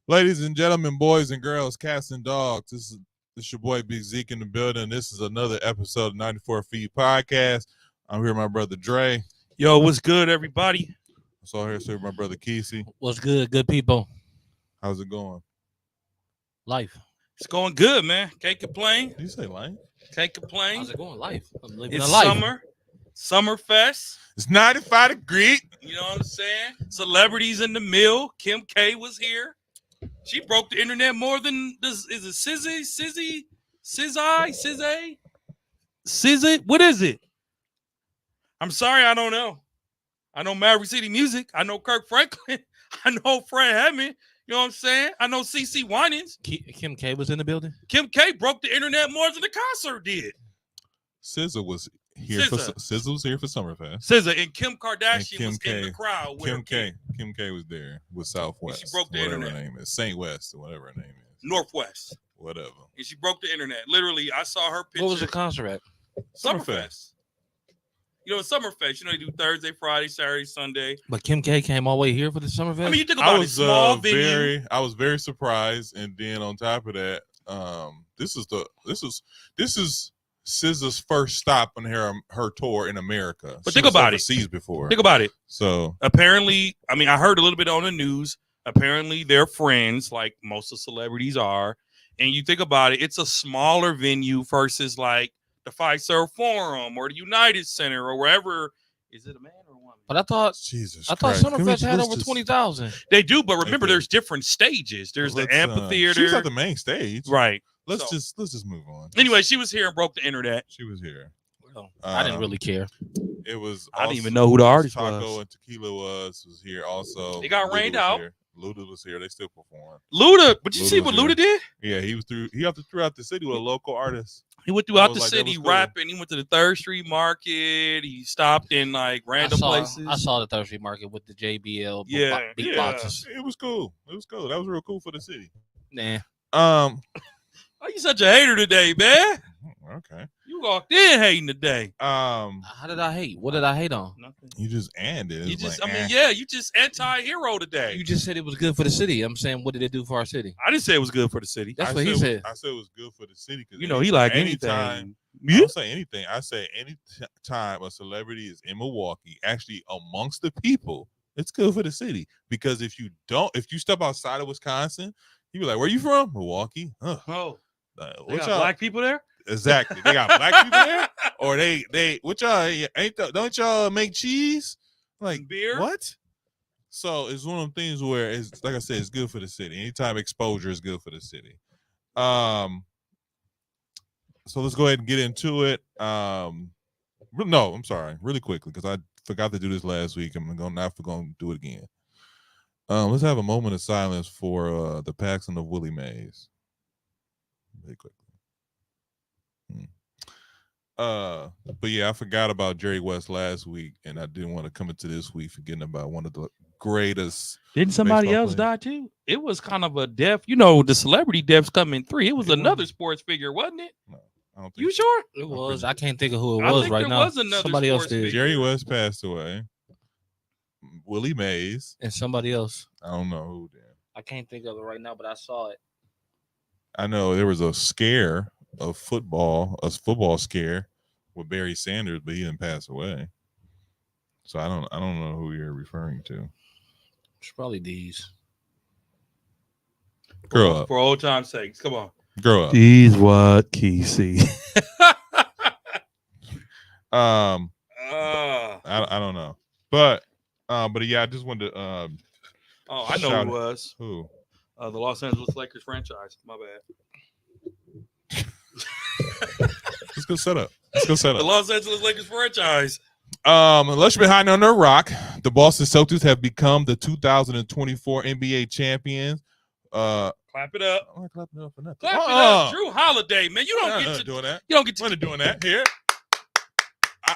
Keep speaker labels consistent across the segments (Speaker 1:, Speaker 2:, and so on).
Speaker 1: Ladies and gentlemen, boys and girls, cats and dogs, this your boy Big Zeke in the building. This is another episode of 94 Feet Podcast. I'm here with my brother Dre.
Speaker 2: Yo, what's good, everybody?
Speaker 1: I'm also here with my brother Kesey.
Speaker 3: What's good people?
Speaker 1: How's it going?
Speaker 3: Life.
Speaker 2: It's going good, man. Can't complain.
Speaker 1: Did you say life?
Speaker 2: Can't complain.
Speaker 3: How's it going? Life. I'm living
Speaker 2: It's
Speaker 3: a life.
Speaker 2: summer fest.
Speaker 1: It's 95 degrees.
Speaker 2: You know what I'm saying? Celebrities in the mill. Kim K was here. She broke the internet more than this. Is it Sizzy? What is it? I'm sorry, I don't know. I know Maverick City Music. I know Kirk Franklin. I know Fred Hammond. You know what I'm saying? I know CeCe Winans.
Speaker 3: Kim K was in the building.
Speaker 2: Kim K broke the internet more than the concert did.
Speaker 1: SZA was here SZA was here for Summerfest.
Speaker 2: SZA and Kim Kardashian
Speaker 1: Kim
Speaker 2: was
Speaker 1: K,
Speaker 2: in the crowd with
Speaker 1: Kim K. Kim K was there with Southwest.
Speaker 2: And she broke the
Speaker 1: whatever
Speaker 2: internet.
Speaker 1: her name is. St. West or whatever her name is.
Speaker 2: Northwest.
Speaker 1: Whatever.
Speaker 2: And she broke the internet. Literally, I saw her picture.
Speaker 3: What was the concert at?
Speaker 2: Summerfest. You know, Summerfest, you know, they do Thursday, Friday, Saturday, Sunday.
Speaker 3: But Kim K came all the way here for the Summerfest.
Speaker 2: I mean, you think about it, small venue.
Speaker 1: I was very surprised, and then on top of that, this is SZA's first stop on her tour in America.
Speaker 2: But think about it.
Speaker 1: Overseas before.
Speaker 2: Think about it.
Speaker 1: So
Speaker 2: apparently, I mean, I heard a little bit on the news. Apparently, they're friends, like most of celebrities are. And you think about it, it's a smaller venue versus like the Fiserv Forum or the United Center or wherever. Is it a man or a woman?
Speaker 3: But I thought
Speaker 1: Christ.
Speaker 3: Summerfest had over 20,000.
Speaker 2: They do, but remember, there's different stages. There's the amphitheater.
Speaker 1: She's at the main stage,
Speaker 2: right?
Speaker 1: Let's just move on.
Speaker 2: Anyway, she was here and broke the internet.
Speaker 1: She was here.
Speaker 3: Well, I didn't really care.
Speaker 1: It was.
Speaker 2: I didn't even know who the artist
Speaker 1: Taco
Speaker 2: was.
Speaker 1: and Tequila was here also.
Speaker 2: It got rained out.
Speaker 1: Luda was here. They still performed.
Speaker 2: Luda, but you see what Luda did?
Speaker 1: Yeah, he was through. He throughout the city with a local artist.
Speaker 2: He went throughout the city rapping. He went to the 3rd Street Market. He stopped in like random places.
Speaker 3: I saw the 3rd Street Market with the JBL
Speaker 1: beatboxers. It was cool. It was cool. That was real cool for the city.
Speaker 3: Nah.
Speaker 2: Why you such a hater today, man?
Speaker 1: Okay.
Speaker 2: You walked in hating today.
Speaker 3: How did I hate? What did I hate on?
Speaker 1: Nothing. You just ended.
Speaker 2: You just,
Speaker 1: like,
Speaker 2: you just anti-hero today.
Speaker 3: You just said it was good for the city. I'm saying, what did it do for our city?
Speaker 2: I didn't say it was good for the city.
Speaker 3: That's what he said.
Speaker 1: I said it was good for the city because
Speaker 2: you know he like anything.
Speaker 1: I don't say anything. I say any time a celebrity is in Milwaukee, actually amongst the people, it's good for the city. Because if you step outside of Wisconsin, you be like, "Where you from?" Milwaukee.
Speaker 2: Oh. They got
Speaker 1: y'all?
Speaker 2: black people there?
Speaker 1: Exactly. They got black people there? Or they what y'all don't y'all make cheese? Like
Speaker 2: beer?
Speaker 1: What? So it's one of them things where it's like I said, it's good for the city. Anytime exposure is good for the city. So let's go ahead and get into it. No, I'm sorry, really quickly, because I forgot to do this last week. I'm not going to do it again. Let's have a moment of silence for the passing of Willie Mays. Very quickly. But yeah, I forgot about Jerry West last week, and I didn't want to come into this week forgetting about one of the greatest.
Speaker 2: Didn't somebody else die too? It was kind of a death. You know, the celebrity deaths come in 3. It was another sports figure, wasn't it?
Speaker 1: No, I don't think
Speaker 2: you sure?
Speaker 3: It was. I can't think of who it was right now.
Speaker 2: Was another
Speaker 3: somebody else did.
Speaker 2: figure.
Speaker 1: Jerry West passed away. Willie Mays
Speaker 3: and somebody else.
Speaker 1: I don't know who did.
Speaker 3: I can't think of it right now, but I saw it.
Speaker 1: I know there was a football scare with Barry Sanders, but he didn't pass away. So I don't know who you're referring to.
Speaker 3: It's probably these.
Speaker 1: Grow up.
Speaker 2: For old time's sakes. Come on.
Speaker 1: Grow up.
Speaker 2: These what, Kesey?
Speaker 1: I don't know. But yeah, I just wanted to
Speaker 2: I know who it was.
Speaker 1: Who?
Speaker 2: The Los Angeles Lakers franchise. My bad.
Speaker 1: Let's go set up.
Speaker 2: The Los Angeles Lakers franchise.
Speaker 1: Unless you're behind on their rock, the Boston Celtics have become the 2024 NBA champions.
Speaker 2: Clap it up.
Speaker 1: I'm not clapping it up for nothing.
Speaker 2: Clap it up. Drew Holiday, man. You don't get to
Speaker 1: doing that.
Speaker 2: You don't get to
Speaker 1: We're not doing that here.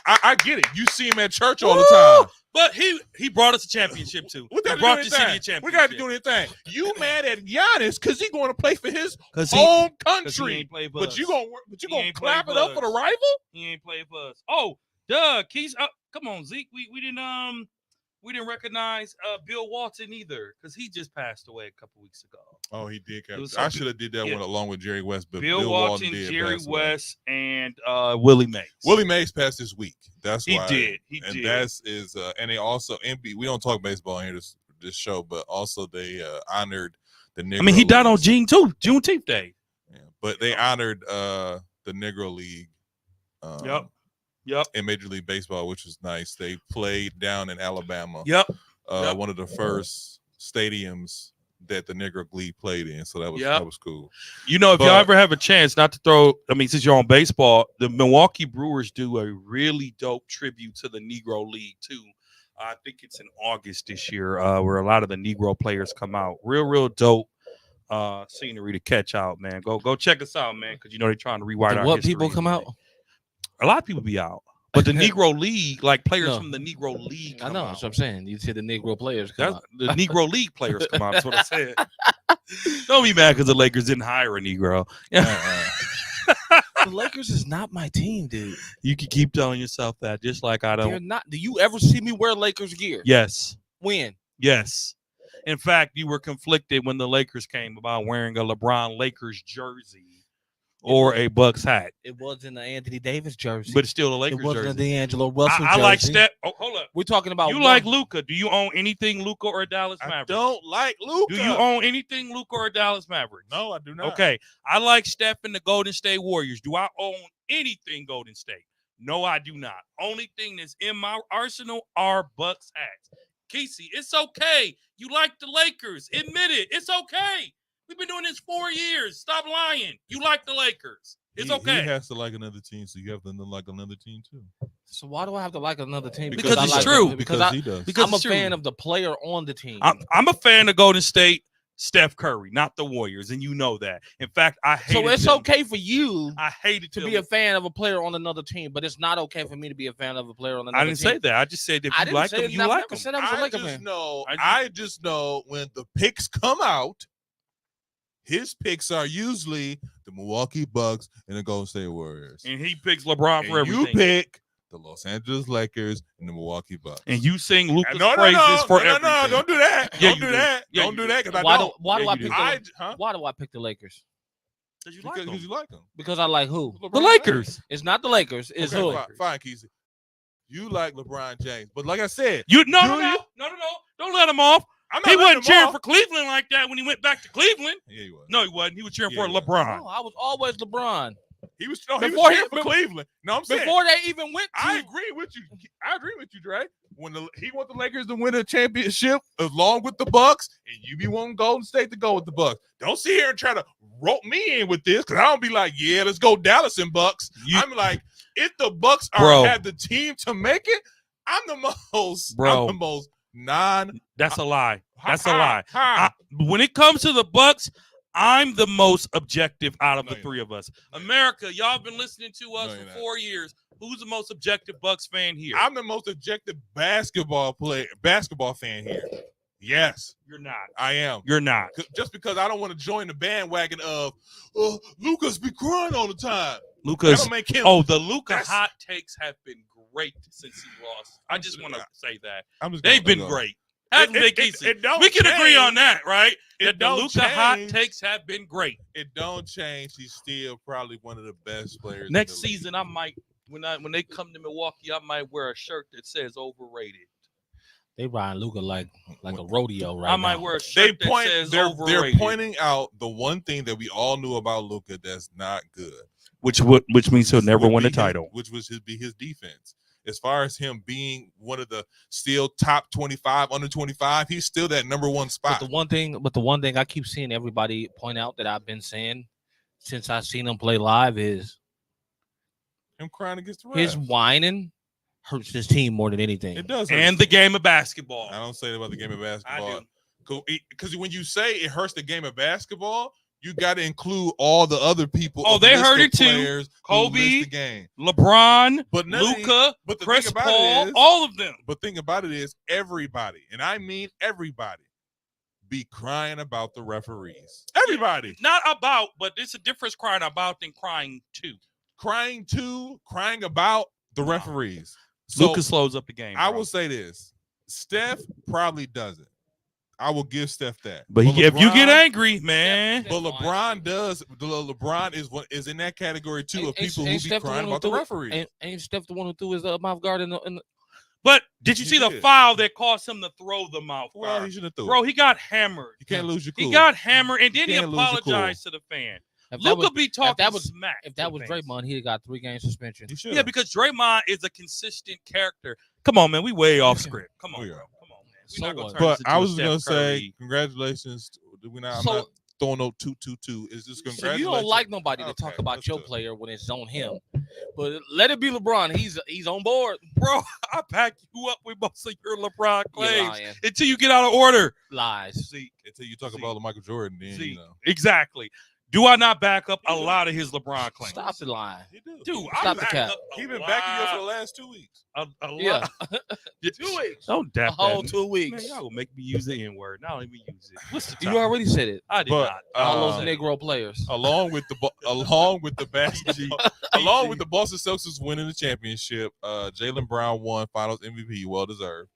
Speaker 1: I get it. You see him at church all the time.
Speaker 2: But he brought us a championship too.
Speaker 1: What
Speaker 2: he brought the city a championship.
Speaker 1: We got to do anything. You mad at Giannis because he's going to play for his home country. But you gonna clap it up for the rival?
Speaker 2: He ain't played for us. Oh, Doug, Keys. Come on, Zeke. We we didn't recognize Bill Walton either because he just passed away a couple weeks ago.
Speaker 1: Oh, he did.
Speaker 2: It was
Speaker 1: I
Speaker 2: something-
Speaker 1: should have did that
Speaker 2: yeah.
Speaker 1: one along with Jerry West, but
Speaker 2: Bill
Speaker 1: Walton
Speaker 2: Walton,
Speaker 1: did
Speaker 2: Jerry
Speaker 1: pass away.
Speaker 2: West, and Willie Mays.
Speaker 1: Willie Mays passed this week. That's
Speaker 2: He
Speaker 1: why
Speaker 2: did. He
Speaker 1: and
Speaker 2: did.
Speaker 1: that's is and they also we don't talk baseball here this show, but also they honored the Negro.
Speaker 2: I mean, he died on
Speaker 1: Leagues.
Speaker 2: Juneteenth Day.
Speaker 1: Yeah, but they honored the Negro League.
Speaker 2: Yep.
Speaker 1: In Major League Baseball, which was nice. They played down in Alabama.
Speaker 2: Yep.
Speaker 1: One of the first stadiums that the Negro League played in, so that was cool.
Speaker 2: You know, if y'all ever have a chance, not to throw, I mean, since you're on baseball, the Milwaukee Brewers do a really dope tribute to the Negro League too. I think it's in August this year, where a lot of the Negro players come out. Real dope scenery to catch out, man. Go check us out, man, because you know they're trying to rewrite our
Speaker 3: What
Speaker 2: history.
Speaker 3: people come out?
Speaker 2: A lot of people be out, but the Negro League, like players from the Negro League,
Speaker 3: I know. That's what I'm saying. You see the Negro players come out.
Speaker 2: The Negro League players come out. That's what I said. Don't be mad because the Lakers didn't hire a Negro.
Speaker 3: The Lakers is not my team, dude.
Speaker 2: You can keep telling yourself that, just like I don't.
Speaker 3: They're not. Do you ever see me wear Lakers gear?
Speaker 2: Yes.
Speaker 3: When?
Speaker 2: Yes. In fact, you were conflicted when the Lakers came about wearing a LeBron Lakers jersey or a Bucks hat.
Speaker 3: It wasn't an Anthony Davis jersey.
Speaker 2: But it's still a Lakers
Speaker 3: it wasn't
Speaker 2: jersey.
Speaker 3: a D'Angelo Russell
Speaker 2: I
Speaker 3: jersey.
Speaker 2: like Steph. Oh, hold up.
Speaker 3: We're talking about
Speaker 2: You like Luka. Do you own anything Luka or Dallas Mavericks?
Speaker 1: I don't like Luka.
Speaker 2: Do you own anything Luka or Dallas Mavericks?
Speaker 1: No, I do not.
Speaker 2: Okay. I like Steph and the Golden State Warriors. Do I own anything Golden State? No, I do not. Only thing that's in my arsenal are Bucks hats. Kesey, it's okay. You like the Lakers. Admit it. It's okay. We've been doing this 4 years. Stop lying. You like the Lakers. It's okay.
Speaker 1: He has to like another team, so you have to like another team too.
Speaker 3: So why do I have to like another team?
Speaker 2: Because
Speaker 3: I
Speaker 2: it's
Speaker 3: like
Speaker 2: true.
Speaker 3: them.
Speaker 1: Because he does.
Speaker 2: Because
Speaker 3: I'm a
Speaker 2: it's true.
Speaker 3: fan of the player on the team.
Speaker 2: I'm a fan of Golden State, Steph Curry, not the Warriors, and you know that. In fact, I hate.
Speaker 3: So it's okay for you
Speaker 2: I hated
Speaker 3: to be a fan of a player on another team, but it's not okay for me to be a fan of a player on another team.
Speaker 2: I didn't say that. I just said if
Speaker 3: I
Speaker 2: you
Speaker 3: didn't
Speaker 2: like
Speaker 3: say
Speaker 2: them, you
Speaker 3: I
Speaker 2: like
Speaker 3: never
Speaker 2: them.
Speaker 3: said I was a Laker fan.
Speaker 1: I just know when the picks come out, his picks are usually the Milwaukee Bucks and the Golden State Warriors.
Speaker 2: And he picks LeBron for
Speaker 1: And
Speaker 2: everything.
Speaker 1: you pick the Los Angeles Lakers and the Milwaukee Bucks.
Speaker 2: And you sing Luka's
Speaker 1: no,
Speaker 2: praises for
Speaker 1: no,
Speaker 2: everything.
Speaker 1: no, don't do that.
Speaker 2: Yeah,
Speaker 1: Don't
Speaker 2: you
Speaker 1: do
Speaker 2: do.
Speaker 1: that.
Speaker 2: Yeah,
Speaker 1: Don't
Speaker 2: you
Speaker 1: do
Speaker 2: do.
Speaker 1: that because I
Speaker 3: Why
Speaker 1: don't.
Speaker 3: why do
Speaker 2: Yeah,
Speaker 3: I
Speaker 2: you
Speaker 3: pick
Speaker 2: do.
Speaker 3: the Why do I pick the Lakers?
Speaker 2: Because you like
Speaker 1: Because
Speaker 2: them.
Speaker 1: you like them.
Speaker 3: Because I like who?
Speaker 2: The Lakers.
Speaker 3: It's not the Lakers. It's
Speaker 1: Okay,
Speaker 3: who?
Speaker 1: fine, Kesey. You like LeBron James, but like I said,
Speaker 2: No. Don't let him off.
Speaker 1: I'm not
Speaker 2: He
Speaker 1: letting
Speaker 2: wasn't
Speaker 1: him
Speaker 2: cheering
Speaker 1: off.
Speaker 2: for Cleveland like that when he went back to Cleveland.
Speaker 1: Yeah, he was.
Speaker 2: No, he wasn't. He was cheering
Speaker 1: Yeah,
Speaker 2: for
Speaker 1: he was.
Speaker 2: LeBron.
Speaker 3: No, I was always LeBron.
Speaker 1: He was. No, he
Speaker 3: Before
Speaker 1: was
Speaker 3: he-
Speaker 1: cheering for Cleveland. No, I'm saying.
Speaker 3: Before they even went to
Speaker 1: I agree with you. I agree with you, Dre. When he want the Lakers to win a championship along with the Bucks, and you be wanting Golden State to go with the Bucks. Don't sit here and try to rope me in with this, because I don't be like, yeah, let's go Dallas and Bucks. I'm like, if the Bucks have the team to make it, I'm the most
Speaker 2: That's a lie. That's a
Speaker 1: How?
Speaker 2: lie.
Speaker 1: How?
Speaker 2: When it comes to the Bucks, I'm the most objective out of
Speaker 1: No,
Speaker 2: the
Speaker 1: you're
Speaker 2: three of us. America, y'all been listening to us
Speaker 1: No,
Speaker 2: for
Speaker 1: you're not.
Speaker 2: 4 years. Who's the most objective Bucks fan here?
Speaker 1: I'm the most objective basketball fan here. Yes,
Speaker 2: You're not.
Speaker 1: I am.
Speaker 2: You're not.
Speaker 1: Just because I don't want to join the bandwagon of Lucas be crying all the time.
Speaker 2: Lucas.
Speaker 1: That'll make him.
Speaker 2: The Luka
Speaker 1: That's-
Speaker 2: hot takes have been great since he lost. I just want to say that.
Speaker 1: I'm just
Speaker 2: They've
Speaker 1: gonna
Speaker 2: been
Speaker 1: go.
Speaker 2: great. Hasn't they,
Speaker 1: It
Speaker 2: Kesey?
Speaker 1: don't
Speaker 2: We can agree
Speaker 1: change.
Speaker 2: on that, right?
Speaker 1: It
Speaker 2: That the
Speaker 1: don't
Speaker 2: Luka hot
Speaker 1: change.
Speaker 2: takes have been great.
Speaker 1: It don't change. He's still probably one of the best players.
Speaker 2: Next
Speaker 1: in the league.
Speaker 2: season, I might when they come to Milwaukee, I might wear a shirt that says overrated.
Speaker 3: They riding Luka like a rodeo right
Speaker 2: I
Speaker 3: now.
Speaker 2: might wear a
Speaker 1: They
Speaker 2: shirt that
Speaker 1: point.
Speaker 2: says
Speaker 1: They're
Speaker 2: overrated.
Speaker 1: pointing out the one thing that we all knew about Luka that's not good.
Speaker 2: Which means he'll never
Speaker 1: would
Speaker 2: win
Speaker 1: be
Speaker 2: a title.
Speaker 1: which was his defense. As far as him being one of the still top 25, under 25, he's still that number one
Speaker 3: But
Speaker 1: spot.
Speaker 3: the one thing I keep seeing everybody point out that I've been saying since I've seen him play live is
Speaker 1: Him crying against the refs.
Speaker 3: his whining hurts his team more than anything.
Speaker 1: It does.
Speaker 2: And the game of basketball.
Speaker 1: I don't say that about the game of basketball.
Speaker 2: I do.
Speaker 1: Because when you say it hurts the game of basketball, you got to include all the other people.
Speaker 2: Oh,
Speaker 1: of the
Speaker 2: they
Speaker 1: list
Speaker 2: hurt
Speaker 1: of
Speaker 2: it too.
Speaker 1: players who
Speaker 2: Kobe,
Speaker 1: missed the game.
Speaker 2: LeBron,
Speaker 1: But none of these-
Speaker 2: Luka,
Speaker 1: but the
Speaker 2: Chris
Speaker 1: thing about
Speaker 2: Paul,
Speaker 1: it is,
Speaker 2: all of them.
Speaker 1: But thing about it is, everybody, and I mean everybody, be crying about the referees. Everybody
Speaker 2: Not about, but it's a difference crying about than crying to.
Speaker 1: crying about the referees. So
Speaker 2: Luka slows up the game.
Speaker 1: I
Speaker 2: bro.
Speaker 1: will say this: Steph probably doesn't. I will give Steph that.
Speaker 2: But if you get
Speaker 1: LeBron-
Speaker 2: angry, man,
Speaker 1: But LeBron does. LeBron is in that category too of people who be
Speaker 3: Steph
Speaker 1: crying about the referee.
Speaker 3: Ain't Steph the one who threw his mouth guard in the
Speaker 2: but did you
Speaker 1: He
Speaker 2: see the
Speaker 1: did.
Speaker 2: foul that caused him to throw the mouth
Speaker 1: Well,
Speaker 2: guard?
Speaker 1: he should have threw
Speaker 2: Bro,
Speaker 1: it.
Speaker 2: he got hammered.
Speaker 1: You can't lose your cool.
Speaker 2: He got hammered, and then he
Speaker 1: can't lose your cool.
Speaker 2: apologized to the fan.
Speaker 3: If that
Speaker 2: Luka
Speaker 3: was-
Speaker 2: be talking
Speaker 3: that was-
Speaker 2: smack.
Speaker 3: If that
Speaker 2: to
Speaker 3: was
Speaker 2: fans.
Speaker 3: Draymond, he'd have got 3-game suspension.
Speaker 1: He should.
Speaker 2: Yeah, because Draymond is a consistent character. Come on, man. We way off script. Come on,
Speaker 1: We
Speaker 2: bro.
Speaker 1: are.
Speaker 2: Come on, man.
Speaker 3: So
Speaker 2: We're not gonna
Speaker 3: what?
Speaker 2: turn
Speaker 1: But
Speaker 2: this into
Speaker 1: I
Speaker 2: a
Speaker 1: was
Speaker 2: Steph
Speaker 1: gonna say
Speaker 2: Curry.
Speaker 1: congratulations. I'm not
Speaker 3: So-
Speaker 1: throwing no 2-2-2. It's just
Speaker 3: So
Speaker 1: congratulations.
Speaker 3: you don't like nobody to talk
Speaker 1: Okay,
Speaker 3: about
Speaker 1: let's
Speaker 3: your
Speaker 1: do it.
Speaker 3: player when it's on him, but let it be LeBron. He's on board.
Speaker 2: Bro, I back you up with most of your LeBron
Speaker 3: You're
Speaker 2: claims
Speaker 3: lying.
Speaker 2: until you get out of order.
Speaker 3: Lies.
Speaker 2: Zeke,
Speaker 1: Until you talk
Speaker 2: Zeke.
Speaker 1: about the Michael Jordan, then
Speaker 2: Zeke.
Speaker 1: you know.
Speaker 2: Exactly. Do I not back up a lot of his LeBron claims?
Speaker 3: Stop the lying.
Speaker 1: He do.
Speaker 2: Dude,
Speaker 3: Stop
Speaker 2: I
Speaker 3: the
Speaker 2: back
Speaker 3: cap.
Speaker 2: up a
Speaker 1: He been
Speaker 2: lot.
Speaker 1: backing you for the last 2 weeks.
Speaker 2: a
Speaker 3: Yeah.
Speaker 2: lot.
Speaker 3: 2 weeks.
Speaker 2: Don't
Speaker 3: A
Speaker 2: dap
Speaker 3: whole
Speaker 2: that.
Speaker 3: 2
Speaker 2: Man,
Speaker 3: weeks.
Speaker 2: y'all will make me use the N-word. I don't even use it. What's the time?
Speaker 3: You already said it.
Speaker 2: I did
Speaker 1: But,
Speaker 2: not.
Speaker 3: All
Speaker 1: Uh,
Speaker 3: those Negro players.
Speaker 1: Along with the basketball, along with the Boston Celtics winning the championship, Jaylen Brown won Finals MVP, well deserved.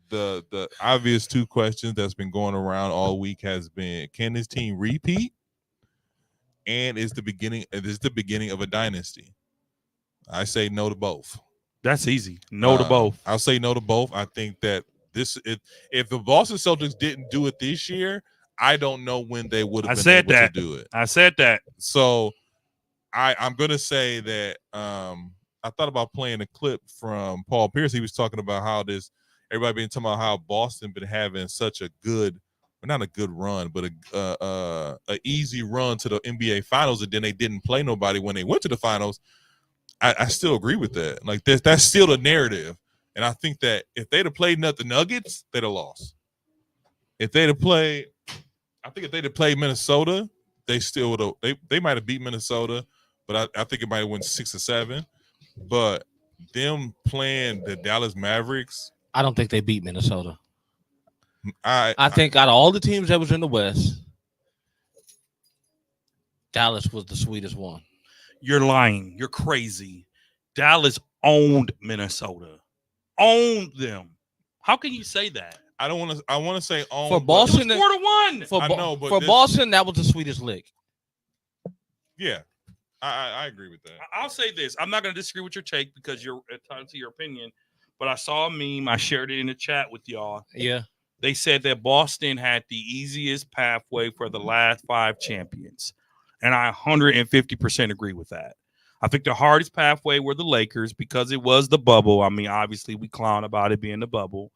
Speaker 1: The obvious 2 questions that's been going around all week has been: can this team repeat? And is the beginning of a dynasty? I say no to both.
Speaker 2: That's easy. No to both.
Speaker 1: I'll say no to both. I think that if the Boston Celtics didn't do it this year, I don't know when they would have been
Speaker 2: said
Speaker 1: able
Speaker 2: that.
Speaker 1: to do it.
Speaker 2: I said that.
Speaker 1: So I'm gonna say that I thought about playing a clip from Paul Pierce. He was talking about how everybody been talking about how Boston been having such a good, well, not a good run, but a easy run to the NBA Finals, and then they didn't play nobody when they went to the Finals. I still agree with that. Like that's still the narrative, and I think that if they'd have played the Nuggets, they'd have lost. If they'd have played, I think if they'd have played Minnesota, they still would have. They might have beat Minnesota, but I think it might have went 6 or 7. But them playing the Dallas Mavericks,
Speaker 3: I don't think they beat Minnesota.
Speaker 1: I
Speaker 3: think out of all the teams that was in the West, Dallas was the sweetest one.
Speaker 2: You're lying. You're crazy. Dallas owned Minnesota. Owned them. How can you say that?
Speaker 1: I don't want to. I want to say on
Speaker 3: For
Speaker 2: It
Speaker 3: Boston,
Speaker 2: was 4-1.
Speaker 3: For,
Speaker 1: I
Speaker 3: Bo-
Speaker 1: know, but
Speaker 3: for
Speaker 1: this-
Speaker 3: Boston, that was the sweetest lick.
Speaker 1: Yeah, I agree with that.
Speaker 2: I'll say this. I'm not going to disagree with your take because you're entitled to your opinion. But I saw a meme. I shared it in the chat with y'all.
Speaker 3: Yeah.
Speaker 2: They said that Boston had the easiest pathway for the last 5 champions. And I 150% agree with that. I think the hardest pathway were the Lakers because it was the bubble. I mean, obviously, we clown about it being the bubble.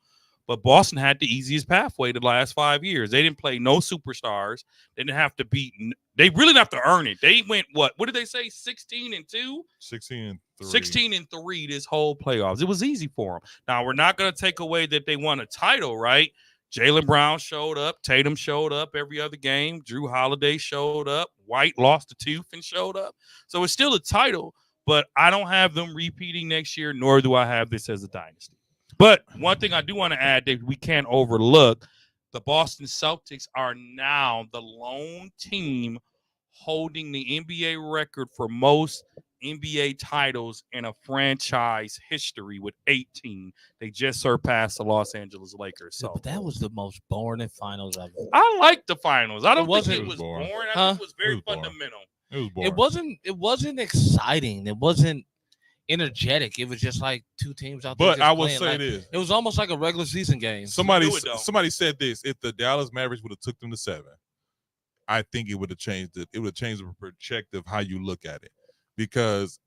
Speaker 2: But Boston had the easiest pathway the last 5 years. They didn't play no superstars. They didn't have to beat. They really didn't have to earn it. They went, what did they say, 16-2?
Speaker 1: 16-3.
Speaker 2: 16-3 this whole playoffs. It was easy for them. Now, we're not going to take away that they won a title, right? Jaylen Brown showed up. Tatum showed up every other game. Drew Holiday showed up. White lost a tooth and showed up. So it's still a title, but I don't have them repeating next year, nor do I have this as a dynasty. But one thing I do want to add that we can't overlook, the Boston Celtics are now the lone team holding the NBA record for most NBA titles in a franchise history with 18. They just surpassed the Los Angeles Lakers. So
Speaker 3: But that was the most boring finals I've ever.
Speaker 2: I like the finals. I don't think
Speaker 3: wasn't-
Speaker 2: it was boring. I
Speaker 3: Huh?
Speaker 2: think it was very
Speaker 1: It was boring.
Speaker 2: fundamental.
Speaker 1: It was boring.
Speaker 3: It wasn't exciting. It wasn't energetic. It was just like 2 teams out there.
Speaker 1: But
Speaker 3: just
Speaker 1: I will
Speaker 3: playing.
Speaker 1: say
Speaker 3: Like,
Speaker 1: this:
Speaker 3: it was almost like a regular season game.
Speaker 1: somebody
Speaker 2: do it, though.
Speaker 1: somebody said this. If the Dallas Mavericks would have took them to 7, I think it would have changed it. It would have changed the perspective how you look at it, because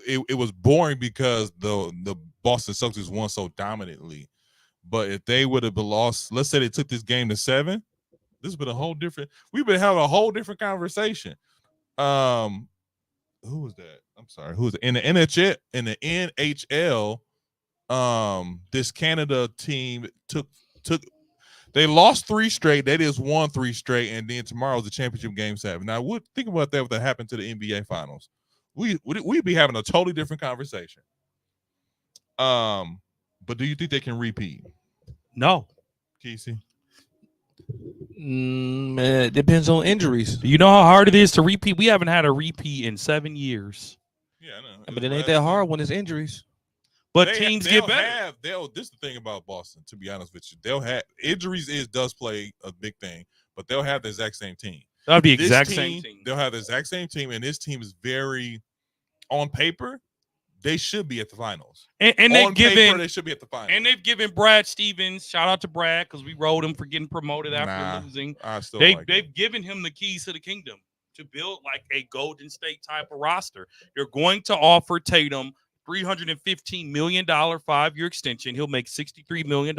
Speaker 1: it was boring because the Boston Celtics won so dominantly. But if they would have lost, let's say they took this game to 7, this would have been a whole different. We've been having a whole different conversation. Who was that? I'm sorry. Who was it? In the NHL? This Canada team took. They lost 3 straight. They just won 3 straight, and then tomorrow's the championship game 7. Now, think about that. What that happened to the NBA Finals? We'd be having a totally different conversation. But do you think they can repeat,
Speaker 2: No.
Speaker 1: Kesey?
Speaker 3: It depends on injuries.
Speaker 2: You know how hard it is to repeat? We haven't had a repeat in 7 years.
Speaker 1: Yeah, I know.
Speaker 3: But it ain't that hard when it's injuries.
Speaker 2: But teams get better.
Speaker 1: This is the thing about Boston, to be honest with you. They'll have injuries does play a big thing, but they'll have the exact same team.
Speaker 2: That'll be exact same team.
Speaker 1: They'll have the exact same team, and this team is very, on paper, they should be at the finals.
Speaker 2: And
Speaker 1: they should be at the finals.
Speaker 2: And they've given Brad Stevens, shout out to Brad, because we rode him for getting promoted after losing. They've given him the keys to the kingdom to build like a Golden State type of roster. They're going to offer Tatum $315 million 5-year extension. He'll make $63 million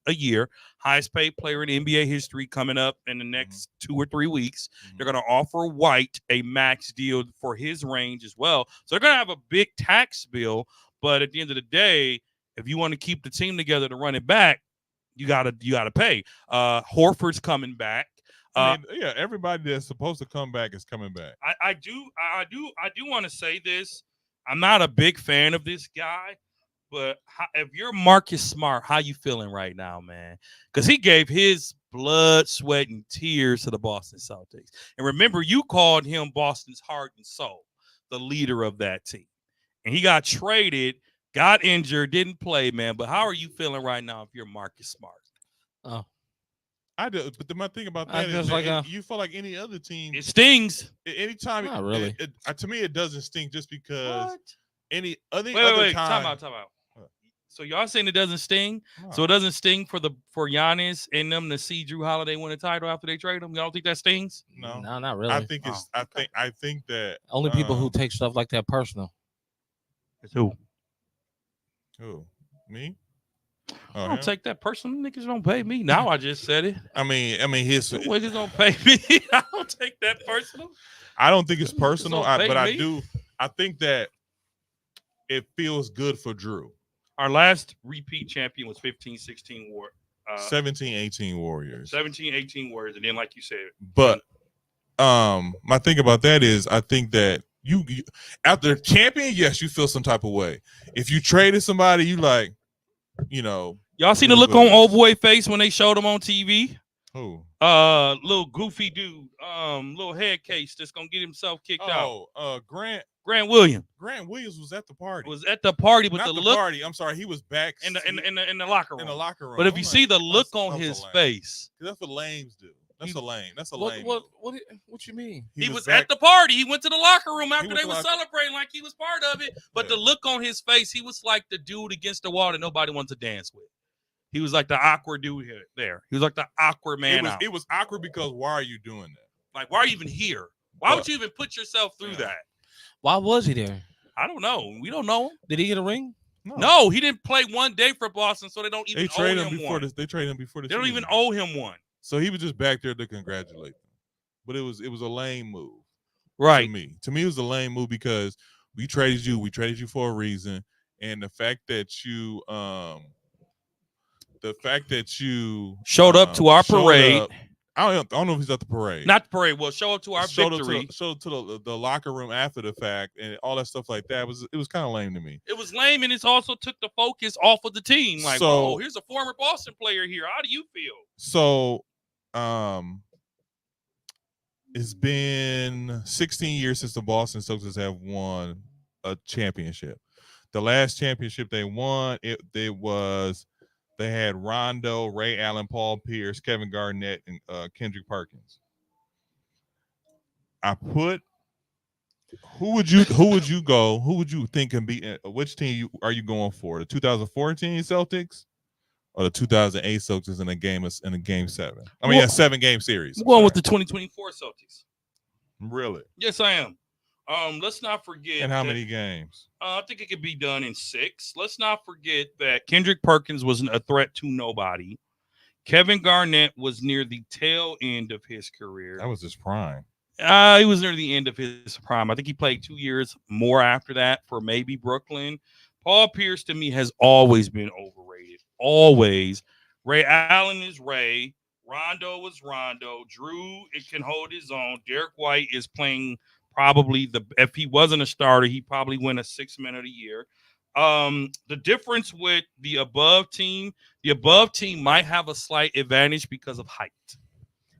Speaker 2: a year. Highest paid player in NBA history coming up in the next 2 or 3 weeks. They're going to offer White a max deal for his range as well. So they're going to have a big tax bill. But at the end of the day, if you want to keep the team together to run it back, you gotta pay. Horford's coming back.
Speaker 1: Everybody that's supposed to come back is coming back.
Speaker 2: I do want to say this. I'm not a big fan of this guy, but if you're Marcus Smart, how you feeling right now, man? Because he gave his blood, sweat, and tears to the Boston Celtics. And remember, you called him Boston's heart and soul, the leader of that team. And he got traded, got injured, didn't play, man. But how are you feeling right now if you're Marcus Smart?
Speaker 1: Oh. I do, but my thing about that is you feel like any other team.
Speaker 2: It stings.
Speaker 1: Anytime.
Speaker 3: Not really.
Speaker 1: To me, it doesn't sting just because
Speaker 2: what?
Speaker 1: Any other time.
Speaker 2: Time out. So y'all saying it doesn't sting? No. So it doesn't sting for Giannis and them to see Drew Holiday win a title after they trade him? Y'all don't think that stings?
Speaker 3: No, not really.
Speaker 1: I think it's. I think that
Speaker 3: only people who take stuff like that personal.
Speaker 2: It's who?
Speaker 1: Who? Me?
Speaker 2: I don't take that personal. Niggas don't pay me. Now I just said it.
Speaker 1: I mean, his
Speaker 2: niggas don't pay me. I don't take that personal.
Speaker 1: I don't think it's personal, but I do. I think that it feels good for Drew.
Speaker 2: Our last repeat champion was 15-16 war.
Speaker 1: 17-18 Warriors.
Speaker 2: 17-18 Warriors, and then like you said.
Speaker 1: But my thing about that is, I think that you after champion, yes, you feel some type of way. If you traded somebody, you like.
Speaker 2: Y'all seen the look on old boy face when they showed him on TV?
Speaker 1: Who?
Speaker 2: Little goofy dude, little head case that's gonna get himself kicked out.
Speaker 1: Grant
Speaker 2: Williams.
Speaker 1: Grant Williams was at the party.
Speaker 2: But
Speaker 1: not
Speaker 2: the
Speaker 1: look. Party. I'm sorry, he was back
Speaker 2: in the locker room.
Speaker 1: In the locker room.
Speaker 2: But if you see the look on his face,
Speaker 1: that's what lames do. That's a lame. That's a lame.
Speaker 3: What you mean?
Speaker 2: He was at the party. He went to the locker room after they were celebrating like he was part of it. But the look on his face, he was like the dude against the wall that nobody wants to dance with. He was like the awkward dude there. He was like the awkward man.
Speaker 1: It was awkward because why are you doing that?
Speaker 2: Like, why are you even here? Why would you even put yourself through that?
Speaker 3: Why was he there?
Speaker 2: I don't know. We don't know him.
Speaker 3: Did he get a ring?
Speaker 2: No, he didn't play one day for Boston, so they don't even owe him one.
Speaker 1: They traded him before the
Speaker 2: They don't even owe him one.
Speaker 1: So he was just back there to congratulate them. But it was a lame move.
Speaker 2: Right.
Speaker 1: To me, it was a lame move because we traded you for a reason. And the fact that you
Speaker 2: showed up to our parade.
Speaker 1: I don't know if he's at the parade.
Speaker 2: Not the parade. Well, show up to our victory.
Speaker 1: Show up to the locker room after the fact and all that stuff like that. It was kind of lame to me.
Speaker 2: It was lame, and it also took the focus off of the team. Like, oh, here's a former Boston player here. How do you feel?
Speaker 1: So, it's been 16 years since the Boston Celtics have won a championship. The last championship they won, they had Rondo, Ray Allen, Paul Pierce, Kevin Garnett, and Kendrick Perkins. Who would you go? Who would you think can be? Which team are you going for? The 2014 Celtics or the 2008 Celtics in a game 7? I mean, a 7-game series.
Speaker 2: I'm going with the 2024 Celtics.
Speaker 1: Really?
Speaker 2: Yes, I am. Let's not forget.
Speaker 1: And how many games?
Speaker 2: I think it could be done in 6. Let's not forget that Kendrick Perkins was a threat to nobody. Kevin Garnett was near the tail end of his career.
Speaker 1: That was his prime.
Speaker 2: He was near the end of his prime. I think he played 2 years more after that for maybe Brooklyn. Paul Pierce, to me, has always been overrated. Always. Ray Allen is Ray. Rondo is Rondo. Drew, it can hold his own. Derek White is playing probably if he wasn't a starter, he'd probably win a 6th man of the year. The difference with the above team might have a slight advantage because of height.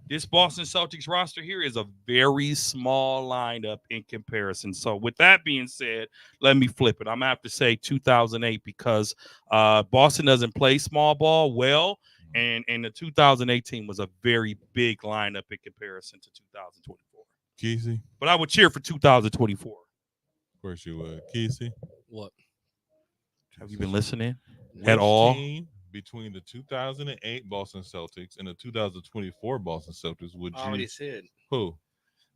Speaker 2: This Boston Celtics roster here is a very small lineup in comparison. So, with that being said, let me flip it. I'm gonna have to say 2008 because Boston doesn't play small ball well, and the 2018 was a very big lineup in comparison to 2024.
Speaker 1: Kesey?
Speaker 2: But I would cheer for 2024.
Speaker 1: Of course you would. Kesey?
Speaker 3: What?
Speaker 2: Have you been listening
Speaker 1: Which
Speaker 2: at all?
Speaker 1: team between the 2008 Boston Celtics and the 2024 Boston Celtics would
Speaker 3: I already
Speaker 1: you?
Speaker 3: said
Speaker 1: Who?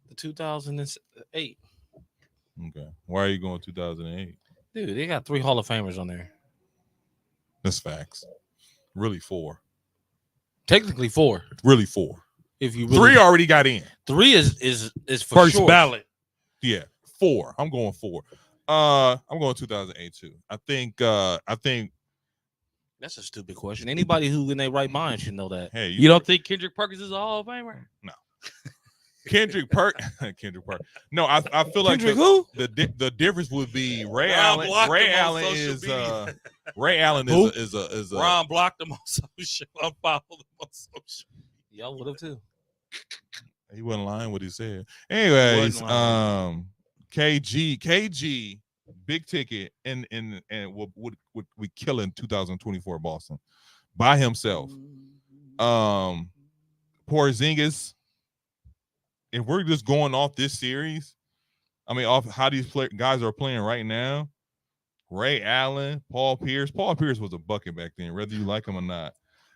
Speaker 3: the 2008.
Speaker 1: Okay. Why are you going 2008?
Speaker 3: Dude, they got 3 Hall of Famers on there.
Speaker 1: That's facts. Really 4.
Speaker 3: Technically 4.
Speaker 1: Really 4.
Speaker 3: If you really,
Speaker 1: 3 already got in.
Speaker 3: 3 is for
Speaker 2: First
Speaker 3: sure.
Speaker 2: ballot.
Speaker 1: Yeah. 4. I'm going 4. I'm going 2008 too. I think
Speaker 3: That's a stupid question. Anybody who in their right mind should know that.
Speaker 1: hey,
Speaker 2: You don't think Kendrick Perkins is a Hall of Famer?
Speaker 1: Kendrick Perk. No, I feel like
Speaker 3: Kendrick who?
Speaker 1: the difference would be Ray
Speaker 2: Ron
Speaker 1: Allen.
Speaker 2: blocked
Speaker 1: Ray
Speaker 2: him on
Speaker 1: Allen
Speaker 2: social
Speaker 1: is
Speaker 2: media.
Speaker 1: Ray Allen
Speaker 3: Who?
Speaker 1: is a
Speaker 2: Ron blocked him on social. Unfollowed him on social.
Speaker 3: Y'all would have too.
Speaker 1: he wasn't lying what he said. Anyways,
Speaker 2: Wasn't lying.
Speaker 1: KG big ticket and would we kill in 2024 Boston by himself. Porzingis. If we're just going off this series, I mean, off how these guys are playing right now, Ray Allen, Paul Pierce. Paul Pierce was a bucket back then, whether you like him or not.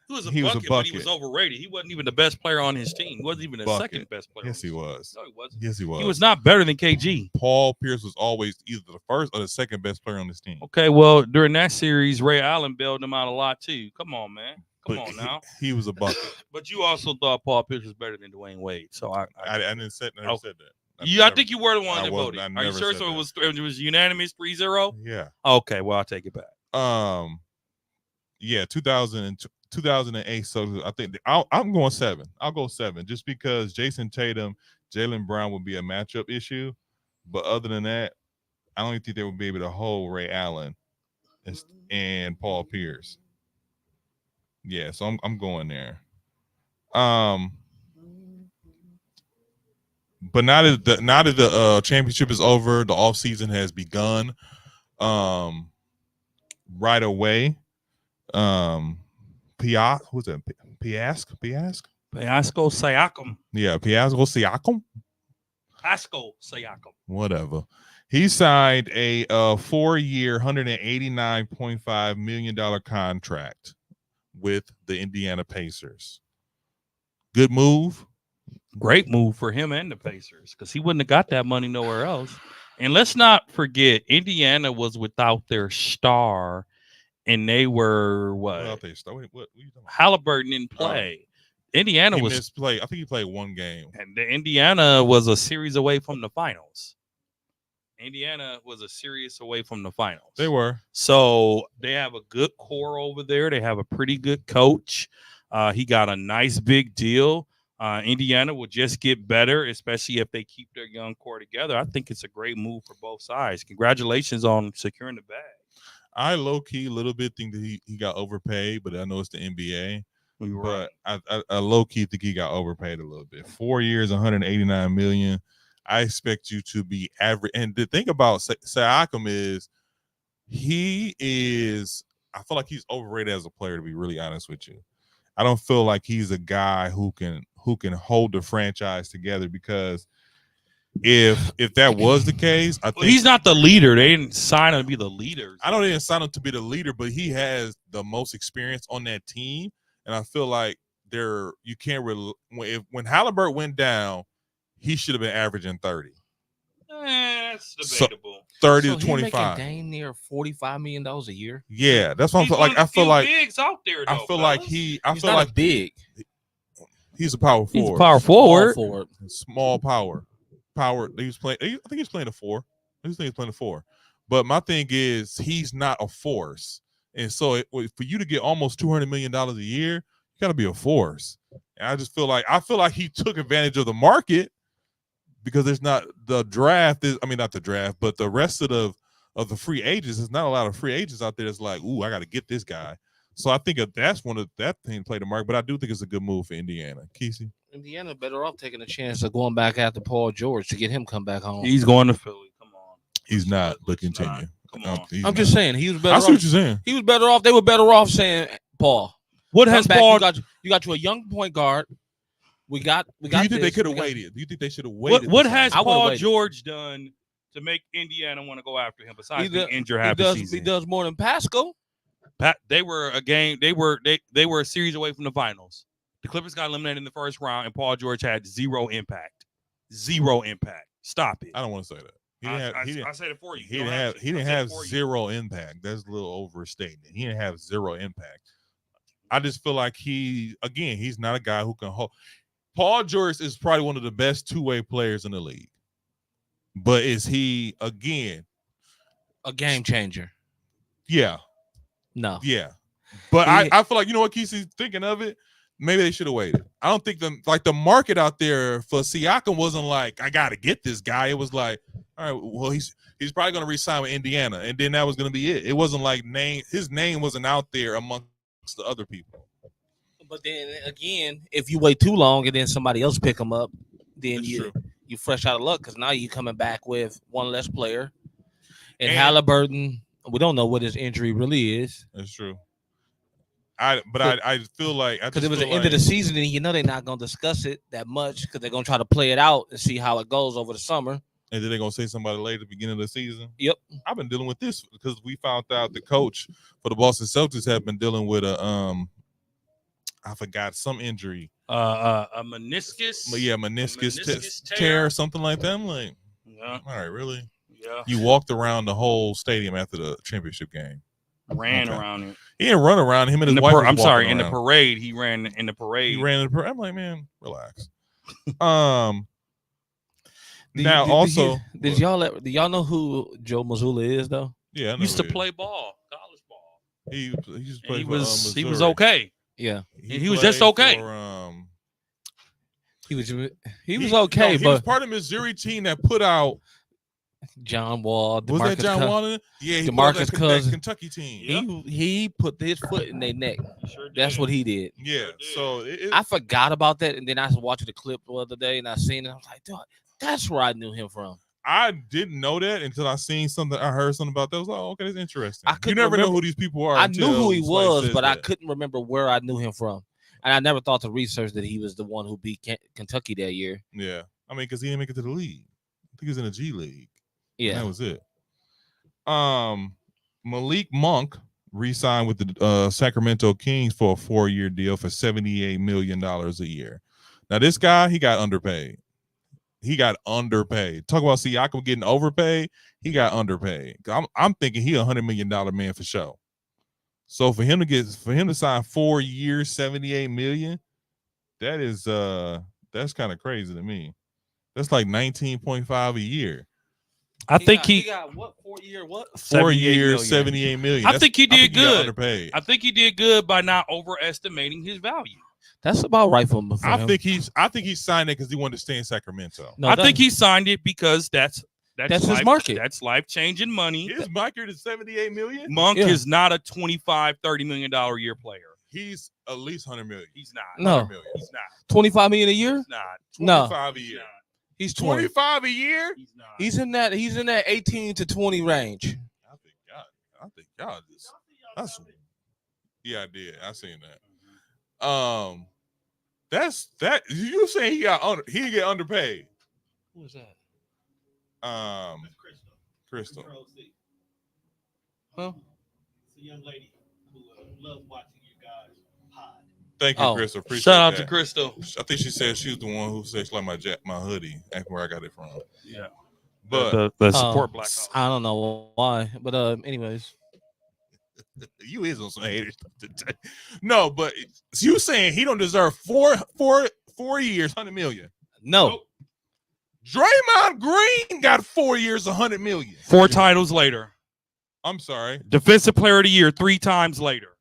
Speaker 2: He was a bucket, but he was overrated. He wasn't even the best player on his team. He wasn't even the second best player.
Speaker 1: Yes, he was.
Speaker 2: No, he wasn't.
Speaker 1: Yes, he was.
Speaker 2: He was not better than KG.
Speaker 1: Paul Pierce was always either the first or the second best player on this team.
Speaker 2: Okay, well, during that series, Ray Allen bailed him out a lot too. Come on, man. Come on now.
Speaker 1: He was a bucket.
Speaker 2: But you also thought Paul Pierce was better than Dwayne Wade. So I
Speaker 1: didn't say never said that.
Speaker 2: I think you were the one that voted. Are you sure?
Speaker 1: said
Speaker 2: So
Speaker 1: that.
Speaker 2: it was unanimous 3-0?
Speaker 1: Yeah.
Speaker 2: Okay, well, I'll take it back.
Speaker 1: Yeah, 2008. So I think I'm going 7. I'll go 7 just because Jason Tatum, Jaylen Brown would be a matchup issue. But other than that, I don't think they would be able to hold Ray Allen and Paul Pierce. Yeah, so I'm going there. But now that the championship is over, the offseason has begun. Right away. Who's that? Piasco?
Speaker 2: Pascal Siakam.
Speaker 1: Yeah, Piasco Siakam.
Speaker 2: Pascal Siakam.
Speaker 1: Whatever. He signed a 4-year, $189.5 million contract with the Indiana Pacers. Good move.
Speaker 2: Great move for him and the Pacers because he wouldn't have got that money nowhere else. And let's not forget, Indiana was without their star, and they were what?
Speaker 1: Without their star? What are you talking about?
Speaker 2: Halliburton didn't play. Indiana
Speaker 1: He
Speaker 2: was
Speaker 1: misplay. I think he played one game.
Speaker 2: and the Indiana was a series away from the finals. Indiana was a series away from the finals.
Speaker 1: They were.
Speaker 2: So they have a good core over there. They have a pretty good coach. He got a nice big deal. Indiana will just get better, especially if they keep their young core together. I think it's a great move for both sides. Congratulations on securing the bag.
Speaker 1: I low-key a little bit think that he got overpaid, but I know it's the NBA. But I low-key think he got overpaid a little bit. 4 years, $189 million. I expect you to be average. And the thing about Siakam is I feel like he's overrated as a player, to be really honest with you. I don't feel like he's a guy who can hold the franchise together, because if that was the case, I think
Speaker 2: he's not the leader. They didn't sign him to be the leader.
Speaker 1: I know they didn't sign him to be the leader, but he has the most experience on that team, and I feel like you can't when Halliburton went down, he should have been averaging 30.
Speaker 2: That's debatable.
Speaker 1: 30
Speaker 3: so
Speaker 1: to 25.
Speaker 3: Dang near $45 million a year.
Speaker 1: Yeah, that's what I'm like. I feel like
Speaker 2: bigs out there. Though,
Speaker 1: I feel like he's
Speaker 3: not big.
Speaker 1: He's a power forward.
Speaker 2: He's a power forward.
Speaker 1: Small power. He was playing. I think he's playing a 4. I think he's playing a 4. But my thing is, he's not a force, and so for you to get almost $200 million a year, you got to be a force. And I just feel like he took advantage of the market, because there's not the draft is. I mean, not the draft, but the rest of the free agents. There's not a lot of free agents out there that's like, ooh, I got to get this guy. So I think that's one of that thing played the market. But I do think it's a good move for Indiana. Kesey?
Speaker 3: Indiana better off taking a chance of going back after Paul George to get him come back home.
Speaker 2: He's going to Philly. Come on.
Speaker 1: He's not, but
Speaker 2: Let's
Speaker 1: continue.
Speaker 2: not. Come on.
Speaker 3: I'm just saying he was better.
Speaker 1: I see what you're saying.
Speaker 3: He was better off. They were better off saying, Paul.
Speaker 2: What has
Speaker 3: back,
Speaker 2: Paul?
Speaker 3: You got you a young point guard. We got.
Speaker 1: Do you think they could have waited? Do you think they should have waited?
Speaker 2: What has Paul
Speaker 3: waited.
Speaker 2: George done to make Indiana want to go after him? Besides being injured half the season,
Speaker 3: he does more than Pascal.
Speaker 2: They were a game. They were a series away from the finals. The Clippers got eliminated in the first round, and Paul George had zero impact. Zero impact. Stop it.
Speaker 1: I don't want to say that.
Speaker 2: I said it for you.
Speaker 1: He didn't have zero impact. That's a little overstatement. He didn't have zero impact. I just feel like he's not a guy who can hold. Paul George is probably one of the best two-way players in the league. But is he, again,
Speaker 3: a game changer?
Speaker 1: Yeah.
Speaker 3: No.
Speaker 1: Yeah. But I feel like, you know what, Kesey's thinking of it? Maybe they should have waited. I don't think the market out there for Siakam wasn't like, I got to get this guy. It was like, all right, well, he's probably going to re-sign with Indiana. And then that was going to be it. It wasn't like his name wasn't out there amongst the other people.
Speaker 3: But then again, if you wait too long and then somebody else pick him up, then you fresh out of luck because now you're coming back with one less player. And Halliburton, we don't know what his injury really is.
Speaker 1: That's true. I feel like
Speaker 3: because it was the end of the season and you know they're not going to discuss it that much because they're going to try to play it out and see how it goes over the summer.
Speaker 1: And then they're going to say somebody late at the beginning of the season.
Speaker 3: Yep.
Speaker 1: I've been dealing with this because we found out the coach for the Boston Celtics have been dealing with I forgot some injury.
Speaker 2: A meniscus.
Speaker 1: Yeah, meniscus tear, something like that. I'm like,
Speaker 2: yeah.
Speaker 1: All right, really?
Speaker 2: Yeah.
Speaker 1: You walked around the whole stadium after the championship game.
Speaker 2: Ran around it.
Speaker 1: He didn't run around. Him and his wife.
Speaker 2: I'm sorry, in the parade. He ran in the parade.
Speaker 1: I'm like, man, relax. Did
Speaker 3: y'all know who Joe Mazzulla is though?
Speaker 1: Yeah, I know
Speaker 2: used to play ball, college ball.
Speaker 1: He used to play
Speaker 2: he was okay.
Speaker 3: Yeah,
Speaker 2: he was just okay.
Speaker 3: He was okay, but
Speaker 1: he was part of the Missouri team that put out
Speaker 3: John Wall.
Speaker 1: Was that John Wall? Yeah,
Speaker 3: DeMarcus Cousins.
Speaker 1: Kentucky team.
Speaker 3: He put his foot in their neck.
Speaker 2: Sure
Speaker 3: That's what he did.
Speaker 1: Yeah. So
Speaker 3: I forgot about that, and then I was watching the clip the other day, and I seen it. I was like, dude, that's where I knew him from.
Speaker 1: I didn't know that until I seen something. I heard something about that. I was like, oh, okay, that's interesting. You never know who these people are.
Speaker 3: I knew who he was, but I couldn't remember where I knew him from. And I never thought to research that he was the one who beat Kentucky that year.
Speaker 1: Yeah. I mean, because he didn't make it to the league. I think he was in the G League.
Speaker 3: Yeah.
Speaker 1: And that was it. Malik Monk re-signed with the Sacramento Kings for a 4-year deal for $78 million a year. Now, this guy, he got underpaid. Talk about Siakam getting overpaid. He got underpaid. I'm thinking he $100 million man for sure. So for him to sign 4 years, $78 million, that's kind of crazy to me. That's like 19.5 a year.
Speaker 2: He
Speaker 3: got what 4 year what
Speaker 1: 4 years, $78 million.
Speaker 2: I think he did good.
Speaker 1: Underpaid.
Speaker 2: I think he did good by not overestimating his value.
Speaker 3: That's about right for him.
Speaker 1: I think he signed it because he wanted to stay in Sacramento.
Speaker 2: No, I think he signed it because that's
Speaker 3: his market.
Speaker 2: That's life-changing money.
Speaker 1: His market is $78 million.
Speaker 2: Monk is not a $25-30 million a year player.
Speaker 1: He's at least $100 million.
Speaker 2: He's not.
Speaker 3: No,
Speaker 2: million. He's not.
Speaker 3: $25 million a year.
Speaker 2: He's not.
Speaker 1: 25 a year.
Speaker 3: He's 20.
Speaker 1: 25 a year.
Speaker 2: He's not.
Speaker 3: He's in that 18 to 20 range.
Speaker 1: I think y'all just. Yeah, I did. I seen that. That's that. You saying he get underpaid?
Speaker 3: Who was that?
Speaker 1: Crystal.
Speaker 3: Huh?
Speaker 4: It's a young lady who loves watching you guys pod.
Speaker 1: Thank you, Crystal. Appreciate
Speaker 2: Shout out
Speaker 1: that.
Speaker 2: to Crystal.
Speaker 1: I think she said she was the one who said she liked my hoodie and where I got it from.
Speaker 2: Yeah.
Speaker 1: But
Speaker 2: the support Black Hawk.
Speaker 3: I don't know why, but anyways.
Speaker 1: You is on some hater stuff today. No, but you saying he don't deserve 4 years, $100 million?
Speaker 3: No.
Speaker 1: Nope. Draymond Green got 4 years, $100 million.
Speaker 2: 4 titles later.
Speaker 1: I'm sorry.
Speaker 2: Defensive Player of the Year 3 times later.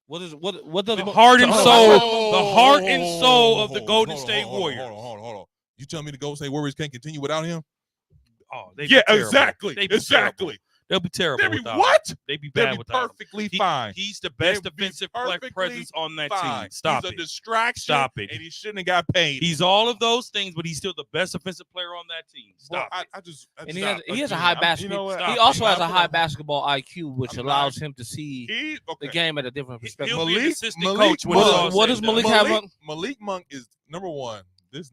Speaker 3: What does
Speaker 2: the heart and soul of the Golden State Warriors?
Speaker 1: Hold on. You tell me the Golden State Warriors can't continue without him?
Speaker 2: Oh,
Speaker 1: exactly.
Speaker 2: They'll be terrible.
Speaker 1: They'll be
Speaker 2: without
Speaker 1: what?
Speaker 2: him. They be
Speaker 1: They'll
Speaker 2: bad
Speaker 1: be
Speaker 2: without him.
Speaker 1: perfectly fine.
Speaker 2: He's the best
Speaker 1: They'll be
Speaker 2: defensive
Speaker 1: perfectly
Speaker 2: presence on that
Speaker 1: fine.
Speaker 2: team. Stop
Speaker 1: He's
Speaker 2: it.
Speaker 1: a distraction.
Speaker 2: Stop it.
Speaker 1: And he shouldn't have got paid.
Speaker 2: He's all of those things, but he's still the best offensive player on that team. Stop
Speaker 1: Well,
Speaker 2: it.
Speaker 1: I just
Speaker 3: And he has a high basketball.
Speaker 2: Stop
Speaker 3: He
Speaker 2: it.
Speaker 3: also has a
Speaker 1: I'm
Speaker 3: high
Speaker 1: not-
Speaker 3: basketball IQ, which
Speaker 1: I'm
Speaker 3: allows
Speaker 1: not-
Speaker 3: him to see
Speaker 1: Okay.
Speaker 3: the game at a different perspective.
Speaker 2: He'll be an
Speaker 1: Malik-
Speaker 2: assistant
Speaker 1: Malik-
Speaker 2: coach when it's all
Speaker 3: What
Speaker 2: said
Speaker 3: does
Speaker 2: and
Speaker 3: Malik
Speaker 2: done.
Speaker 3: have?
Speaker 1: Malik Monk is number one. This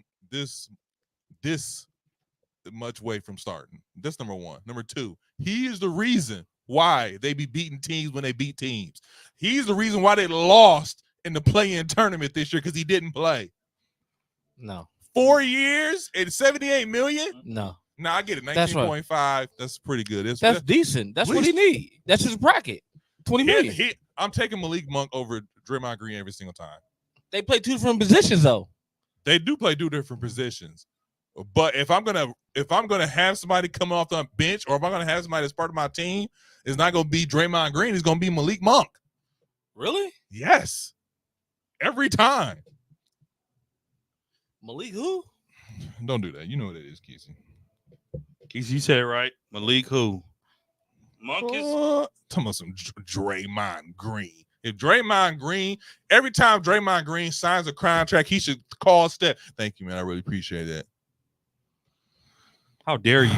Speaker 1: much way from starting. That's number one. Number two, he is the reason why they be beating teams when they beat teams. He's the reason why they lost in the play-in tournament this year because he didn't play.
Speaker 3: No,
Speaker 1: 4 years and $78 million.
Speaker 3: no,
Speaker 1: Nah, I get it.
Speaker 3: That's right.
Speaker 1: 19.5. That's pretty good.
Speaker 3: that's decent. That's what he need. That's his bracket. 20 million.
Speaker 1: I'm taking Malik Monk over Draymond Green every single time.
Speaker 3: They play two different positions though.
Speaker 1: They do play two different positions. But if I'm gonna have somebody come off the bench, or if I'm gonna have somebody that's part of my team, it's not gonna be Draymond Green. It's gonna be Malik Monk.
Speaker 3: Really?
Speaker 1: Yes, every time.
Speaker 3: Malik who?
Speaker 1: Don't do that. You know what it is, Kesey.
Speaker 2: Keith, you said it right. Malik who? Monk is
Speaker 1: Talking about some Draymond Green. If Draymond Green, every time Draymond Green signs a contract, he should call Steph. Thank you, man. I really appreciate that.
Speaker 2: how dare you?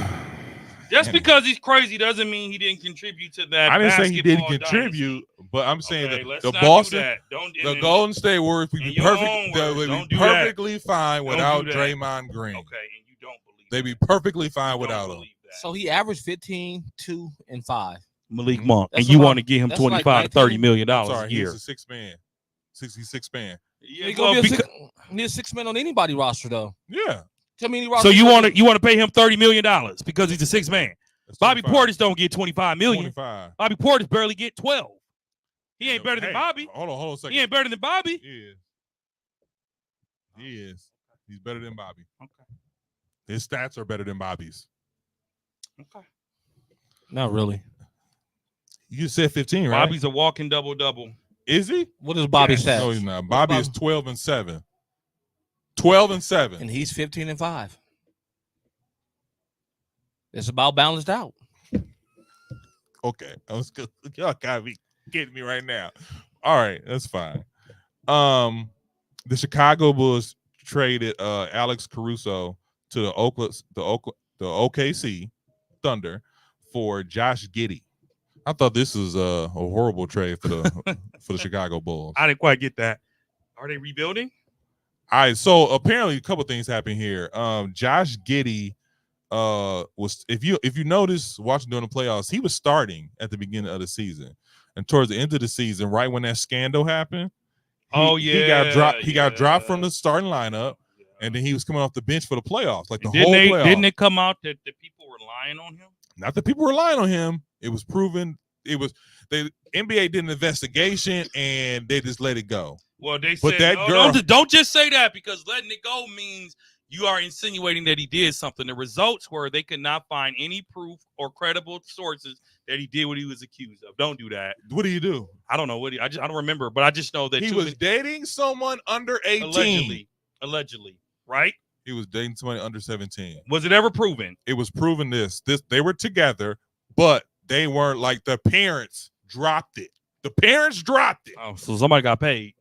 Speaker 2: Just because he's crazy doesn't mean he didn't contribute to that.
Speaker 1: I didn't say he didn't
Speaker 2: basketball
Speaker 1: contribute, but I'm saying
Speaker 2: Okay,
Speaker 1: that
Speaker 2: let's
Speaker 1: the
Speaker 2: not do
Speaker 1: Boston,
Speaker 2: that. Don't
Speaker 1: the Golden State Warriors would
Speaker 2: in
Speaker 1: be
Speaker 2: your
Speaker 1: perfect.
Speaker 2: own
Speaker 1: They
Speaker 2: words,
Speaker 1: would
Speaker 2: don't
Speaker 1: be
Speaker 2: do that.
Speaker 1: perfectly fine
Speaker 2: Don't
Speaker 1: without
Speaker 2: do that.
Speaker 1: Draymond Green.
Speaker 2: Okay, and you don't believe
Speaker 1: They'd be
Speaker 2: that.
Speaker 1: perfectly fine
Speaker 2: You don't
Speaker 1: without him.
Speaker 2: believe that.
Speaker 3: So he averaged 15, 2, and 5.
Speaker 2: Malik Monk,
Speaker 3: That's
Speaker 2: and you
Speaker 3: about-
Speaker 2: want to give him
Speaker 3: that's like
Speaker 2: 25 to 30
Speaker 3: 19
Speaker 2: million
Speaker 1: I'm
Speaker 2: dollars
Speaker 1: sorry,
Speaker 2: a
Speaker 1: he's
Speaker 2: year.
Speaker 1: a 6-man, 66-man.
Speaker 2: Yeah,
Speaker 3: He
Speaker 2: well,
Speaker 3: gonna be
Speaker 2: because-
Speaker 3: a 6-man on anybody roster though.
Speaker 1: Yeah.
Speaker 3: Tell me any
Speaker 2: so
Speaker 3: roster.
Speaker 2: you want to pay him $30 million because he's a 6-man.
Speaker 1: That's
Speaker 2: Bobby
Speaker 1: 25.
Speaker 2: Portis don't get 25 million.
Speaker 1: 25.
Speaker 2: Bobby Portis barely get 12. He ain't better than
Speaker 1: Hey,
Speaker 2: Bobby.
Speaker 1: Hold on a second.
Speaker 2: He ain't better than Bobby.
Speaker 1: He is. He's better than Bobby.
Speaker 2: Okay.
Speaker 1: His stats are better than Bobby's.
Speaker 2: Okay.
Speaker 3: Not really.
Speaker 1: You said 15, right?
Speaker 2: Bobby's a walking double-double.
Speaker 1: Is he?
Speaker 3: What is Bobby's
Speaker 2: Yes.
Speaker 3: stats?
Speaker 1: No, he's not. Bobby is 12-7. 12-7.
Speaker 3: And he's 15 and 5. It's about balanced out.
Speaker 1: Okay, I was good. Y'all gotta be kidding me right now. All right, that's fine. The Chicago Bulls traded Alex Caruso to the OKC Thunder for Josh Giddey. I thought this was a horrible trade for the Chicago Bulls.
Speaker 2: I didn't quite get that. Are they rebuilding?
Speaker 1: All right, so apparently a couple things happened here. Josh Giddey was, if you notice watching during the playoffs, he was starting at the beginning of the season, and towards the end of the season, right when that scandal happened, he got dropped from the starting lineup, and then he was coming off the bench for the playoffs, like the whole playoffs.
Speaker 2: Didn't it come out that the people were lying on him?
Speaker 1: Not that people were lying on him. It was proven. The NBA did an investigation and they just let it go.
Speaker 2: Well, they
Speaker 1: But
Speaker 2: said,
Speaker 1: that
Speaker 2: no,
Speaker 1: girl-
Speaker 2: don't just say that, because letting it go means you are insinuating that he did something. The results were they could not find any proof or credible sources that he did what he was accused of. Don't do that.
Speaker 1: What do you do?
Speaker 2: I don't know I don't remember, but I just know that
Speaker 1: He was dating someone under 18.
Speaker 2: allegedly, right?
Speaker 1: He was dating somebody under 17.
Speaker 2: Was it ever proven?
Speaker 1: It was proven this they were together, but they weren't, like, the parents dropped it. The parents dropped it.
Speaker 2: Oh, so somebody got paid.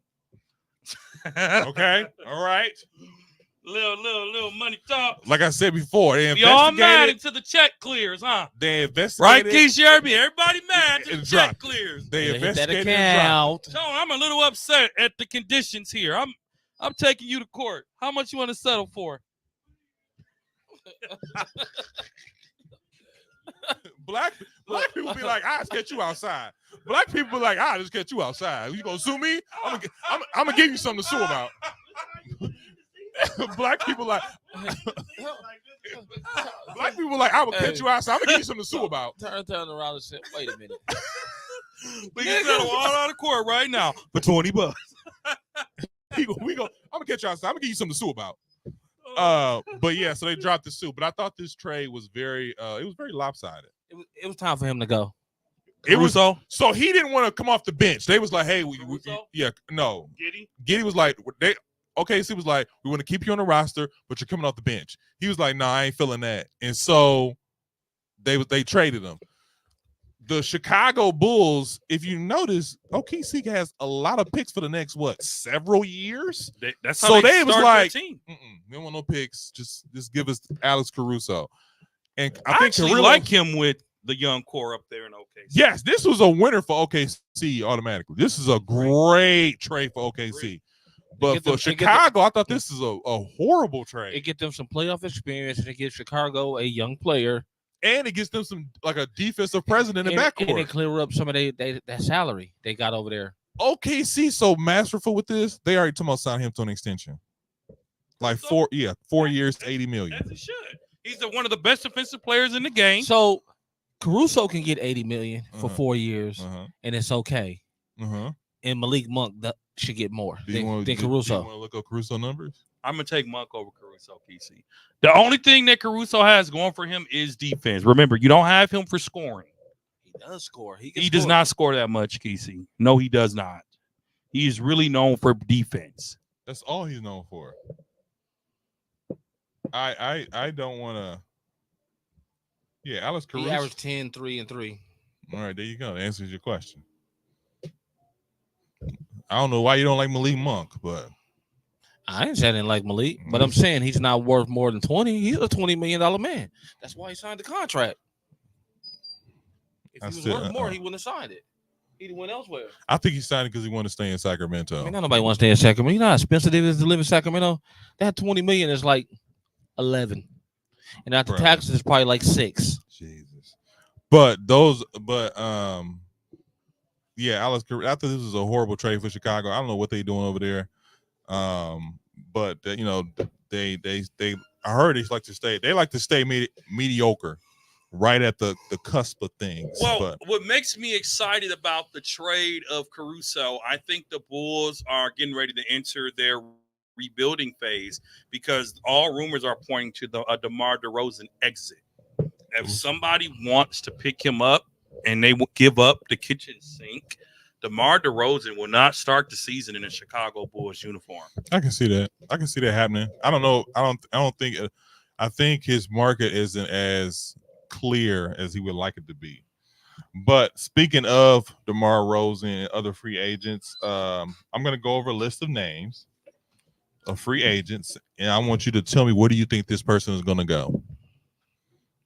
Speaker 1: Okay. All right.
Speaker 2: little money talk.
Speaker 1: Like I said before, they
Speaker 2: We all mad
Speaker 1: investigated.
Speaker 2: until the check clears, huh?
Speaker 1: They
Speaker 2: Right,
Speaker 1: investigated.
Speaker 2: Keith Sherby? Everybody mad until
Speaker 1: It
Speaker 2: the check
Speaker 1: dropped.
Speaker 2: clears.
Speaker 1: They
Speaker 3: Hit that
Speaker 1: investigated and dropped.
Speaker 3: account.
Speaker 2: Tone, I'm a little upset at the conditions here. I'm taking you to court. How much you want to settle for?
Speaker 1: Black people be like, I'll just get you outside. Black people be like, I'll just get you outside. You gonna sue me? I'm gonna give you something to sue about. Black people like, black people like, I will get you outside. I'm gonna give you something to sue about.
Speaker 3: Turn around and say, wait a minute.
Speaker 2: We can settle all out of court right now for $20.
Speaker 1: I'm gonna get you outside. I'm gonna give you something to sue about. But yeah, so they dropped the suit. But I thought this trade was very lopsided.
Speaker 3: It was time for him to go.
Speaker 1: It was
Speaker 2: Caruso?
Speaker 1: so he didn't want to come off the bench. They was like, hey,
Speaker 2: Caruso?
Speaker 1: no.
Speaker 2: Giddy?
Speaker 1: Giddy was like, OKC was like, we want to keep you on the roster, but you're coming off the bench. He was like, no, I ain't feeling that. And so they traded him. the Chicago Bulls, if you notice, OKC has a lot of picks for the next several years.
Speaker 2: That's
Speaker 1: So
Speaker 2: how
Speaker 1: they was
Speaker 2: start
Speaker 1: like,
Speaker 2: their team.
Speaker 1: we don't want no picks. Just give us Alex Caruso. And
Speaker 2: I
Speaker 1: think
Speaker 2: actually
Speaker 1: Carrillo,
Speaker 2: like him with the young core up there in OKC.
Speaker 1: Yes, this was a winner for OKC automatically. This is a great trade for OKC. But for Chicago, I thought this is a horrible trade.
Speaker 3: It get them some playoff experience, and it gives Chicago a young player,
Speaker 1: and it gives them some like a defensive president in the backcourt.
Speaker 3: And it clear up some of that salary they got over there.
Speaker 1: OKC so masterful with this. They already talking about signing him to an extension, like 4 years, $80 million.
Speaker 2: As he should. He's one of the best defensive players in the game.
Speaker 3: So Caruso can get $80 million for 4 years, and it's okay. And Malik Monk should get more than Caruso.
Speaker 1: You want to look up Caruso numbers?
Speaker 2: I'm gonna take Monk over Caruso, KC. The only thing that Caruso has going for him is defense. Remember, you don't have him for scoring.
Speaker 3: He does score.
Speaker 2: He does not score that much, KC. No, he does not. He is really known for defense.
Speaker 1: That's all he's known for. I don't want to. Yeah, Alex Caruso.
Speaker 3: He averaged 10, 3, and 3.
Speaker 1: All right, there you go. That answers your question. I don't know why you don't like Malik Monk, but
Speaker 3: I ain't saying I didn't like Malik, but I'm saying he's not worth more than 20. He's a $20 million man. That's why he signed the contract. If he was worth more, he wouldn't have signed it. He'd went elsewhere.
Speaker 1: I think he signed it because he wanted to stay in Sacramento.
Speaker 3: I mean, not nobody wants to stay in Sacramento. You know how expensive it is to live in Sacramento? That $20 million is like 11. And after taxes, it's probably like 6.
Speaker 1: Jesus. Yeah, Alex, I thought this was a horrible trade for Chicago. I don't know what they're doing over there. But you know, they I heard they like to stay mediocre, right at the cusp of things.
Speaker 2: Well, what makes me excited about the trade of Caruso, I think the Bulls are getting ready to enter their rebuilding phase because all rumors are pointing to the DeMar DeRozan exit. If somebody wants to pick him up and they will give up the kitchen sink, DeMar DeRozan will not start the season in a Chicago Bulls uniform.
Speaker 1: I can see that. I can see that happening. I don't know. I think his market isn't as clear as he would like it to be. But speaking of DeMar DeRozan and other free agents, I'm going to go over a list of names of free agents, and I want you to tell me where do you think this person is going to go.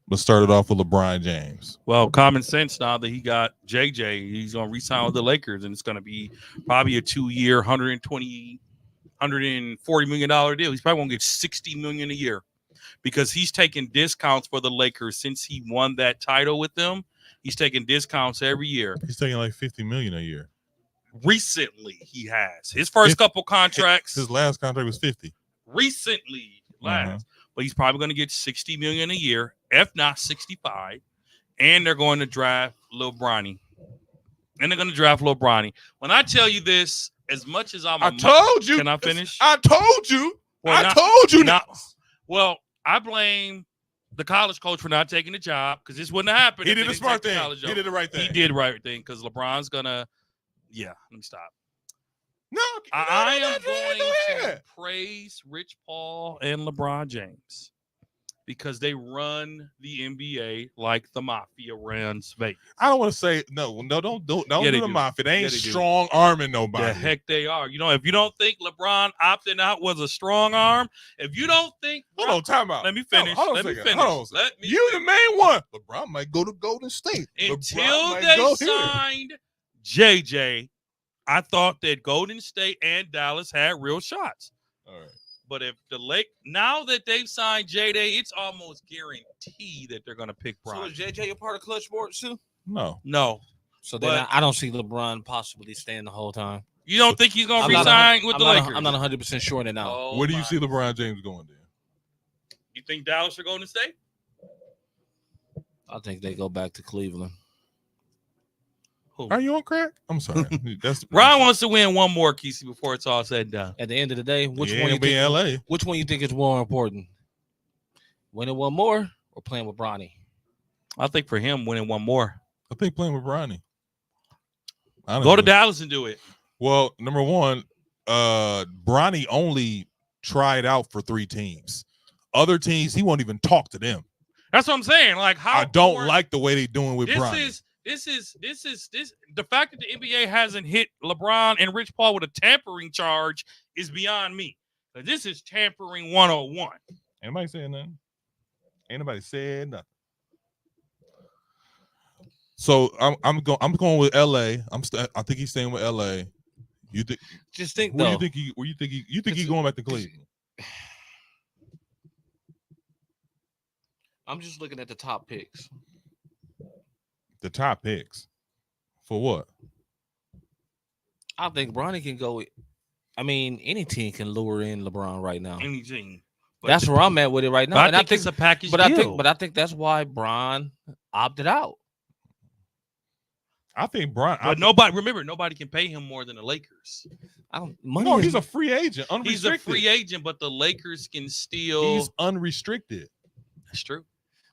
Speaker 1: Let's start it off with LeBron James.
Speaker 2: Well, common sense now that he got JJ, he's going to re-sign with the Lakers, and it's going to be probably a 2-year, $140 million deal. He's probably going to get $60 million a year because he's taking discounts for the Lakers since he won that title with them. He's taking discounts every year.
Speaker 1: He's taking like $50 million a year.
Speaker 2: Recently, he has his first couple contracts.
Speaker 1: His last contract was 50.
Speaker 2: Recently, but he's probably going to get $60 million a year, if not 65. And they're going to draft Lil Bronny. When I tell you this, as much as I
Speaker 1: told you.
Speaker 2: Can I finish?
Speaker 1: I told you.
Speaker 2: Well, I blame the college coach for not taking the job because this wouldn't have happened.
Speaker 1: He did the smart thing. He did the right thing.
Speaker 2: He did the right thing because LeBron's gonna. Yeah, let me stop.
Speaker 1: No,
Speaker 2: I am going to praise Rich Paul and LeBron James because they run the NBA like the mafia runs Vegas.
Speaker 1: I don't want to say no. Don't do the mafia. They ain't strong arming nobody.
Speaker 2: The heck they are. You know, if you don't think LeBron opting out was a strong arm, if you don't think,
Speaker 1: hold on, time out.
Speaker 2: Let me finish. Let me finish.
Speaker 1: You the main one. LeBron might go to Golden State
Speaker 2: until they signed JJ. I thought that Golden State and Dallas had real shots.
Speaker 1: All right.
Speaker 2: But if now that they've signed JJ, it's almost guaranteed that they're going to pick Bron.
Speaker 3: So is JJ a part of Clutch Sports too?
Speaker 1: No.
Speaker 3: So then I don't see LeBron possibly staying the whole time.
Speaker 2: You don't think he's going to resign with the Lakers?
Speaker 3: I'm not 100% sure on it now.
Speaker 1: Oh, where do you see LeBron James going then?
Speaker 2: You think Dallas are going to stay?
Speaker 3: I think they go back to Cleveland.
Speaker 1: Are you on crack? I'm sorry.
Speaker 2: Ron wants to win one more, Kesey, before it's all said and done.
Speaker 3: At the end of the day, which one you think is more important? Winning one more or playing with Bronny?
Speaker 2: I think for him, winning one more.
Speaker 1: I think playing with Bronny.
Speaker 2: Go to Dallas and do it.
Speaker 1: Well, number one, Bronny only tried out for 3 teams. Other teams, he won't even talk to them.
Speaker 2: That's what I'm saying. Like, how
Speaker 1: I don't like the way they're doing with Bronny.
Speaker 2: This. The fact that the NBA hasn't hit LeBron and Rich Paul with a tampering charge is beyond me. But this is tampering 101.
Speaker 1: Anybody saying nothing? Ain't nobody said nothing. So I'm going with LA. I think he's staying with LA. You think?
Speaker 3: Just think
Speaker 1: Where
Speaker 3: though.
Speaker 1: you think he's going back to Cleveland?
Speaker 3: I'm just looking at the top picks.
Speaker 1: The top picks for what?
Speaker 3: I think Bronny can go. I mean, any team can lure in LeBron right now.
Speaker 2: Any team.
Speaker 3: That's where I'm at with it right now.
Speaker 2: But I think it's a package deal.
Speaker 3: I think that's why Bron opted out.
Speaker 1: I think Bron.
Speaker 2: But nobody can pay him more than the Lakers.
Speaker 1: He's a free agent. Unrestricted.
Speaker 2: He's a free agent, but the Lakers can still.
Speaker 1: He's unrestricted.
Speaker 2: That's true.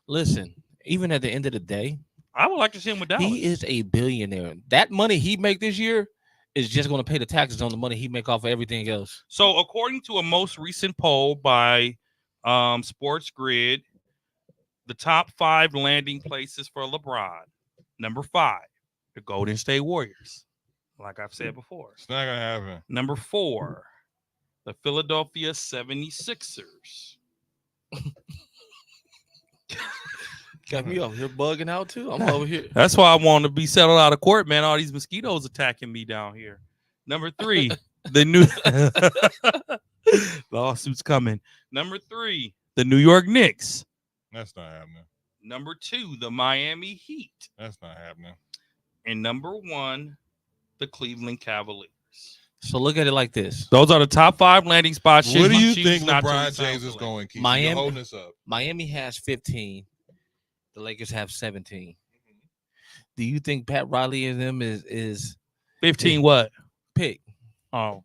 Speaker 3: Listen, even at the end of the day,
Speaker 2: I would like to see him with Dallas.
Speaker 3: he is a billionaire. That money he make this year is just going to pay the taxes on the money he make off of everything else.
Speaker 2: So, according to a most recent poll by Sports Grid, the top 5 landing places for LeBron. Number 5, the Golden State Warriors. Like I've said before.
Speaker 1: It's not gonna happen.
Speaker 2: Number 4, the Philadelphia 76ers.
Speaker 3: Got me over here bugging out too. I'm over here.
Speaker 2: That's why I want to be settled out of court, man. All these mosquitoes attacking me down here. Number 3, the new lawsuits coming. Number 3, the New York Knicks.
Speaker 1: That's not happening.
Speaker 2: Number 2, the Miami Heat.
Speaker 1: That's not happening.
Speaker 2: And number 1, the Cleveland Cavaliers.
Speaker 3: So look at it like this.
Speaker 2: Those are the top 5 landing spots.
Speaker 1: What do you think LeBron James is going to keep?
Speaker 3: Miami,
Speaker 1: holding this up.
Speaker 3: Miami has 15. The Lakers have 17. Do you think Pat Riley and them is
Speaker 2: 15 what?
Speaker 3: Pick.
Speaker 2: Oh.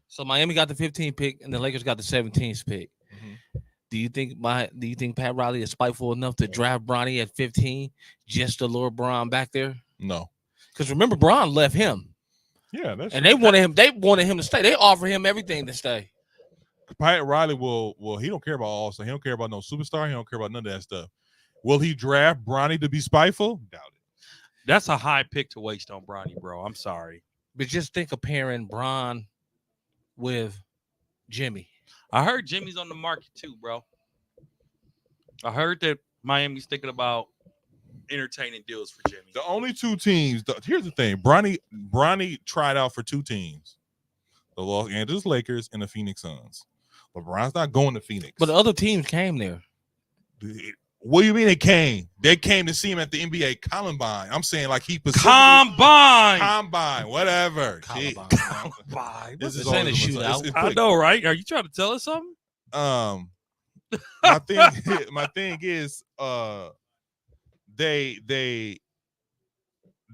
Speaker 3: So Miami got the 15 pick and the Lakers got the 17th pick.
Speaker 1: Mm-hmm.
Speaker 3: Do you think Pat Riley is spiteful enough to draft Bronny at 15 just to lure Bron back there?
Speaker 1: No.
Speaker 3: Because remember, Bron left him.
Speaker 1: Yeah, that's
Speaker 3: and they wanted him to stay. They offered him everything to stay.
Speaker 1: Pat Riley he don't care about All-Star. He don't care about no superstar. He don't care about none of that stuff. Will he draft Bronny to be spiteful? Doubt it.
Speaker 2: That's a high pick to waste on Bronny, bro. I'm sorry.
Speaker 3: But just think of pairing Bron with Jimmy.
Speaker 2: I heard Jimmy's on the market too, bro. I heard that Miami's thinking about entertaining deals for Jimmy.
Speaker 1: The only 2 teams. Here's the thing: Bronny tried out for 2 teams, the Los Angeles Lakers and the Phoenix Suns. LeBron's not going to Phoenix,
Speaker 3: but the other teams came there.
Speaker 1: What do you mean they came? They came to see him at the NBA Combine. I'm saying like he
Speaker 2: Combine,
Speaker 1: whatever.
Speaker 2: Combine.
Speaker 3: This is a shootout.
Speaker 2: I know, right? Are you trying to tell us something?
Speaker 1: My thing is,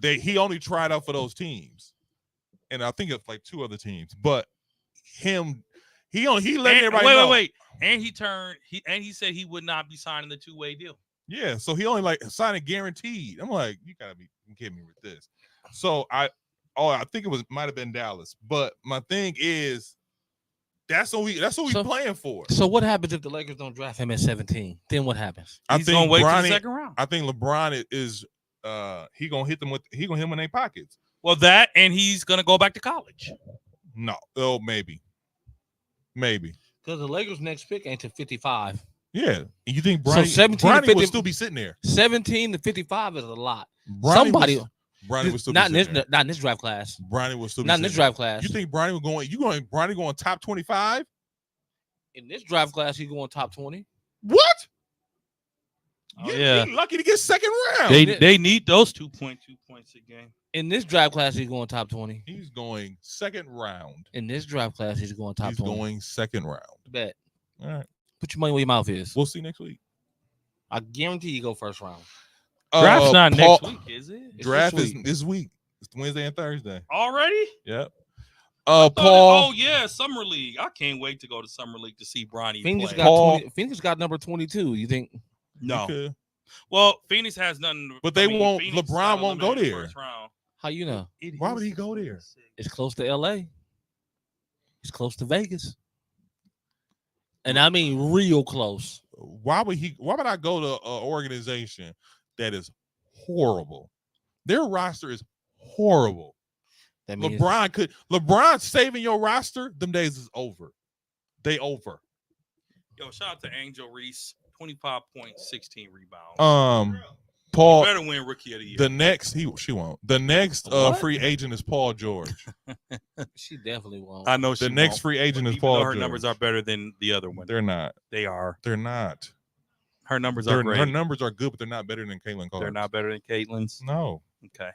Speaker 1: he only tried out for those teams, and I think it's like 2 other teams. But he let everybody know.
Speaker 2: Wait. And he said he would not be signing the 2-way deal.
Speaker 1: Yeah, so he only like signed it guaranteed. I'm like, you gotta be kidding me with this. So I think it might have been Dallas. But my thing is, that's what we playing for.
Speaker 3: So what happens if the Lakers don't draft him at 17? Then what happens?
Speaker 2: He's gonna wait till the second round.
Speaker 1: I think LeBron is he gonna hit them in their pockets.
Speaker 2: Well, that and he's gonna go back to college.
Speaker 1: No, maybe.
Speaker 3: Because the Lakers' next pick ain't to 55.
Speaker 1: Yeah, you think Bronny would still be sitting there?
Speaker 3: 17 to 55 is a lot.
Speaker 1: Bronny would still
Speaker 3: not
Speaker 1: be
Speaker 3: in this draft class.
Speaker 1: Bronny would still be
Speaker 3: not in this draft class.
Speaker 1: You think Bronny going top 25?
Speaker 3: In this draft class, he's going top 20.
Speaker 1: What?
Speaker 2: Oh, yeah,
Speaker 1: you're lucky to get second round.
Speaker 2: They need those 2.2 points a game.
Speaker 3: In this draft class, he's going top 20.
Speaker 1: He's going second round.
Speaker 3: In this draft class, he's going top 20.
Speaker 1: He's going second round.
Speaker 3: Bet.
Speaker 1: All right.
Speaker 3: Put your money where your mouth is.
Speaker 1: We'll see next week.
Speaker 3: I guarantee you go first round.
Speaker 2: Draft's not next week, is it?
Speaker 1: Draft is this week. It's Wednesday and Thursday.
Speaker 2: Already?
Speaker 1: Yep.
Speaker 2: Paul.
Speaker 1: Oh
Speaker 2: yeah, Summer League. I can't wait to go to Summer League to see Bronny
Speaker 3: Phoenix
Speaker 2: play.
Speaker 3: Phoenix got number 22. You think?
Speaker 2: No. Well, Phoenix has nothing.
Speaker 1: But LeBron won't go there.
Speaker 3: How you know?
Speaker 1: Why would he go there?
Speaker 3: It's close to LA. It's close to Vegas. And I mean real close.
Speaker 1: Why would I go to an organization that is horrible, Their roster is horrible.
Speaker 3: That means
Speaker 1: LeBron saving your roster. Them days is over. They over.
Speaker 2: Yo, shout out to Angel Reese, 25 points, 16 rebounds.
Speaker 1: Paul
Speaker 2: better win Rookie of the Year.
Speaker 1: The next she won't. The next free agent is Paul George.
Speaker 3: She definitely won't.
Speaker 2: I know she
Speaker 1: The next
Speaker 2: won't,
Speaker 1: free agent is
Speaker 2: even
Speaker 1: Paul
Speaker 2: though her
Speaker 1: George.
Speaker 2: numbers are better than the other one.
Speaker 1: They're not.
Speaker 2: They are.
Speaker 1: They're not.
Speaker 2: Her numbers are great.
Speaker 1: Her numbers are good, but they're not better than Caitlin Clark.
Speaker 2: They're not better than Caitlin's.
Speaker 1: No.
Speaker 2: Okay.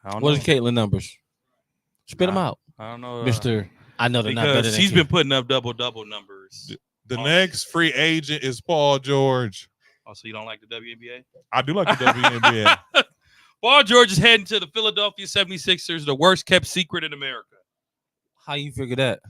Speaker 2: I don't
Speaker 3: What
Speaker 2: know.
Speaker 3: is Caitlin numbers? Spit them out,
Speaker 2: I don't know,
Speaker 3: Mister. I know they're not better
Speaker 2: because
Speaker 3: than
Speaker 2: she's been putting up double numbers.
Speaker 1: The next free agent is Paul George.
Speaker 2: Oh, so you don't like the WNBA?
Speaker 1: I do like the WNBA.
Speaker 2: Paul George is heading to the Philadelphia 76ers, the worst kept secret in America.
Speaker 3: How you figure that?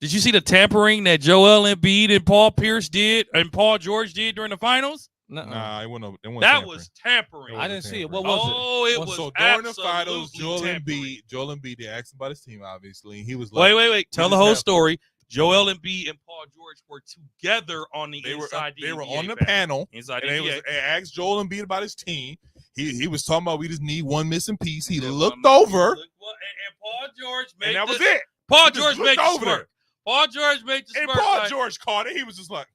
Speaker 2: Did you see the tampering that Joel Embiid and Paul Pierce did and Paul George did during the finals?
Speaker 1: Nah, it wasn't
Speaker 2: That
Speaker 1: tampering.
Speaker 2: was tampering.
Speaker 3: I didn't see it. What was
Speaker 2: Oh, it was
Speaker 1: so during the
Speaker 2: absolutely
Speaker 1: finals, Joel
Speaker 2: tampering.
Speaker 1: Embiid, they asked him about his team, obviously. He was like,
Speaker 2: Wait. Tell the whole story. Joel Embiid and Paul George were together on the
Speaker 1: they
Speaker 2: inside
Speaker 1: were
Speaker 2: NBA
Speaker 1: on the panel.
Speaker 2: Inside
Speaker 1: And
Speaker 2: the NBA.
Speaker 1: they asked Joel Embiid about his team. He was talking about we just need one missing piece. He
Speaker 2: Yeah,
Speaker 1: looked over,
Speaker 2: and Paul George made
Speaker 1: and that was
Speaker 2: the-
Speaker 1: it.
Speaker 2: Paul
Speaker 1: He just
Speaker 2: George
Speaker 1: looked
Speaker 2: made the
Speaker 1: over
Speaker 2: smirk. Paul George made the
Speaker 1: And
Speaker 2: smirk.
Speaker 1: Paul
Speaker 2: like-
Speaker 1: George caught it. He was just like,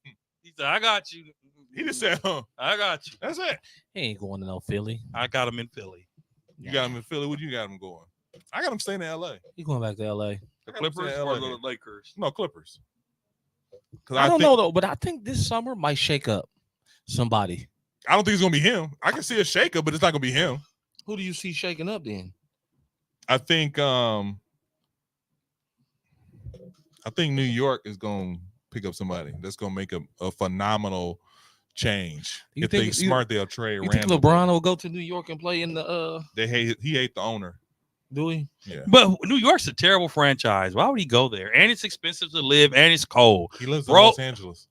Speaker 2: He said, I got you.
Speaker 1: he just said, huh.
Speaker 2: I got you.
Speaker 1: That's it.
Speaker 3: He ain't going to no Philly.
Speaker 2: I got him in Philly.
Speaker 1: You got him in Philly. What you got him going? I got him staying in LA.
Speaker 3: He going back to L.A.
Speaker 2: The
Speaker 1: I got him
Speaker 2: Clippers
Speaker 1: staying in
Speaker 2: or
Speaker 1: LA.
Speaker 2: the Lakers?
Speaker 1: No, Clippers.
Speaker 3: I don't know though, but I think this summer might shake up somebody.
Speaker 1: I don't think it's gonna be him. I can see a shakeup, but it's not gonna be him.
Speaker 3: Who do you see shaking up then?
Speaker 1: I think New York is gonna pick up somebody that's gonna make a phenomenal change.
Speaker 3: You
Speaker 1: If
Speaker 3: think-
Speaker 1: they smart, they'll trade.
Speaker 3: You think
Speaker 1: Randall.
Speaker 3: LeBron will go to New York and play in the
Speaker 1: He hate the owner.
Speaker 3: do he?
Speaker 1: Yeah,
Speaker 2: But New York's a terrible franchise. Why would he go there? And it's expensive to live, and it's cold.
Speaker 1: he lives in
Speaker 2: Bro.
Speaker 1: Los Angeles.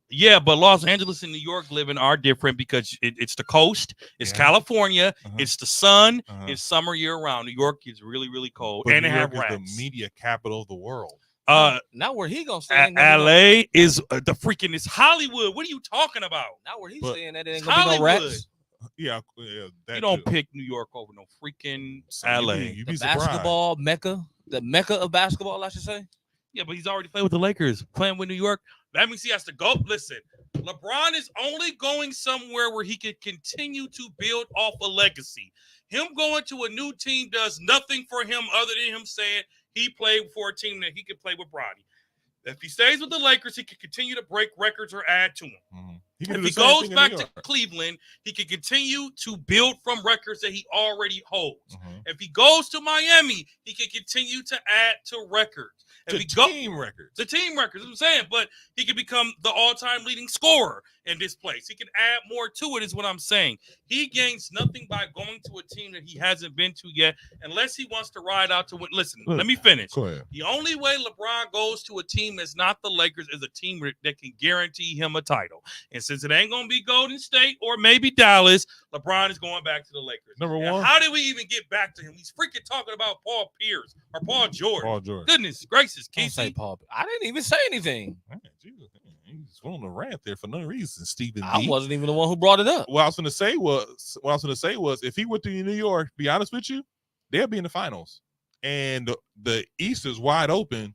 Speaker 2: Yeah, but Los Angeles and New York living are different because it's the coast, it's
Speaker 1: Yeah.
Speaker 2: California,
Speaker 1: Uh-huh.
Speaker 2: it's the sun,
Speaker 1: Uh-huh.
Speaker 2: it's summer year round. New York is really, really cold,
Speaker 1: But
Speaker 2: and
Speaker 1: New
Speaker 2: they have
Speaker 1: York is
Speaker 2: rats.
Speaker 1: the media capital of the world.
Speaker 3: Not where he gonna stay. Ain't gonna be
Speaker 2: LA is the freaking it's Hollywood. What are you talking about?
Speaker 3: not where he's
Speaker 1: But-
Speaker 3: staying. That ain't
Speaker 2: It's
Speaker 3: gonna be no
Speaker 2: Hollywood.
Speaker 3: rats.
Speaker 1: Yeah. That
Speaker 2: You don't
Speaker 1: too.
Speaker 2: pick New York over no freaking
Speaker 1: So
Speaker 2: LA.
Speaker 1: You be
Speaker 3: The
Speaker 1: surprised.
Speaker 3: basketball mecca, the mecca of basketball, I should say.
Speaker 2: Yeah, but he's already played with the Lakers, playing with New York. That means he has to go. Listen, LeBron is only going somewhere where he can continue to build off a legacy. Him going to a new team does nothing for him other than him saying he played for a team that he could play with Bronny. If he stays with the Lakers, he can continue to break records or add to them.
Speaker 1: Mhm. He can
Speaker 2: If
Speaker 1: do
Speaker 2: he
Speaker 1: the same
Speaker 2: goes
Speaker 1: thing in
Speaker 2: back
Speaker 1: New
Speaker 2: to
Speaker 1: York.
Speaker 2: Cleveland, he can continue to build from records that he already holds.
Speaker 1: Mhm.
Speaker 2: If he goes to Miami, he can continue to add to records. If
Speaker 1: To
Speaker 2: he go
Speaker 1: team records.
Speaker 2: the team records, I'm saying, but he can become the all-time leading scorer in this place. He can add more to it, is what I'm saying. He gains nothing by going to a team that he hasn't been to yet, unless he wants to ride out to win. Listen,
Speaker 1: Look,
Speaker 2: let me finish.
Speaker 1: Go ahead.
Speaker 2: The only way LeBron goes to a team that's not the Lakers is a team that can guarantee him a title. And since it ain't going to be Golden State or maybe Dallas, LeBron is going back to the Lakers.
Speaker 1: Number
Speaker 2: And
Speaker 1: one,
Speaker 2: how did we even get back to him? He's freaking talking about Paul Pierce or Paul George.
Speaker 1: Paul George.
Speaker 2: Goodness gracious,
Speaker 3: Don't say
Speaker 2: Casey.
Speaker 3: Paul. I didn't even say anything.
Speaker 1: Man, Jesus, he's on the rant there for no reason, Stephen
Speaker 3: I
Speaker 1: D.
Speaker 3: wasn't even the one who brought it up.
Speaker 1: What I was going to say was, if he went to New York, be honest with you, they'll be in the finals, and the East is wide open.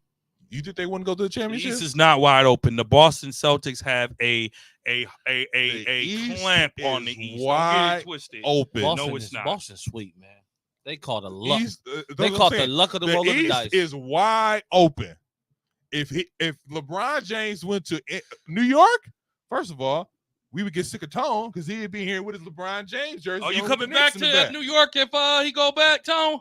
Speaker 1: You think they wouldn't go to the
Speaker 2: The
Speaker 1: championship?
Speaker 2: East is not wide open. The Boston Celtics have a
Speaker 1: East
Speaker 2: clamp on the
Speaker 1: is
Speaker 2: East. Don't get
Speaker 1: wide
Speaker 2: it twisted.
Speaker 1: open.
Speaker 3: Boston
Speaker 2: No, it's
Speaker 3: is,
Speaker 2: not.
Speaker 3: Boston's sweet, man. They call the luck.
Speaker 1: East,
Speaker 3: They
Speaker 1: that's what
Speaker 3: call
Speaker 1: I'm
Speaker 3: it the
Speaker 1: saying.
Speaker 3: luck of the
Speaker 1: The
Speaker 3: roll of the
Speaker 1: East
Speaker 3: dice.
Speaker 1: is wide open. If LeBron James went to New York, first of all, we would get sick of Tone because he'd be here with his LeBron James jersey.
Speaker 2: Are you
Speaker 1: on with
Speaker 2: coming
Speaker 1: the
Speaker 2: back
Speaker 1: Knicks in the
Speaker 2: to
Speaker 1: back.
Speaker 2: New York if he go back, Tone?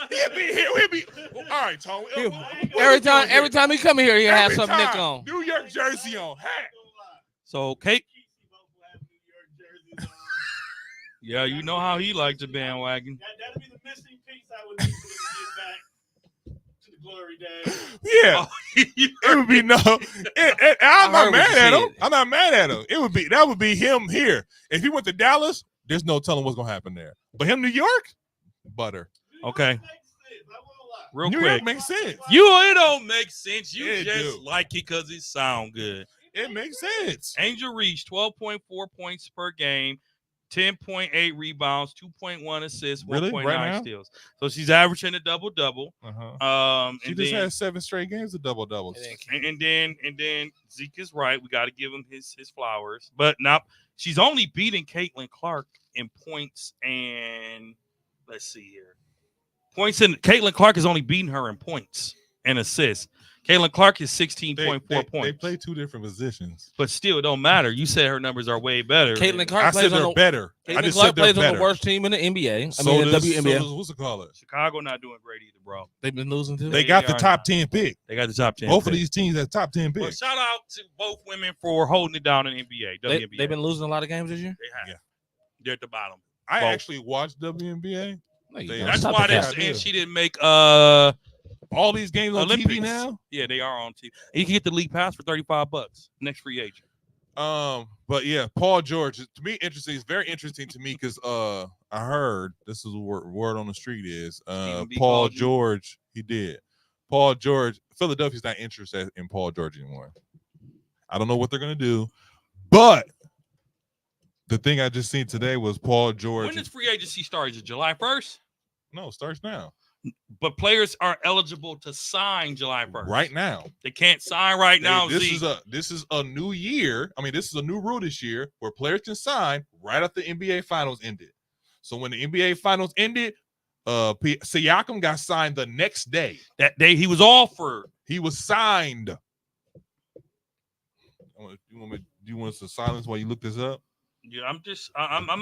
Speaker 1: He'd be here. We'd be all right, Tone.
Speaker 3: He'll-
Speaker 1: What
Speaker 3: every
Speaker 1: you
Speaker 3: time,
Speaker 1: doing
Speaker 3: every
Speaker 1: here?
Speaker 3: time he come here, he has
Speaker 1: Every
Speaker 3: some Nick
Speaker 1: time.
Speaker 3: on.
Speaker 1: New York jersey on. Hat.
Speaker 2: So, Kate. Yeah, you know how he likes the bandwagon.
Speaker 4: That'll be the missing piece I would need to get back to the glory days.
Speaker 1: Yeah. It would be no. I'm
Speaker 3: I
Speaker 1: not
Speaker 3: heard what
Speaker 1: mad
Speaker 3: you
Speaker 1: at him.
Speaker 3: said.
Speaker 1: I'm not mad at him. That would be him here. If he went to Dallas, there's no telling what's gonna happen there. But him, New York, butter.
Speaker 2: Okay.
Speaker 4: Makes sense. I won't lie.
Speaker 2: Real
Speaker 1: New
Speaker 2: quick.
Speaker 1: York makes sense.
Speaker 2: It don't make sense. You
Speaker 1: It
Speaker 2: just
Speaker 1: do.
Speaker 2: like it because it sound good.
Speaker 1: It makes sense.
Speaker 2: Angel Reese, 12.4 points per game, 10.8 rebounds, 2.1 assists,
Speaker 1: Really?
Speaker 2: 1.9
Speaker 1: Right now?
Speaker 2: steals. So she's averaging a double-double.
Speaker 1: She
Speaker 2: And
Speaker 1: just
Speaker 2: then,
Speaker 1: had 7 straight games of double doubles.
Speaker 2: and then Zeke is right. We got to give him his flowers. But now she's only beating Caitlin Clark in points and let's see here. Caitlin Clark is only beating her in points and assists. Caitlin Clark is 16.4 points.
Speaker 1: They play 2 different positions.
Speaker 2: But still, it don't matter. You said her numbers are way better.
Speaker 3: Caitlin Clark
Speaker 1: I
Speaker 3: plays
Speaker 1: said
Speaker 3: on
Speaker 1: they're
Speaker 3: the
Speaker 1: better. I
Speaker 3: Caitlin
Speaker 1: just
Speaker 3: Clark
Speaker 1: said they're
Speaker 3: plays on
Speaker 1: better.
Speaker 3: the worst team in the NBA.
Speaker 1: So
Speaker 3: I mean,
Speaker 1: does,
Speaker 3: the WNBA.
Speaker 1: so does, what's it called?
Speaker 2: Chicago not doing great either, bro.
Speaker 3: They've been losing too.
Speaker 1: They got the
Speaker 2: are
Speaker 1: top
Speaker 2: not.
Speaker 1: 10 pick.
Speaker 2: They got the top 10.
Speaker 1: Both
Speaker 2: pick.
Speaker 1: of these teams have top 10
Speaker 2: Well,
Speaker 1: picks.
Speaker 2: shout out to both women for holding it down in NBA. WNBA.
Speaker 3: They've been losing a lot of games this year.
Speaker 2: They have.
Speaker 1: Yeah.
Speaker 2: They're at the bottom.
Speaker 1: I
Speaker 2: Both.
Speaker 1: actually watched WNBA.
Speaker 3: No, you
Speaker 1: They-
Speaker 3: don't.
Speaker 2: That's
Speaker 3: Stop
Speaker 2: why
Speaker 3: the cap.
Speaker 2: and she didn't make
Speaker 1: All these games on
Speaker 2: Olympics
Speaker 1: TV now.
Speaker 2: Yeah, they are on TV. And you can get the league pass for $35 next free agent.
Speaker 1: But yeah, Paul George. To me, interesting. It's very interesting to me because I heard this is word on the street is
Speaker 2: Stephen B.
Speaker 1: Paul
Speaker 2: called you?
Speaker 1: George. He did. Paul George. Philadelphia's not interested in Paul George anymore. I don't know what they're gonna do, but the thing I just seen today was Paul George.
Speaker 2: When does free agency start? Is it July 1st?
Speaker 1: No, starts now.
Speaker 2: But players are eligible to sign July 1st.
Speaker 1: Right now.
Speaker 2: They can't sign right now.
Speaker 1: This
Speaker 2: Z.
Speaker 1: is a new year. I mean, this is a new rule this year where players can sign right after the NBA Finals ended. So when the NBA Finals ended, Siakam got signed the next day.
Speaker 2: That day he was offered.
Speaker 1: He was signed. You want us to silence while you look this up?
Speaker 2: Yeah, I'm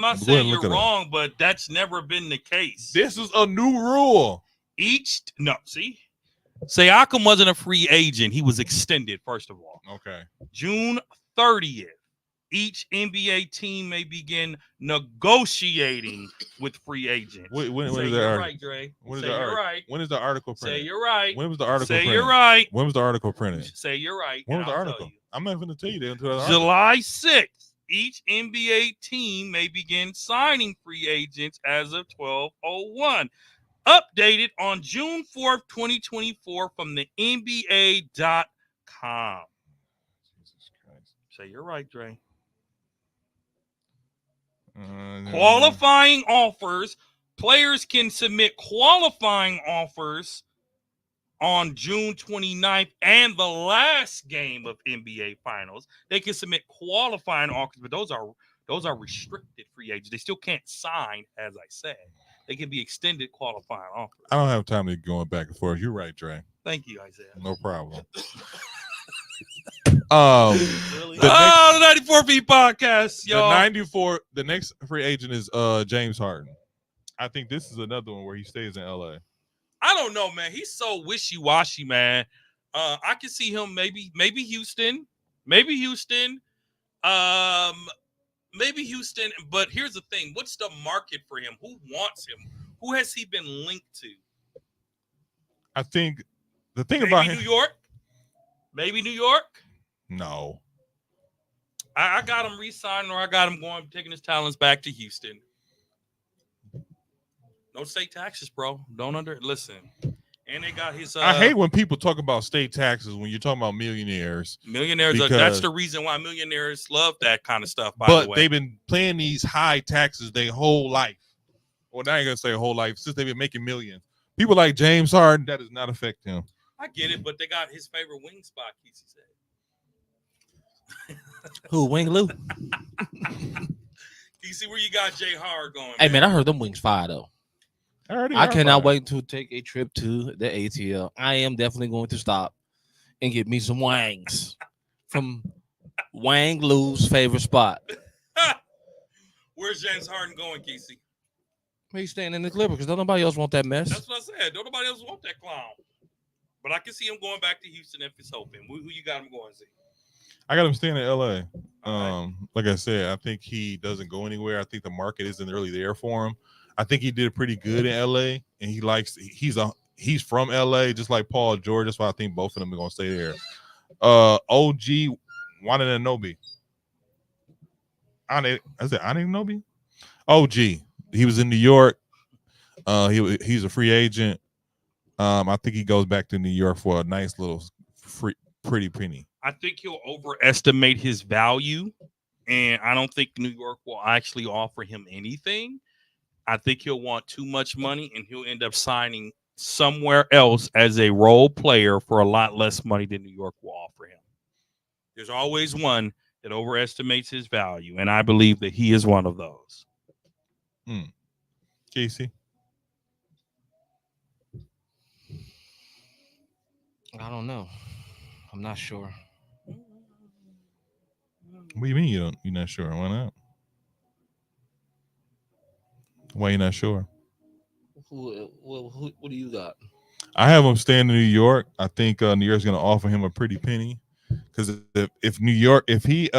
Speaker 2: not
Speaker 1: Go ahead
Speaker 2: saying
Speaker 1: and look
Speaker 2: you're
Speaker 1: it up.
Speaker 2: wrong, but that's never been the case.
Speaker 1: This is a new rule.
Speaker 2: Siakam wasn't a free agent. He was extended, first of all.
Speaker 1: Okay.
Speaker 2: June 30th, each NBA team may begin negotiating with free agents.
Speaker 1: When
Speaker 2: Say
Speaker 1: is that
Speaker 2: you're
Speaker 1: article?
Speaker 2: right, Dre.
Speaker 1: When is
Speaker 2: Say
Speaker 1: the
Speaker 2: you're
Speaker 1: article?
Speaker 2: right.
Speaker 1: When is the article printed?
Speaker 2: Say you're right.
Speaker 1: When was the article
Speaker 2: Say
Speaker 1: printed?
Speaker 2: you're right.
Speaker 1: When was the article printed?
Speaker 2: Say you're right.
Speaker 1: When was
Speaker 2: and
Speaker 1: the
Speaker 2: I'll tell
Speaker 1: article?
Speaker 2: you.
Speaker 1: I'm not going to tell you that until the article.
Speaker 2: July 6th, each NBA team may begin signing free agents as of 12/01. Updated on June 4th, 2024 from the NBA.com.
Speaker 1: Jesus Christ.
Speaker 2: Say you're right, Dre.
Speaker 1: No.
Speaker 2: Qualifying offers. Players can submit qualifying offers on June 29th and the last game of NBA Finals. They can submit qualifying offers, but those are restricted free agents. They still can't sign, as I said. They can be extended qualifying offers.
Speaker 1: I don't have time to be going back and forth. You're right, Dre.
Speaker 2: Thank you, Isaiah.
Speaker 1: No problem.
Speaker 2: Really?
Speaker 1: The
Speaker 2: The 94 feet podcast, y'all.
Speaker 1: the next free agent is James Harden. I think this is another one where he stays in LA.
Speaker 2: I don't know, man. He's so wishy-washy, man. I can see him maybe Houston. Maybe Houston. But here's the thing. What's the market for him? Who wants him? Who has he been linked to?
Speaker 1: I think the thing
Speaker 2: Maybe
Speaker 1: about
Speaker 2: New
Speaker 1: him.
Speaker 2: York? Maybe New York?
Speaker 1: No.
Speaker 2: I got him re-signed, or I got him taking his talents back to Houston. No state taxes, bro. Listen. And they got his
Speaker 1: I hate when people talk about state taxes when you're talking about millionaires.
Speaker 2: millionaires. That's the reason why millionaires love that kind of stuff, by the
Speaker 1: But
Speaker 2: way.
Speaker 1: they've been paying these high taxes their whole life. Well, I ain't gonna say whole life, since they've been making millions. People like James Harden, that does not affect him.
Speaker 2: I get it, but they got his favorite wing spot, Kesey said.
Speaker 3: Who, Wing Lou?
Speaker 2: Kesey, where you got Jay Howard going?
Speaker 3: Hey, man, I heard them wings fire, though. I cannot wait to take a trip to the ATL. I am definitely going to stop and get me some wangs from Wang Lou's favorite spot.
Speaker 2: Where's James Harden going, Kesey?
Speaker 3: He's staying in the Clipper because nobody else want that mess.
Speaker 2: That's what I said. Don't nobody else want that clown. But I can see him going back to Houston if it's open. Who you got him going, Z?
Speaker 1: I got him staying in LA.
Speaker 2: All
Speaker 1: Like I said, I think he doesn't go anywhere. I think the market isn't really there for him. I think he did pretty good in LA, and he's from LA, just like Paul George. That's why I think both of them are gonna stay there. OG Wananobi. I said Ananobi? OG. He was in New York. He's a free agent. I think he goes back to New York for a nice little pretty penny.
Speaker 2: I think he'll overestimate his value, and I don't think New York will actually offer him anything. I think he'll want too much money, and he'll end up signing somewhere else as a role player for a lot less money than New York will offer him. There's always one that overestimates his value, and I believe that he is one of those.
Speaker 1: Casey?
Speaker 3: I don't know. I'm not sure.
Speaker 1: What do you mean you're not sure? Why not? Why you not sure?
Speaker 3: What do you got?
Speaker 1: I have him staying in New York. I think New York's going to offer him a pretty penny, because if New York, if he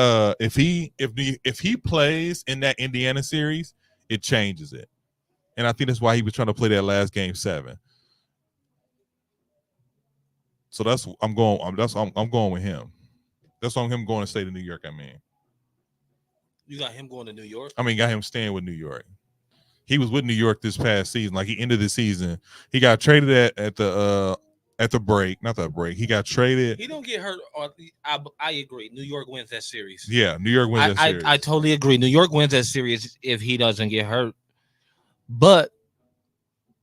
Speaker 1: plays in that Indiana series, it changes it, and I think that's why he was trying to play that last game 7. So I'm going with him. That's on him going to stay to New York.
Speaker 3: You got him going to New York?
Speaker 1: Got him staying with New York. He was with New York this past season. Like, he ended the season. He got traded at the break. Not the break. He got traded.
Speaker 3: He don't get hurt. I agree. New York wins that series.
Speaker 1: Yeah, New York wins that series.
Speaker 3: I totally agree. New York wins that series if he doesn't get hurt. But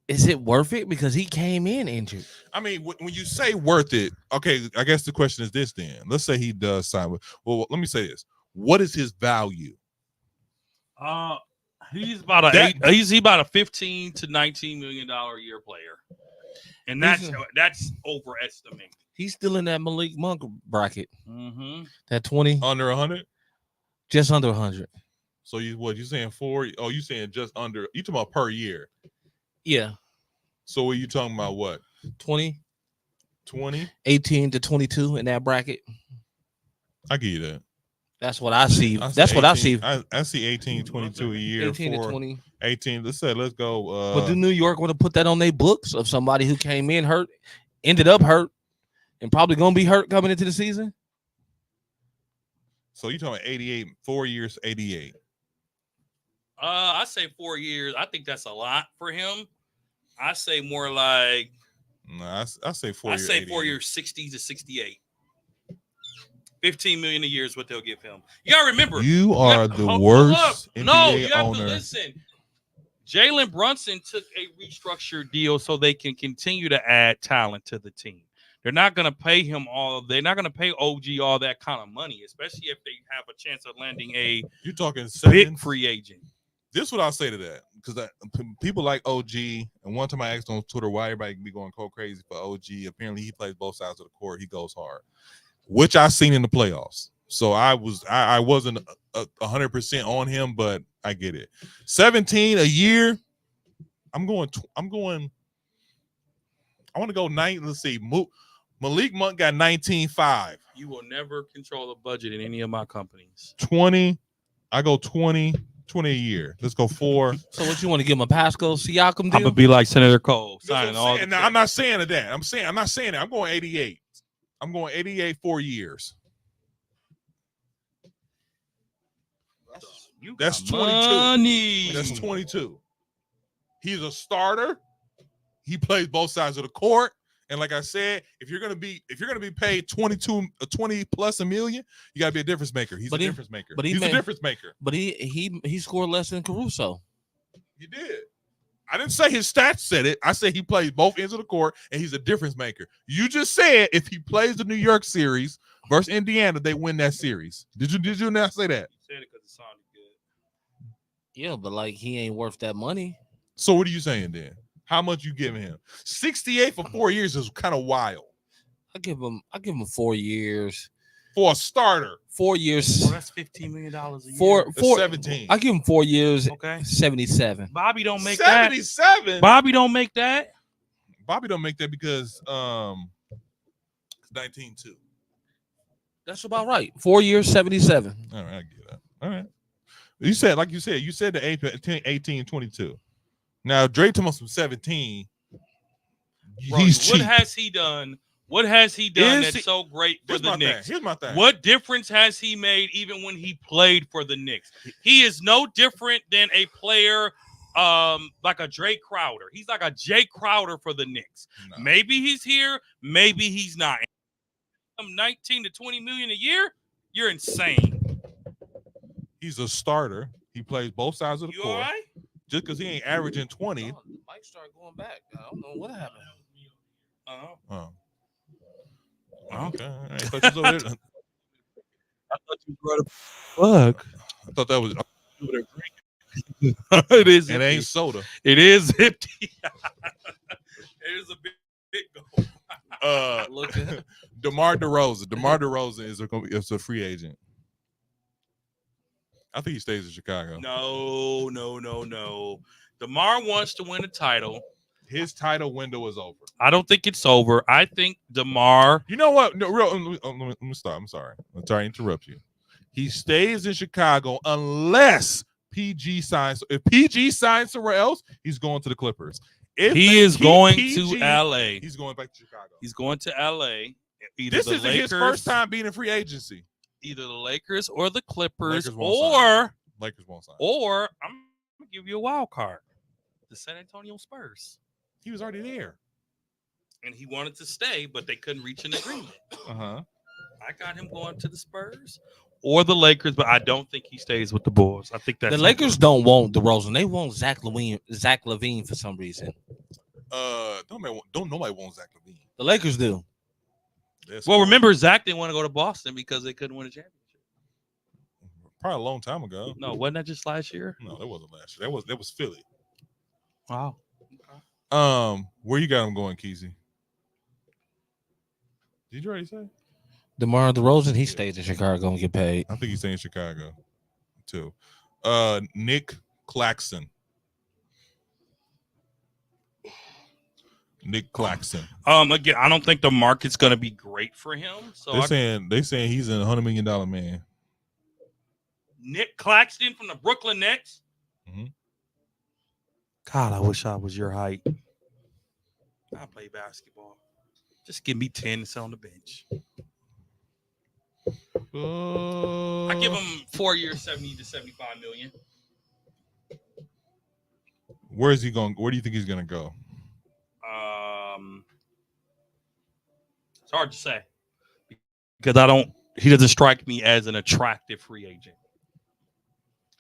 Speaker 3: is it worth it? Because he came in injured.
Speaker 1: When you say worth it, okay, I guess the question is this then. Let's say he does sign with. Well, let me say this. What is his value?
Speaker 2: He's about a $15 to $19 million a year player, and that's overestimated.
Speaker 3: He's still in that Malik Monk bracket.
Speaker 2: Mm-hmm.
Speaker 3: That 20
Speaker 1: under 100,
Speaker 3: just under 100.
Speaker 1: So you saying 4? Oh, you saying just under? You talking about per year?
Speaker 3: Yeah.
Speaker 1: So are you talking about what?
Speaker 3: 20,
Speaker 1: 18
Speaker 3: to 22 in that bracket.
Speaker 1: I give you that.
Speaker 3: That's what I see. That's what I see.
Speaker 1: I see 18, 22 a year.
Speaker 3: 18 to 20.
Speaker 1: 18. Let's go.
Speaker 3: But do New York want to put that on their books of somebody who came in hurt, ended up hurt, and probably going to be hurt coming into the season?
Speaker 1: So you talking about 88, 4 years, 88.
Speaker 2: I say 4 years. I think that's a lot for him. I say more like.
Speaker 1: No, I say 4 years.
Speaker 2: I say 4 years, 60 to 68. $15 million a year is what they'll give him. You gotta remember,
Speaker 1: you are the worst NBA
Speaker 2: no, you have
Speaker 1: owner.
Speaker 2: to listen. Jalen Brunson took a restructured deal so they can continue to add talent to the team. They're not going to pay him they're not going to pay OG all that kind of money, especially if they have a chance of landing a
Speaker 1: you're talking
Speaker 2: big free agent.
Speaker 1: This is what I'll say to that, because people like OG, and one time I asked on Twitter why everybody be going cold crazy for OG. Apparently he plays both sides of the court. He goes hard, which I've seen in the playoffs. So I wasn't 100% on him, but I get it. 17 a year. I want to go 9. Let's see. Malik Monk got 19.5.
Speaker 2: You will never control the budget in any of my companies.
Speaker 1: 20. I go 20 a year. Let's go 4.
Speaker 3: So what you want to give him a Pascal Siakam deal?
Speaker 2: I'm gonna be like Senator Cole, signing all.
Speaker 1: I'm not saying that. I'm not saying that. I'm going 88. I'm going 88 4 years. That's 22.
Speaker 2: Money.
Speaker 1: That's 22. He's a starter. He plays both sides of the court. And like I said, if you're gonna be paid 20 plus a million, you gotta be a difference maker. He's a difference maker. He's a difference maker.
Speaker 3: But he scored less than Caruso.
Speaker 1: He did. I didn't say his stats said it. I said he plays both ends of the court and he's a difference maker. You just said if he plays the New York series versus Indiana, they win that series. Did you not say that?
Speaker 2: You said it because it sounded good.
Speaker 3: Yeah, but like he ain't worth that money.
Speaker 1: So what are you saying then? How much you giving him? 68 for 4 years is kind of wild.
Speaker 3: I give him 4 years.
Speaker 1: For a starter.
Speaker 3: 4 years.
Speaker 2: Well, that's $15 million a year.
Speaker 3: Four,
Speaker 1: 17.
Speaker 3: I give him 4 years.
Speaker 2: Okay.
Speaker 3: 77.
Speaker 2: Bobby don't make
Speaker 1: 77?
Speaker 2: that. Bobby don't make that.
Speaker 1: Bobby don't make that because 19-2.
Speaker 3: That's about right. 4 years, 77.
Speaker 1: All right, I get that. All right. You said the 18, 22. Now, Dre talking about some 17.
Speaker 2: Bro,
Speaker 1: He's cheap.
Speaker 2: What has he done? What has he done that's so great for the Knicks?
Speaker 1: Here's my thing.
Speaker 2: What difference has he made even when he played for the Knicks? He is no different than a player like a Jay Crowder. He's like a Jay Crowder for the Knicks. No. Maybe he's here, maybe he's not. $19 to $20 million a year, you're insane.
Speaker 1: He's a starter. He plays both sides of the
Speaker 2: You
Speaker 1: court.
Speaker 2: all right?
Speaker 1: Just because he ain't averaging 20.
Speaker 3: Oh, the mic started going back. I don't know what happened.
Speaker 2: Uh-huh.
Speaker 1: Oh. Okay. I thought you was over there.
Speaker 2: I thought you was right. Fuck.
Speaker 1: I thought that was.
Speaker 2: It is.
Speaker 1: It ain't soda.
Speaker 2: It is empty. It is a big goal.
Speaker 3: Look at
Speaker 1: DeMar DeRozan. DeMar DeRozan is a free agent. I think he stays in Chicago.
Speaker 2: No. DeMar wants to win a title.
Speaker 1: His title window is over.
Speaker 2: I don't think it's over. I think DeMar.
Speaker 1: You know what? No, let me stop. I'm sorry. I'm sorry to interrupt you. He stays in Chicago unless PG signs. If PG signs somewhere else, he's going to the Clippers. If
Speaker 2: He is going to LA.
Speaker 1: He's going back to Chicago.
Speaker 2: He's going to LA. Either
Speaker 1: This
Speaker 2: the
Speaker 1: isn't
Speaker 2: Lakers,
Speaker 1: his first time being in free agency.
Speaker 2: Either the Lakers or the Clippers,
Speaker 1: Lakers won't sign. Lakers won't sign.
Speaker 2: or I'm gonna give you a wild card. The San Antonio Spurs.
Speaker 1: He was already there.
Speaker 2: And he wanted to stay, but they couldn't reach an agreement.
Speaker 1: Uh-huh.
Speaker 2: I got him going to the Spurs or the Lakers, but I don't think he stays with the Bulls. I think that's
Speaker 3: the Lakers don't want DeRozan. They want Zach LaVine for some reason.
Speaker 1: Don't nobody want Zach LaVine.
Speaker 3: The Lakers do.
Speaker 2: Well, remember, Zach didn't want to go to Boston because they couldn't win a championship.
Speaker 1: Probably a long time ago.
Speaker 2: No, wasn't that just last year?
Speaker 1: No, that wasn't last year. That was Philly.
Speaker 2: Wow.
Speaker 1: Where you got him going, Keezy? Did you already say?
Speaker 3: DeMar DeRozan, he stays in Chicago and get paid.
Speaker 1: I think he's staying in Chicago too. Nick Claxton.
Speaker 2: Again, I don't think the market's going to be great for him. So
Speaker 1: they saying he's a $100 million man.
Speaker 2: Nick Claxton from the Brooklyn Nets.
Speaker 1: Mm-hmm.
Speaker 2: God, I wish I was your height. I play basketball. Just give me 10 and sit on the bench. I give him 4 years, 70 to 75 million.
Speaker 1: Where is he going? Where do you think he's going to go?
Speaker 2: It's hard to say because he doesn't strike me as an attractive free agent.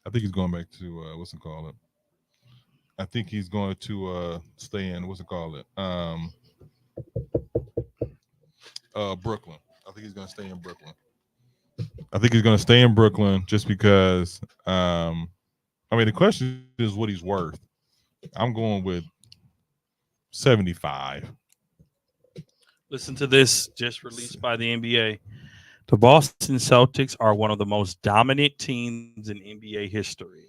Speaker 1: I think he's going back to what's it called? I think he's going to stay in what's it called? Brooklyn. I think he's going to stay in Brooklyn. Just because the question is what he's worth. I'm going with 75.
Speaker 2: Listen to this, just released by the NBA. The Boston Celtics are one of the most dominant teams in NBA history.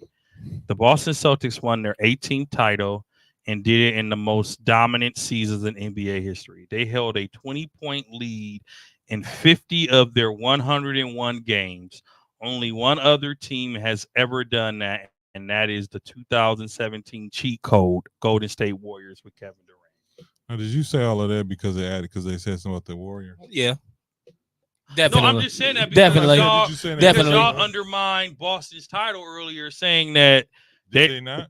Speaker 2: The Boston Celtics won their 18th title and did it in the most dominant seasons in NBA history. They held a 20-point lead in 50 of their 101 games. Only one other team has ever done that, and that is the 2017 cheat code Golden State Warriors with Kevin Durant.
Speaker 1: Now, did you say all of that because they said something about the Warriors?
Speaker 3: Yeah. Definitely.
Speaker 2: No, I'm just saying that because
Speaker 3: Definitely.
Speaker 2: y'all undermined Boston's title earlier, saying that
Speaker 1: Did they not?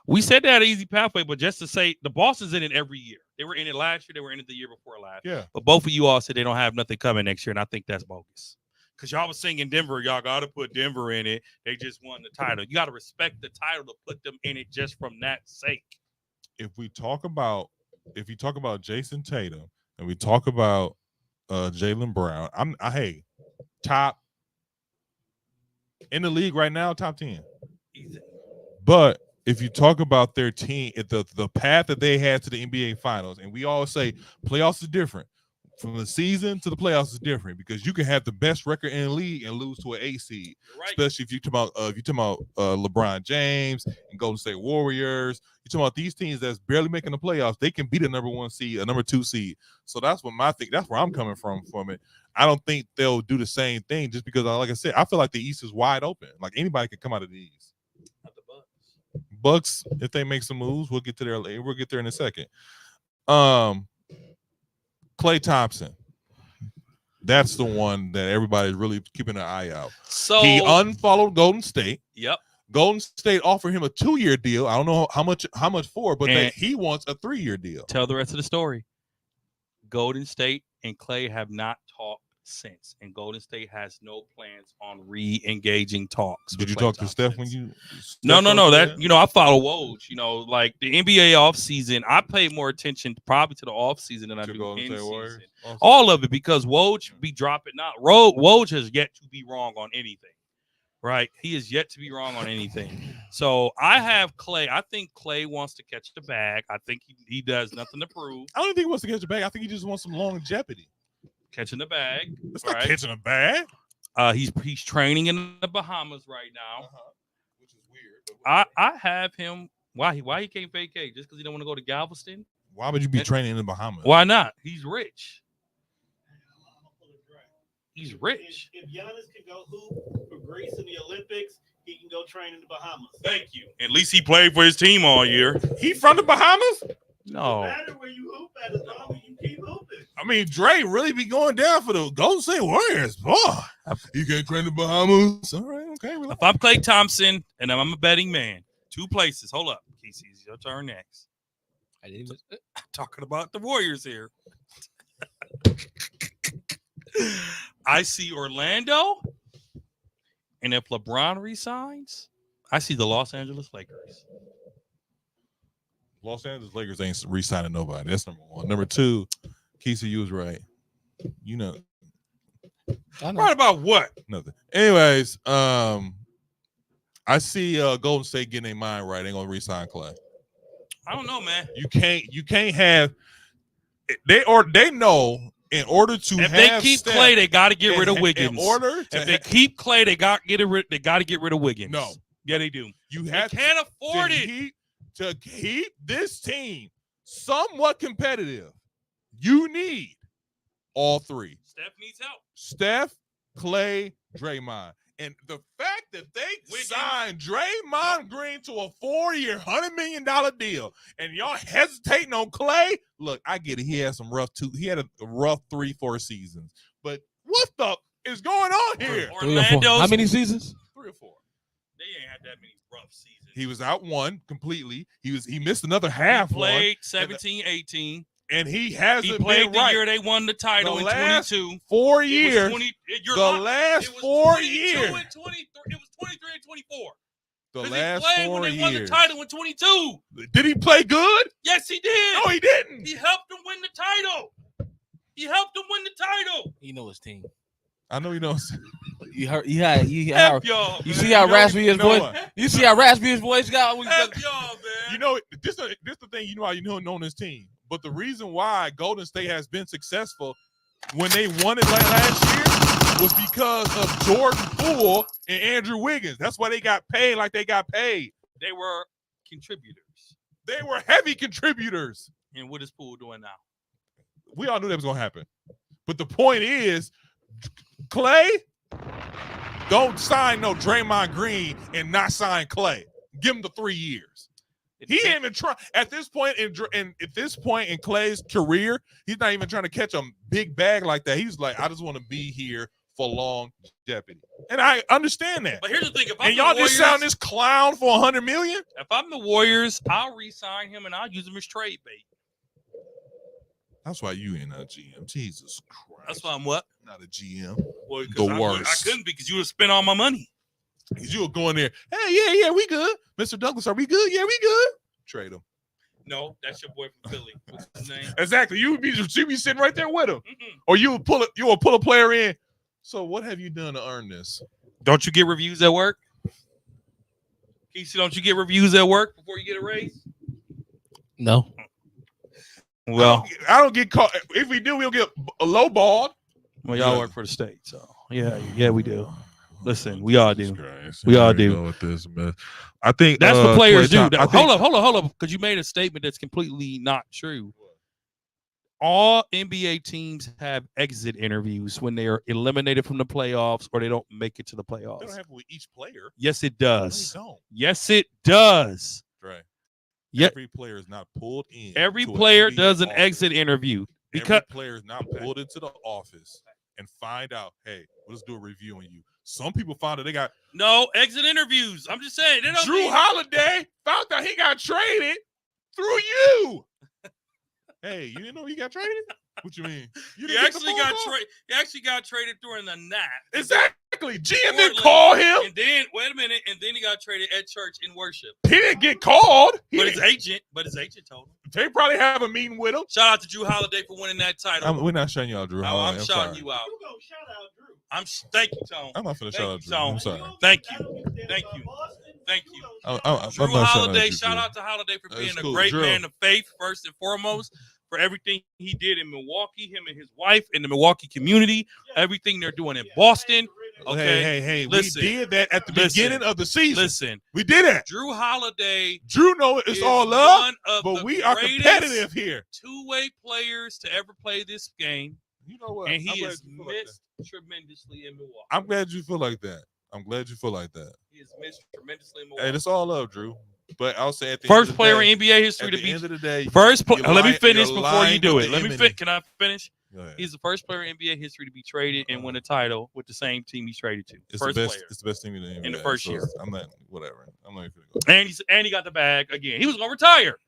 Speaker 2: We said that easy pathway, but just to say the Boston's in it every year. They were in it last year. They were in it the year before last.
Speaker 1: Yeah.
Speaker 2: But both of you all said they don't have nothing coming next year, and I think that's bogus. Because y'all was saying in Denver, y'all got to put Denver in it. They just won the title. You got to respect the title to put them in it just from that sake.
Speaker 1: If you talk about Jason Tatum and we talk about Jaylen Brown, hey, top in the league right now, top 10.
Speaker 2: Easy.
Speaker 1: But if you talk about their team, the path that they had to the NBA Finals, and we always say playoffs is different. From the season to the playoffs is different because you can have the best record in the league and lose to an 8 seed.
Speaker 2: Right.
Speaker 1: Especially if you talk about LeBron James and Golden State Warriors. You talking about these teams that's barely making the playoffs. They can beat a number 1 seed, a number 2 seed. So that's what that's where I'm coming from it. I don't think they'll do the same thing just because, like I said, I feel like the East is wide open. Like anybody can come out of the East. Bucks, if they make some moves, we'll get to there. We'll get there in a second. Klay Thompson. That's the one that everybody's really keeping an eye out.
Speaker 2: So
Speaker 1: he unfollowed Golden State.
Speaker 2: Yep.
Speaker 1: Golden State offered him a 2-year deal. I don't know how much for, but he wants a 3-year deal.
Speaker 2: Tell the rest of the story. Golden State and Klay have not talked since, and Golden State has no plans on re-engaging talks.
Speaker 1: Did
Speaker 2: with
Speaker 1: you
Speaker 2: Klay
Speaker 1: talk to
Speaker 2: Thompson.
Speaker 1: Steph when you?
Speaker 2: No.
Speaker 1: Steph
Speaker 2: That I follow Woj. Like the NBA offseason, I pay more attention probably to the offseason than I
Speaker 1: to
Speaker 2: do
Speaker 1: Golden
Speaker 2: in
Speaker 1: State
Speaker 2: season.
Speaker 1: Warriors? Also?
Speaker 2: All of it, because Woj be dropping out. Woj has yet to be wrong on anything. Right? He is yet to be wrong on anything. So I have Klay. I think Klay wants to catch the bag. I think he does nothing to prove.
Speaker 1: I don't think he wants to catch the bag. I think he just wants some longevity.
Speaker 2: Catching the bag.
Speaker 1: It's not catching a bag.
Speaker 2: He's training in the Bahamas right now.
Speaker 1: Which is weird.
Speaker 2: I have him. Why he can't vacate? Just because he don't want to go to Galveston?
Speaker 1: Why would you be training in the Bahamas?
Speaker 2: Why not? He's rich. He's rich.
Speaker 4: If Giannis can go hoop for Greece in the Olympics, he can go train in the Bahamas.
Speaker 2: Thank you. At least he played for his team all year.
Speaker 1: He from the Bahamas?
Speaker 2: No.
Speaker 4: No matter where you hoop at, as long as you keep hooping.
Speaker 1: I mean, Dre really be going down for the Golden State Warriors. Boy, you can't train the Bahamas. All right, okay.
Speaker 2: If I'm Klay Thompson and I'm a betting man, 2 places. Hold up, Casey, it's your turn next.
Speaker 3: I didn't even.
Speaker 2: Talking about the Warriors here. I see Orlando, and if LeBron resigns, I see the Los Angeles Lakers.
Speaker 1: Los Angeles Lakers ain't re-signing nobody. That's number one. Number two, Keisha, you was right. You know.
Speaker 3: I know.
Speaker 2: Right about what?
Speaker 1: Nothing. Anyways, I see Golden State getting their mind right. They gonna re-sign Klay.
Speaker 2: I don't know, man.
Speaker 1: You can't have they know in order to
Speaker 2: If
Speaker 1: have
Speaker 2: they keep
Speaker 1: Steph,
Speaker 2: Klay, they got to get rid of
Speaker 1: in
Speaker 2: Wiggins.
Speaker 1: order to
Speaker 2: If they keep Klay, they got to get rid of Wiggins.
Speaker 1: No.
Speaker 2: Yeah, they do.
Speaker 1: you
Speaker 2: They
Speaker 1: have
Speaker 2: can't afford it.
Speaker 1: to keep this team somewhat competitive. You need all three.
Speaker 2: Steph needs help.
Speaker 1: Steph, Klay, Draymond. And the fact that they
Speaker 2: Wiggins.
Speaker 1: signed Draymond Green to a 4-year, $100 million deal, and y'all hesitating on Klay, look, I get it. He had a rough 3-4 seasons. But what the is going on here?
Speaker 3: 3 or 4.
Speaker 2: Orlando's
Speaker 3: How many seasons?
Speaker 1: 3 or 4.
Speaker 2: They ain't had that many rough seasons.
Speaker 1: He was out one completely. He missed another half.
Speaker 2: He played
Speaker 1: one,
Speaker 2: 17, 18.
Speaker 1: and he hasn't
Speaker 2: He
Speaker 1: been
Speaker 2: played the
Speaker 1: right.
Speaker 2: year they won the title
Speaker 1: The
Speaker 2: in
Speaker 1: last
Speaker 2: 22.
Speaker 1: 4
Speaker 2: It was
Speaker 1: years.
Speaker 2: 20
Speaker 1: The last 4 years.
Speaker 2: And 23. It was 23 and 24.
Speaker 1: The
Speaker 2: 'Cause
Speaker 1: last
Speaker 2: he played
Speaker 1: 4
Speaker 2: when they
Speaker 1: years.
Speaker 2: won the title in 22.
Speaker 1: Did he play good?
Speaker 2: Yes, he did.
Speaker 1: No, he didn't.
Speaker 2: He helped them win the title. He helped them win the title.
Speaker 3: You know his team.
Speaker 1: I know he knows.
Speaker 3: You heard. You
Speaker 2: F y'all.
Speaker 3: You
Speaker 2: man.
Speaker 3: see how
Speaker 1: You know-
Speaker 3: raspy his
Speaker 1: you know
Speaker 3: voice?
Speaker 1: what?
Speaker 3: You see how raspy his voice got?
Speaker 2: F y'all, man.
Speaker 1: You know, this the thing. You know how you know this team. But the reason why Golden State has been successful when they won it last year was because of Jordan Poole and Andrew Wiggins. That's why they got paid like they got paid.
Speaker 2: They were contributors.
Speaker 1: They were heavy contributors.
Speaker 2: And what is Poole doing now?
Speaker 1: We all knew that was going to happen. But the point is, Klay, don't sign no Draymond Green and not sign Klay. Give him the 3 years. He ain't even try at this point in Klay's career. He's not even trying to catch a big bag like that. He's like, I just want to be here for longevity, and I understand that.
Speaker 2: But here's the thing: if I'm
Speaker 1: And y'all
Speaker 2: the
Speaker 1: just
Speaker 2: Warriors,
Speaker 1: sound this clown for $100 million.
Speaker 2: if I'm the Warriors, I'll re-sign him and I'll use him as trade bait.
Speaker 1: That's why you ain't a GM. Jesus Christ.
Speaker 2: That's why I'm what?
Speaker 1: Not a GM.
Speaker 2: Well, 'cause
Speaker 1: The
Speaker 2: I
Speaker 1: worst.
Speaker 2: couldn't because you would have spent all my money.
Speaker 1: You were going there. Hey, yeah, we good. Mr. Douglas, are we good? Yeah, we good. Trade him.
Speaker 2: No, that's your boy from Philly. What's his name?
Speaker 1: Exactly. You would be sitting right there with him,
Speaker 2: Mm-mm.
Speaker 1: or you will pull a player in. So what have you done to earn this?
Speaker 2: Don't you get reviews at work? Keisha, don't you get reviews at work before you get a raise?
Speaker 3: No.
Speaker 2: Well,
Speaker 1: I don't get caught. If we do, we'll get a low balled.
Speaker 2: y'all work for the state, so yeah, we do. Listen, we all do. We all do.
Speaker 1: With this mess. I think
Speaker 2: That's what players do.
Speaker 1: I think-
Speaker 2: Hold up, because you made a statement that's completely not true. All NBA teams have exit interviews when they are eliminated from the playoffs or they don't make it to the
Speaker 1: They don't
Speaker 2: playoffs.
Speaker 1: happen with each player.
Speaker 2: Yes, it
Speaker 1: No,
Speaker 2: does.
Speaker 1: they don't.
Speaker 2: Yes, it does.
Speaker 1: Right.
Speaker 2: Yeah.
Speaker 1: Every player is not pulled in.
Speaker 2: Every
Speaker 1: to an
Speaker 2: player
Speaker 1: NBA
Speaker 2: does an
Speaker 1: office.
Speaker 2: exit interview because
Speaker 1: Every player is not pulled into the office and find out, hey, let's do a review on you. Some people found out they got
Speaker 2: no exit interviews. I'm just saying. They don't
Speaker 1: Drew
Speaker 2: mean-
Speaker 1: Holiday found out he got traded through you. Hey, you didn't know he got traded? What you mean? You
Speaker 2: He
Speaker 1: didn't get the
Speaker 2: actually
Speaker 1: phone
Speaker 2: got
Speaker 1: call?
Speaker 2: he actually got traded during the nap.
Speaker 1: Exactly. GM didn't
Speaker 2: Portland,
Speaker 1: call him.
Speaker 2: And then wait a minute, and then he got traded at church in worship.
Speaker 1: He didn't get called.
Speaker 2: But his agent told him.
Speaker 1: They probably have a meeting with him.
Speaker 2: Shout out to Drew Holiday for winning that title.
Speaker 1: We're not shutting y'all, Drew.
Speaker 2: I'm shouting
Speaker 1: sorry.
Speaker 2: you out.
Speaker 4: You gonna shout out Drew?
Speaker 2: Thank you, Tone.
Speaker 1: I'm not finna shout out
Speaker 2: you,
Speaker 1: Drew.
Speaker 2: Tone.
Speaker 1: I'm sorry.
Speaker 2: Thank you. Thank you. Drew Holiday, shout out to Holiday for being a great man of faith, first and foremost, for everything he did in Milwaukee, him and his wife in the Milwaukee community, everything they're doing in Boston. Okay.
Speaker 1: Hey,
Speaker 2: listen,
Speaker 1: we did that at the beginning of the season.
Speaker 2: Listen,
Speaker 1: we did that.
Speaker 2: Drew Holiday.
Speaker 1: Drew know it's all love, but we are competitive here.
Speaker 2: Two-way players to ever play this game.
Speaker 1: You know what?
Speaker 2: And he is missed tremendously in Milwaukee.
Speaker 1: I'm glad you feel like that. He is
Speaker 2: missed tremendously in Milwaukee.
Speaker 1: Hey, it's all love, Drew. But I'll say at the
Speaker 2: first
Speaker 1: end of
Speaker 2: player
Speaker 1: the day,
Speaker 2: in NBA history to be
Speaker 1: end of the day.
Speaker 2: Let me finish before you do it. Can I finish? He's the first player in NBA history to be traded and win a title with the same team he's traded to.
Speaker 1: It's
Speaker 2: first
Speaker 1: the best.
Speaker 2: player.
Speaker 1: It's the best team in the NBA.
Speaker 2: In the first year.
Speaker 1: I'm not. Whatever. I'm not even gonna go.
Speaker 2: And he got the bag again. He was gonna retire.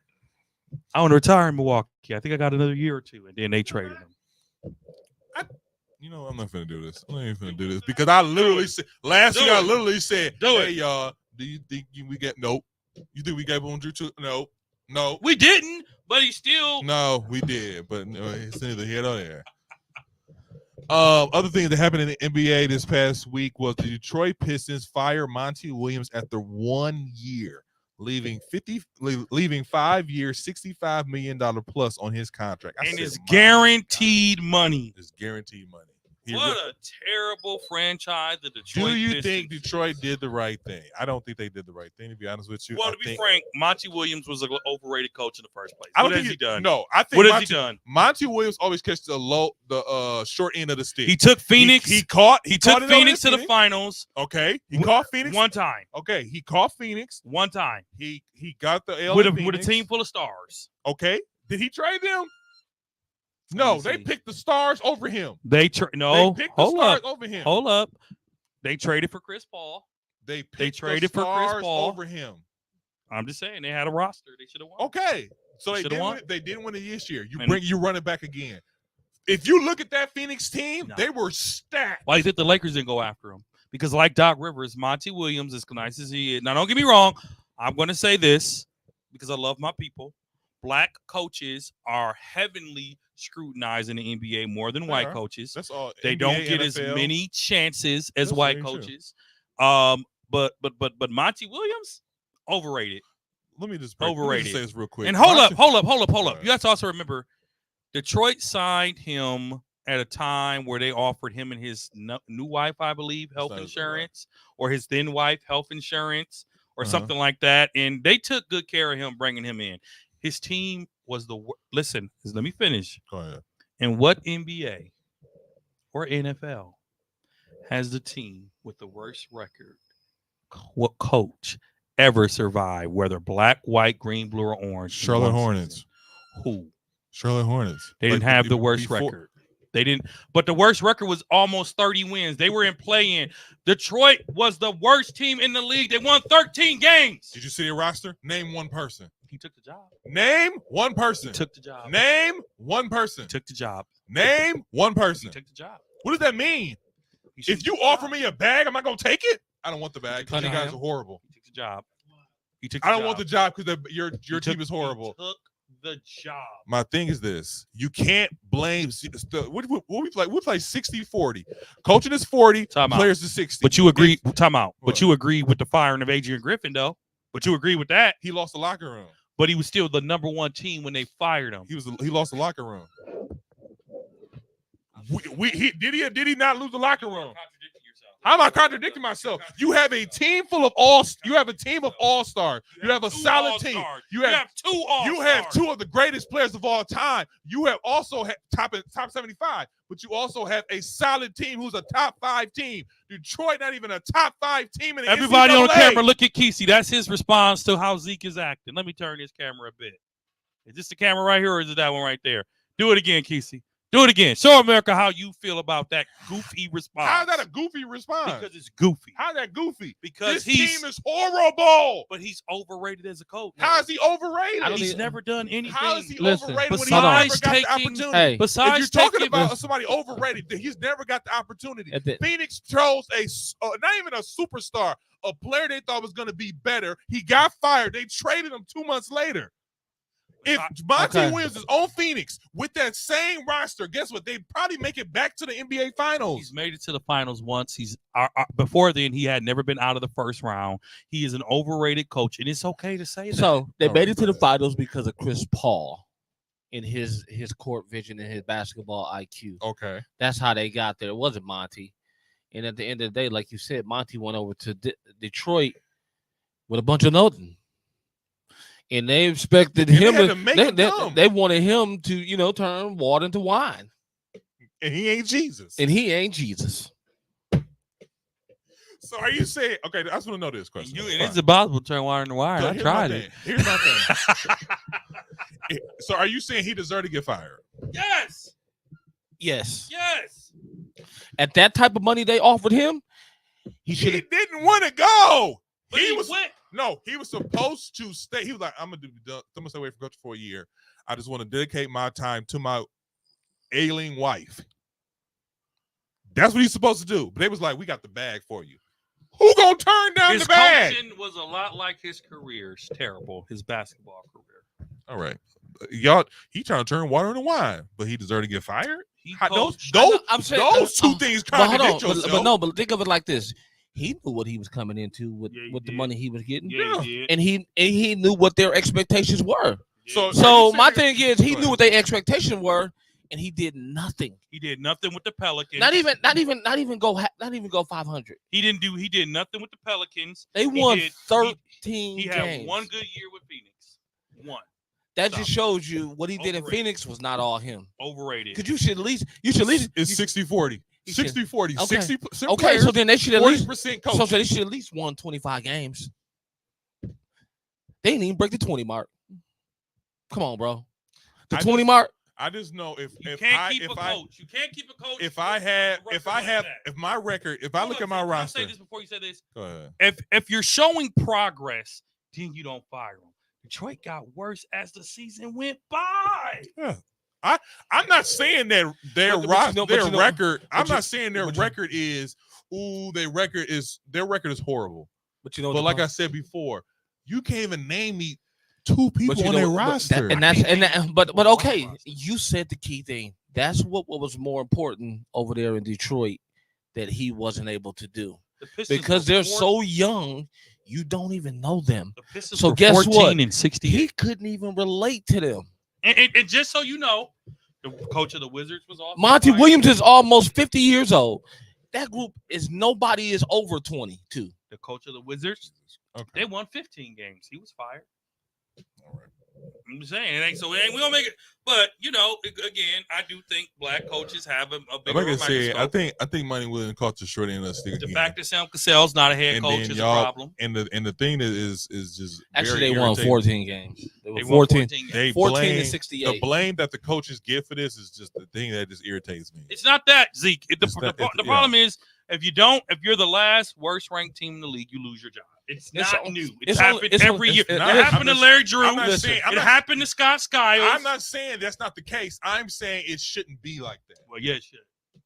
Speaker 2: I want to retire in Milwaukee. I think I got another year or two, and then they traded him.
Speaker 1: You know, I'm not gonna do this. I'm not even gonna do this because I literally said last year. I literally said, "Hey, y'all, do you think we get nope? You think we gave on Drew too? No,
Speaker 2: we didn't. But he still.
Speaker 1: No, we did, but it's neither here nor there." Other things that happened in the NBA this past week was the Detroit Pistons fire Monty Williams after 1 year, leaving 5 years, $65 million plus on his contract.
Speaker 2: And it's guaranteed money.
Speaker 1: It's guaranteed money.
Speaker 2: What a terrible franchise the Detroit
Speaker 1: Do you
Speaker 2: Pistons.
Speaker 1: think Detroit did the right thing? I don't think they did the right thing, to be honest with you.
Speaker 2: Well, to be frank, Monty Williams was an overrated coach in the first place.
Speaker 1: What
Speaker 2: has he done?
Speaker 1: No, I think
Speaker 2: what has he done?
Speaker 1: Monty Williams always catches the short end of the stick.
Speaker 2: He took Phoenix.
Speaker 1: He took
Speaker 2: Phoenix to the finals.
Speaker 1: Okay, he caught Phoenix
Speaker 2: one time.
Speaker 1: Okay, he caught Phoenix
Speaker 2: one time.
Speaker 1: He got the L
Speaker 2: with a team full of stars.
Speaker 1: Okay, did he trade them? No, they picked the stars over him.
Speaker 2: They picked the stars
Speaker 1: over him.
Speaker 2: Hold up. They traded for Chris Paul.
Speaker 1: They
Speaker 2: traded for Chris Paul
Speaker 1: over him.
Speaker 2: I'm just saying they had a roster. They should have won.
Speaker 1: Okay, so they didn't win it this year. You run it back again. If you look at that Phoenix team, they were stacked.
Speaker 2: Why do you think the Lakers didn't go after him? Because like Doc Rivers, Monty Williams, as nice as he is. Now, don't get me wrong. I'm going to say this because I love my people. Black coaches are heavily scrutinized in the NBA more than white coaches.
Speaker 1: That's all.
Speaker 2: They
Speaker 1: NBA,
Speaker 2: don't get
Speaker 1: NFL.
Speaker 2: as many chances as white coaches. But Monty Williams, overrated.
Speaker 1: Let me just
Speaker 2: overrated.
Speaker 1: Say this real quick.
Speaker 2: And hold up. You have to also remember, Detroit signed him at a time where they offered him and his new wife, I believe, health insurance, or his then wife health insurance, or something like that. And they took good care of him, bringing him in. His team was listen, let me finish.
Speaker 1: Go ahead.
Speaker 2: And what NBA or NFL has the team with the worst record? What coach ever survived, whether black, white, green, blue, or orange?
Speaker 1: Charlotte Hornets.
Speaker 2: Who?
Speaker 1: Charlotte Hornets.
Speaker 2: They didn't have the worst record. They didn't, but the worst record was almost 30 wins. They were in play-in. Detroit was the worst team in the league. They won 13 games.
Speaker 1: Did you see their roster? Name one person.
Speaker 2: He took the job.
Speaker 1: Name one person.
Speaker 2: Took the job.
Speaker 1: Name one person.
Speaker 2: Took the job.
Speaker 1: Name one person.
Speaker 2: He took the job.
Speaker 1: What does that mean? If you offer me a bag, am I gonna take it? I don't want the bag. You guys are horrible.
Speaker 2: He took the job.
Speaker 1: I don't want the job because your team is horrible.
Speaker 2: He took the job.
Speaker 1: My thing is this: you can't blame. What we play? We play 60-40. Coaching is 40. Players is 60.
Speaker 2: But you agree? Time out. But you agree with the firing of Adrian Griffin, though. But you agree with that?
Speaker 1: He lost the locker room.
Speaker 2: But he was still the number one team when they fired him.
Speaker 1: He lost the locker room. Did he not lose the locker room? How am I contradicting myself? You have a team full of all-stars. You have a solid team. You have two all-stars. You have two of the greatest players of all time. You have also top 75, but you also have a solid team who's a top 5 team. Detroit, not even a top 5 team in the
Speaker 2: Everybody
Speaker 1: NCAA.
Speaker 2: On the camera, look at Kesey. That's his response to how Zeke is acting. Let me turn this camera a bit. Is this the camera right here, or is it that one right there? Do it again, Kesey. Do it again. Show America how you feel about that goofy response.
Speaker 1: How's that a goofy response?
Speaker 2: Because it's goofy.
Speaker 1: How's that goofy?
Speaker 2: Because
Speaker 1: this team is horrible.
Speaker 2: But he's overrated as a coach.
Speaker 1: How is he overrated?
Speaker 2: He's never done anything.
Speaker 1: How is he
Speaker 3: Listen,
Speaker 1: overrated when he never
Speaker 2: besides
Speaker 1: got the
Speaker 2: taking-
Speaker 1: opportunity?
Speaker 3: Hey,
Speaker 1: If
Speaker 2: Besides
Speaker 1: you're talking
Speaker 2: taking,
Speaker 1: about somebody overrated, then he's never got the opportunity.
Speaker 3: At the-
Speaker 1: Phoenix chose not even a superstar, a player they thought was going to be better. He got fired. They traded him 2 months later. If Monty Williams is on Phoenix with that same roster, guess what? They probably make it back to the NBA Finals.
Speaker 2: he's made it to the finals once. He's before then he had never been out of the first round. He is an overrated coach, and it's okay to say that.
Speaker 3: So they
Speaker 1: All
Speaker 3: made
Speaker 1: right,
Speaker 3: it to
Speaker 1: go
Speaker 3: the
Speaker 1: ahead.
Speaker 3: finals because of Chris Paul and his court vision and his basketball IQ.
Speaker 1: Okay.
Speaker 3: That's how they got there. It wasn't Monty. And at the end of the day, like you said, Monty went over to Detroit with a bunch of nothing. And they expected
Speaker 1: And
Speaker 3: him
Speaker 1: they had to make him come.
Speaker 3: they wanted him to, turn water into wine.
Speaker 1: And he ain't Jesus.
Speaker 3: And he ain't Jesus.
Speaker 1: So are you saying, okay, I just want to know this question.
Speaker 2: It's impossible to turn water into wine.
Speaker 1: So
Speaker 2: I
Speaker 1: here's
Speaker 2: tried
Speaker 1: my
Speaker 2: it.
Speaker 1: thing. Here's my thing. So are you saying he deserved to get fired?
Speaker 2: Yes.
Speaker 3: Yes.
Speaker 2: Yes.
Speaker 3: At that type of money they offered him, he should
Speaker 1: He
Speaker 3: have.
Speaker 1: didn't want to go.
Speaker 2: But
Speaker 1: He was supposed to stay. He was like, I'm gonna stay away from coaching for a year. I just want to dedicate my time to my ailing wife. That's what he's supposed to do. But they was like, we got the bag for you. Who gonna turn down
Speaker 2: His
Speaker 1: the bag?
Speaker 2: coaching was a lot like his career. It's terrible. His basketball career.
Speaker 1: All right, y'all. He trying to turn water into wine, but he deserved to get fired.
Speaker 2: He
Speaker 1: Those
Speaker 2: coached-
Speaker 3: I'm saying-
Speaker 1: those two things
Speaker 3: But hold
Speaker 1: contradict
Speaker 3: on,
Speaker 1: yourself.
Speaker 3: but think of it like this: he knew what he was coming into with
Speaker 2: Yeah, he
Speaker 3: the
Speaker 2: did.
Speaker 3: money he was getting,
Speaker 2: Yeah, he did.
Speaker 3: and he knew what their expectations were.
Speaker 1: So-
Speaker 3: So
Speaker 1: you
Speaker 3: my
Speaker 1: saying-
Speaker 3: thing is, he
Speaker 1: Go
Speaker 3: knew what their expectations were, and he did nothing.
Speaker 2: He did nothing with the Pelicans.
Speaker 3: Not even go 500.
Speaker 2: He did nothing with the Pelicans.
Speaker 3: They
Speaker 2: He
Speaker 3: won
Speaker 2: did-
Speaker 3: 13
Speaker 2: He
Speaker 3: games.
Speaker 2: had one good year with Phoenix. One.
Speaker 3: That
Speaker 2: Stop.
Speaker 3: just shows you what he did in
Speaker 2: Overrated.
Speaker 3: Phoenix was not all him.
Speaker 2: Overrated.
Speaker 3: Because you should at least
Speaker 1: It's 60-40.
Speaker 3: you should-
Speaker 1: 60-40.
Speaker 3: Okay.
Speaker 1: 60%
Speaker 3: okay.
Speaker 1: players,
Speaker 3: So then they should at
Speaker 1: 40%
Speaker 3: least
Speaker 1: coach.
Speaker 3: they should at least won 25 games. They didn't even break the 20 mark. Come on, bro. The
Speaker 1: I
Speaker 3: 20
Speaker 1: just-
Speaker 3: mark.
Speaker 1: I just know
Speaker 2: You can't keep a coach. You can't keep a coach.
Speaker 1: if
Speaker 2: with
Speaker 1: I
Speaker 2: a
Speaker 1: have
Speaker 2: record
Speaker 1: if I
Speaker 2: like
Speaker 1: have
Speaker 2: that.
Speaker 1: if my record if I
Speaker 2: Hold
Speaker 1: look
Speaker 2: on,
Speaker 1: at my
Speaker 2: can I
Speaker 1: roster.
Speaker 2: say this before you say this.
Speaker 1: Go ahead.
Speaker 2: If you're showing progress, then you don't fire him. Detroit got worse as the season went by.
Speaker 1: I'm not saying that their
Speaker 3: But
Speaker 1: roster,
Speaker 3: you know-
Speaker 1: their
Speaker 3: but you know-
Speaker 1: record. I'm
Speaker 3: but you-
Speaker 1: not saying their
Speaker 3: but you-
Speaker 1: record is their record is horrible.
Speaker 3: But you know,
Speaker 1: But like I said before, you can't even name me two people on their roster.
Speaker 3: But okay, you said the key thing. That's what was more important over there in Detroit that he wasn't able to do
Speaker 2: The Pistons
Speaker 3: because
Speaker 2: were
Speaker 3: they're
Speaker 2: 14
Speaker 3: so young. You don't even know them.
Speaker 2: The Pistons
Speaker 3: So
Speaker 2: were
Speaker 3: guess
Speaker 2: 14
Speaker 3: what?
Speaker 2: and 68.
Speaker 3: He couldn't even relate to them.
Speaker 2: And just so you know, the coach of the Wizards was also
Speaker 3: Monty
Speaker 2: fired.
Speaker 3: Williams is almost 50 years old. That group is nobody is over 22.
Speaker 2: The coach of the Wizards,
Speaker 1: Okay.
Speaker 2: they won 15 games. He was fired.
Speaker 1: All right.
Speaker 2: I'm saying it ain't so. It ain't, we don't make it. But again, I do think black coaches have a bigger
Speaker 1: Like I said,
Speaker 2: microscope.
Speaker 1: I think Money Williams caught the short end of the stick.
Speaker 2: The
Speaker 1: again.
Speaker 2: fact that Sam Cassell's not a head
Speaker 1: And
Speaker 2: coach
Speaker 1: then
Speaker 2: is a
Speaker 1: y'all-
Speaker 2: problem.
Speaker 1: And the thing that is just
Speaker 3: Actually,
Speaker 1: very
Speaker 3: they won
Speaker 1: irritating.
Speaker 3: 14 games. They
Speaker 2: They
Speaker 3: won
Speaker 2: won
Speaker 3: 14.
Speaker 2: games.
Speaker 1: They
Speaker 3: 14
Speaker 1: blame,
Speaker 3: and
Speaker 1: the
Speaker 3: 68.
Speaker 1: blame that the coaches get for this is just the thing that just irritates me.
Speaker 2: It's not that, Zeke. The
Speaker 1: yeah.
Speaker 2: problem is if you're the last worst ranked team in the league, you lose your job. It's not new. It's happened every year. It happened to Larry Drew.
Speaker 1: I'm not saying- I'm
Speaker 2: It
Speaker 1: not-
Speaker 2: happened to Scott Skiles.
Speaker 1: I'm not saying that's not the case. I'm saying it shouldn't be like that.
Speaker 2: Well, yeah, it should.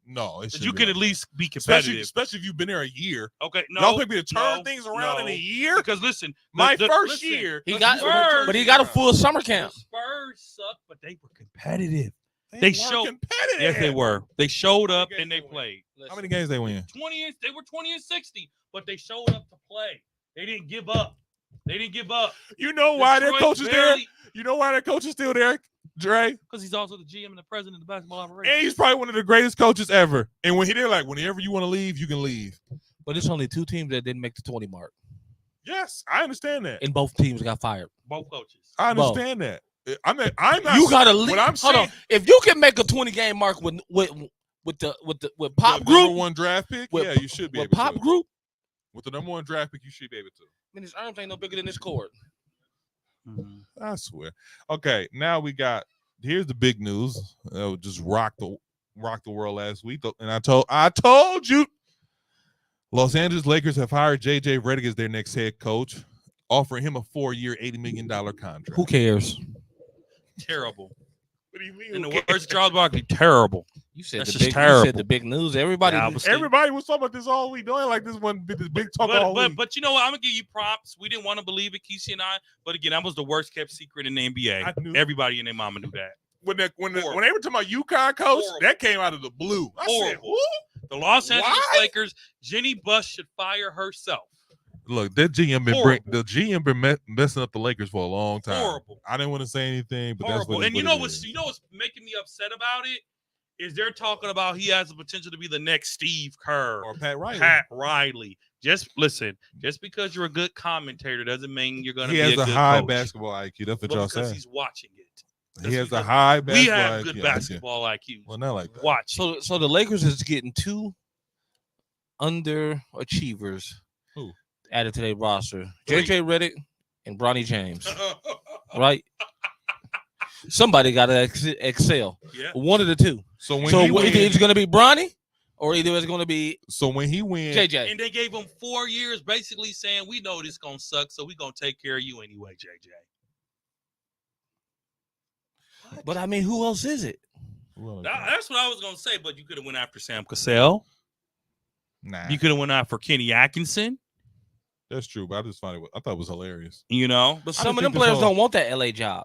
Speaker 1: No, it should.
Speaker 2: You could at least be
Speaker 1: especially
Speaker 2: competitive.
Speaker 1: especially if you've been there a year.
Speaker 2: Okay, no.
Speaker 1: Y'all think me to turn
Speaker 2: no,
Speaker 1: things around in
Speaker 2: no.
Speaker 1: a year?
Speaker 2: Because listen,
Speaker 1: My first
Speaker 2: listen,
Speaker 1: year,
Speaker 3: He
Speaker 2: the
Speaker 3: got,
Speaker 2: Spurs-
Speaker 3: but he got a full summer
Speaker 2: the
Speaker 3: camp.
Speaker 2: Spurs sucked, but they were competitive. They
Speaker 1: weren't
Speaker 2: showed-
Speaker 1: competitive.
Speaker 2: Yes, they were. They showed up
Speaker 1: games
Speaker 2: and they
Speaker 1: they won?
Speaker 2: played.
Speaker 1: How many games they win?
Speaker 2: 20. They were 20 and 60, but they showed up to play. They didn't give up.
Speaker 1: You know why their
Speaker 2: Detroit
Speaker 1: coach is there?
Speaker 2: barely-
Speaker 1: You know why their coach is still there, Dre?
Speaker 2: Because he's also the GM and the president of the basketball
Speaker 1: And
Speaker 2: operation.
Speaker 1: he's probably one of the greatest coaches ever. And they're like, whenever you want to leave, you can leave.
Speaker 3: But it's only two teams that didn't make the 20 mark,
Speaker 1: Yes, I understand that.
Speaker 3: and both teams got fired.
Speaker 2: Both coaches.
Speaker 1: I understand that. I'm not.
Speaker 3: You gotta leave.
Speaker 1: What I'm
Speaker 3: Hold
Speaker 1: saying,
Speaker 3: on. If you can make a 20 game mark with Pop
Speaker 1: the
Speaker 3: Group,
Speaker 1: number one draft pick,
Speaker 3: with-
Speaker 1: yeah, you should be
Speaker 3: with
Speaker 1: able
Speaker 3: Pop
Speaker 1: to.
Speaker 3: Group,
Speaker 1: With the number one draft pick, you should be able to.
Speaker 3: man, his arms ain't no bigger than this court.
Speaker 1: I swear. Okay, now we got here's the big news. Just rocked the world last week, and I told you, Los Angeles Lakers have hired JJ Redick as their next head coach, offering him a 4-year, $80 million contract.
Speaker 3: Who cares?
Speaker 2: Terrible.
Speaker 1: What do you mean?
Speaker 2: In the words of Charles Barkley, terrible.
Speaker 3: You said
Speaker 2: That's
Speaker 3: the
Speaker 2: just
Speaker 3: big. You
Speaker 2: terrible.
Speaker 3: said the big news. Everybody.
Speaker 2: Yeah,
Speaker 1: Everybody was talking about this all week. Doing like this one this big talk all week.
Speaker 2: But you know what? I'm gonna give you props. We didn't want to believe it, Kesey and I. But again, that was the worst kept secret in the NBA.
Speaker 1: I knew.
Speaker 2: Everybody and their mama knew that.
Speaker 1: When they were talking about UConn coach,
Speaker 2: Horrible.
Speaker 1: that came out of the blue. I said,
Speaker 2: Horrible. The Los Angeles
Speaker 1: Why?
Speaker 2: Lakers, Jenny Buss should fire herself.
Speaker 1: look, that GM been messing up the Lakers for a long time.
Speaker 2: Horrible.
Speaker 1: I didn't want to say anything, but
Speaker 2: Horrible.
Speaker 1: that's what.
Speaker 2: And
Speaker 1: what
Speaker 2: you know
Speaker 1: it
Speaker 2: what's
Speaker 1: is.
Speaker 2: making me upset about it is they're talking about he has the potential to be the next Steve Kerr
Speaker 1: Or Pat Riley.
Speaker 2: Pat Riley. Just listen. Just because you're a good commentator doesn't mean you're gonna
Speaker 1: He
Speaker 2: be
Speaker 1: has
Speaker 2: a good
Speaker 1: high
Speaker 2: coach.
Speaker 1: basketball IQ. That's what
Speaker 2: But
Speaker 1: y'all
Speaker 2: because
Speaker 1: say.
Speaker 2: he's watching it.
Speaker 1: He has a
Speaker 2: because
Speaker 1: high
Speaker 2: We
Speaker 1: basketball
Speaker 2: have
Speaker 1: IQ.
Speaker 2: good
Speaker 1: Yeah.
Speaker 2: basketball IQ.
Speaker 1: Well, not like that.
Speaker 2: Watch.
Speaker 3: So the Lakers is getting 2 underachievers
Speaker 1: Who?
Speaker 3: added to their roster:
Speaker 2: Three.
Speaker 3: JJ Redick and Bronny James. Right? Somebody got to excel.
Speaker 2: Yeah.
Speaker 3: One of the two.
Speaker 1: So when
Speaker 3: So
Speaker 1: he
Speaker 3: either
Speaker 1: wins,
Speaker 3: it's going to be Bronny, or either it's going to be
Speaker 1: so when he wins,
Speaker 3: JJ.
Speaker 2: And they gave him 4 years, basically saying, we know this gonna suck, so we gonna take care of you anyway, JJ.
Speaker 3: But I mean, who else is it?
Speaker 2: That's what I was gonna say, but you could have went after Sam Cassell.
Speaker 1: nah,
Speaker 2: You could have went after Kenny Atkinson,
Speaker 1: that's true. But I just find I thought it was hilarious.
Speaker 2: you know.
Speaker 3: But
Speaker 1: I
Speaker 3: some of
Speaker 1: think
Speaker 3: them
Speaker 1: this
Speaker 3: players
Speaker 1: whole-
Speaker 3: don't want that LA job.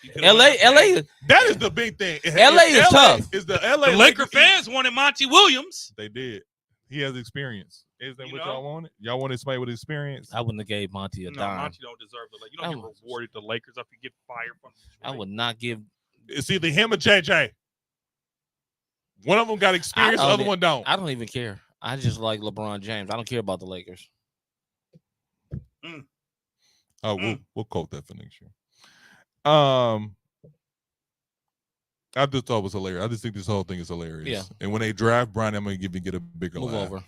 Speaker 2: You coulda went after
Speaker 3: LA,
Speaker 1: That is the big thing.
Speaker 3: LA is tough.
Speaker 1: Is the LA
Speaker 2: The Laker
Speaker 1: Lakers-
Speaker 2: fans wanted Monty Williams.
Speaker 1: They did. He has experience. Is that
Speaker 2: You
Speaker 1: what
Speaker 2: know?
Speaker 1: y'all wanted? Y'all wanted somebody with experience?
Speaker 3: I wouldn't have gave Monty a
Speaker 2: No,
Speaker 3: dime.
Speaker 2: Monty don't deserve the Lakers. You
Speaker 3: I
Speaker 2: don't get rewarded the Lakers if you get fired from
Speaker 3: I would not give.
Speaker 1: It's either him or JJ. One of them got experience, the
Speaker 3: I
Speaker 1: other
Speaker 3: don't-
Speaker 1: one don't.
Speaker 3: I don't even care. I just like LeBron James. I don't care about the Lakers.
Speaker 1: Oh, we'll quote that for next year. I just thought it was hilarious. I just think this whole thing is hilarious.
Speaker 3: Yeah.
Speaker 1: And when they draft Brian, I'm gonna get a bigger
Speaker 3: Move
Speaker 1: laugh.
Speaker 3: over.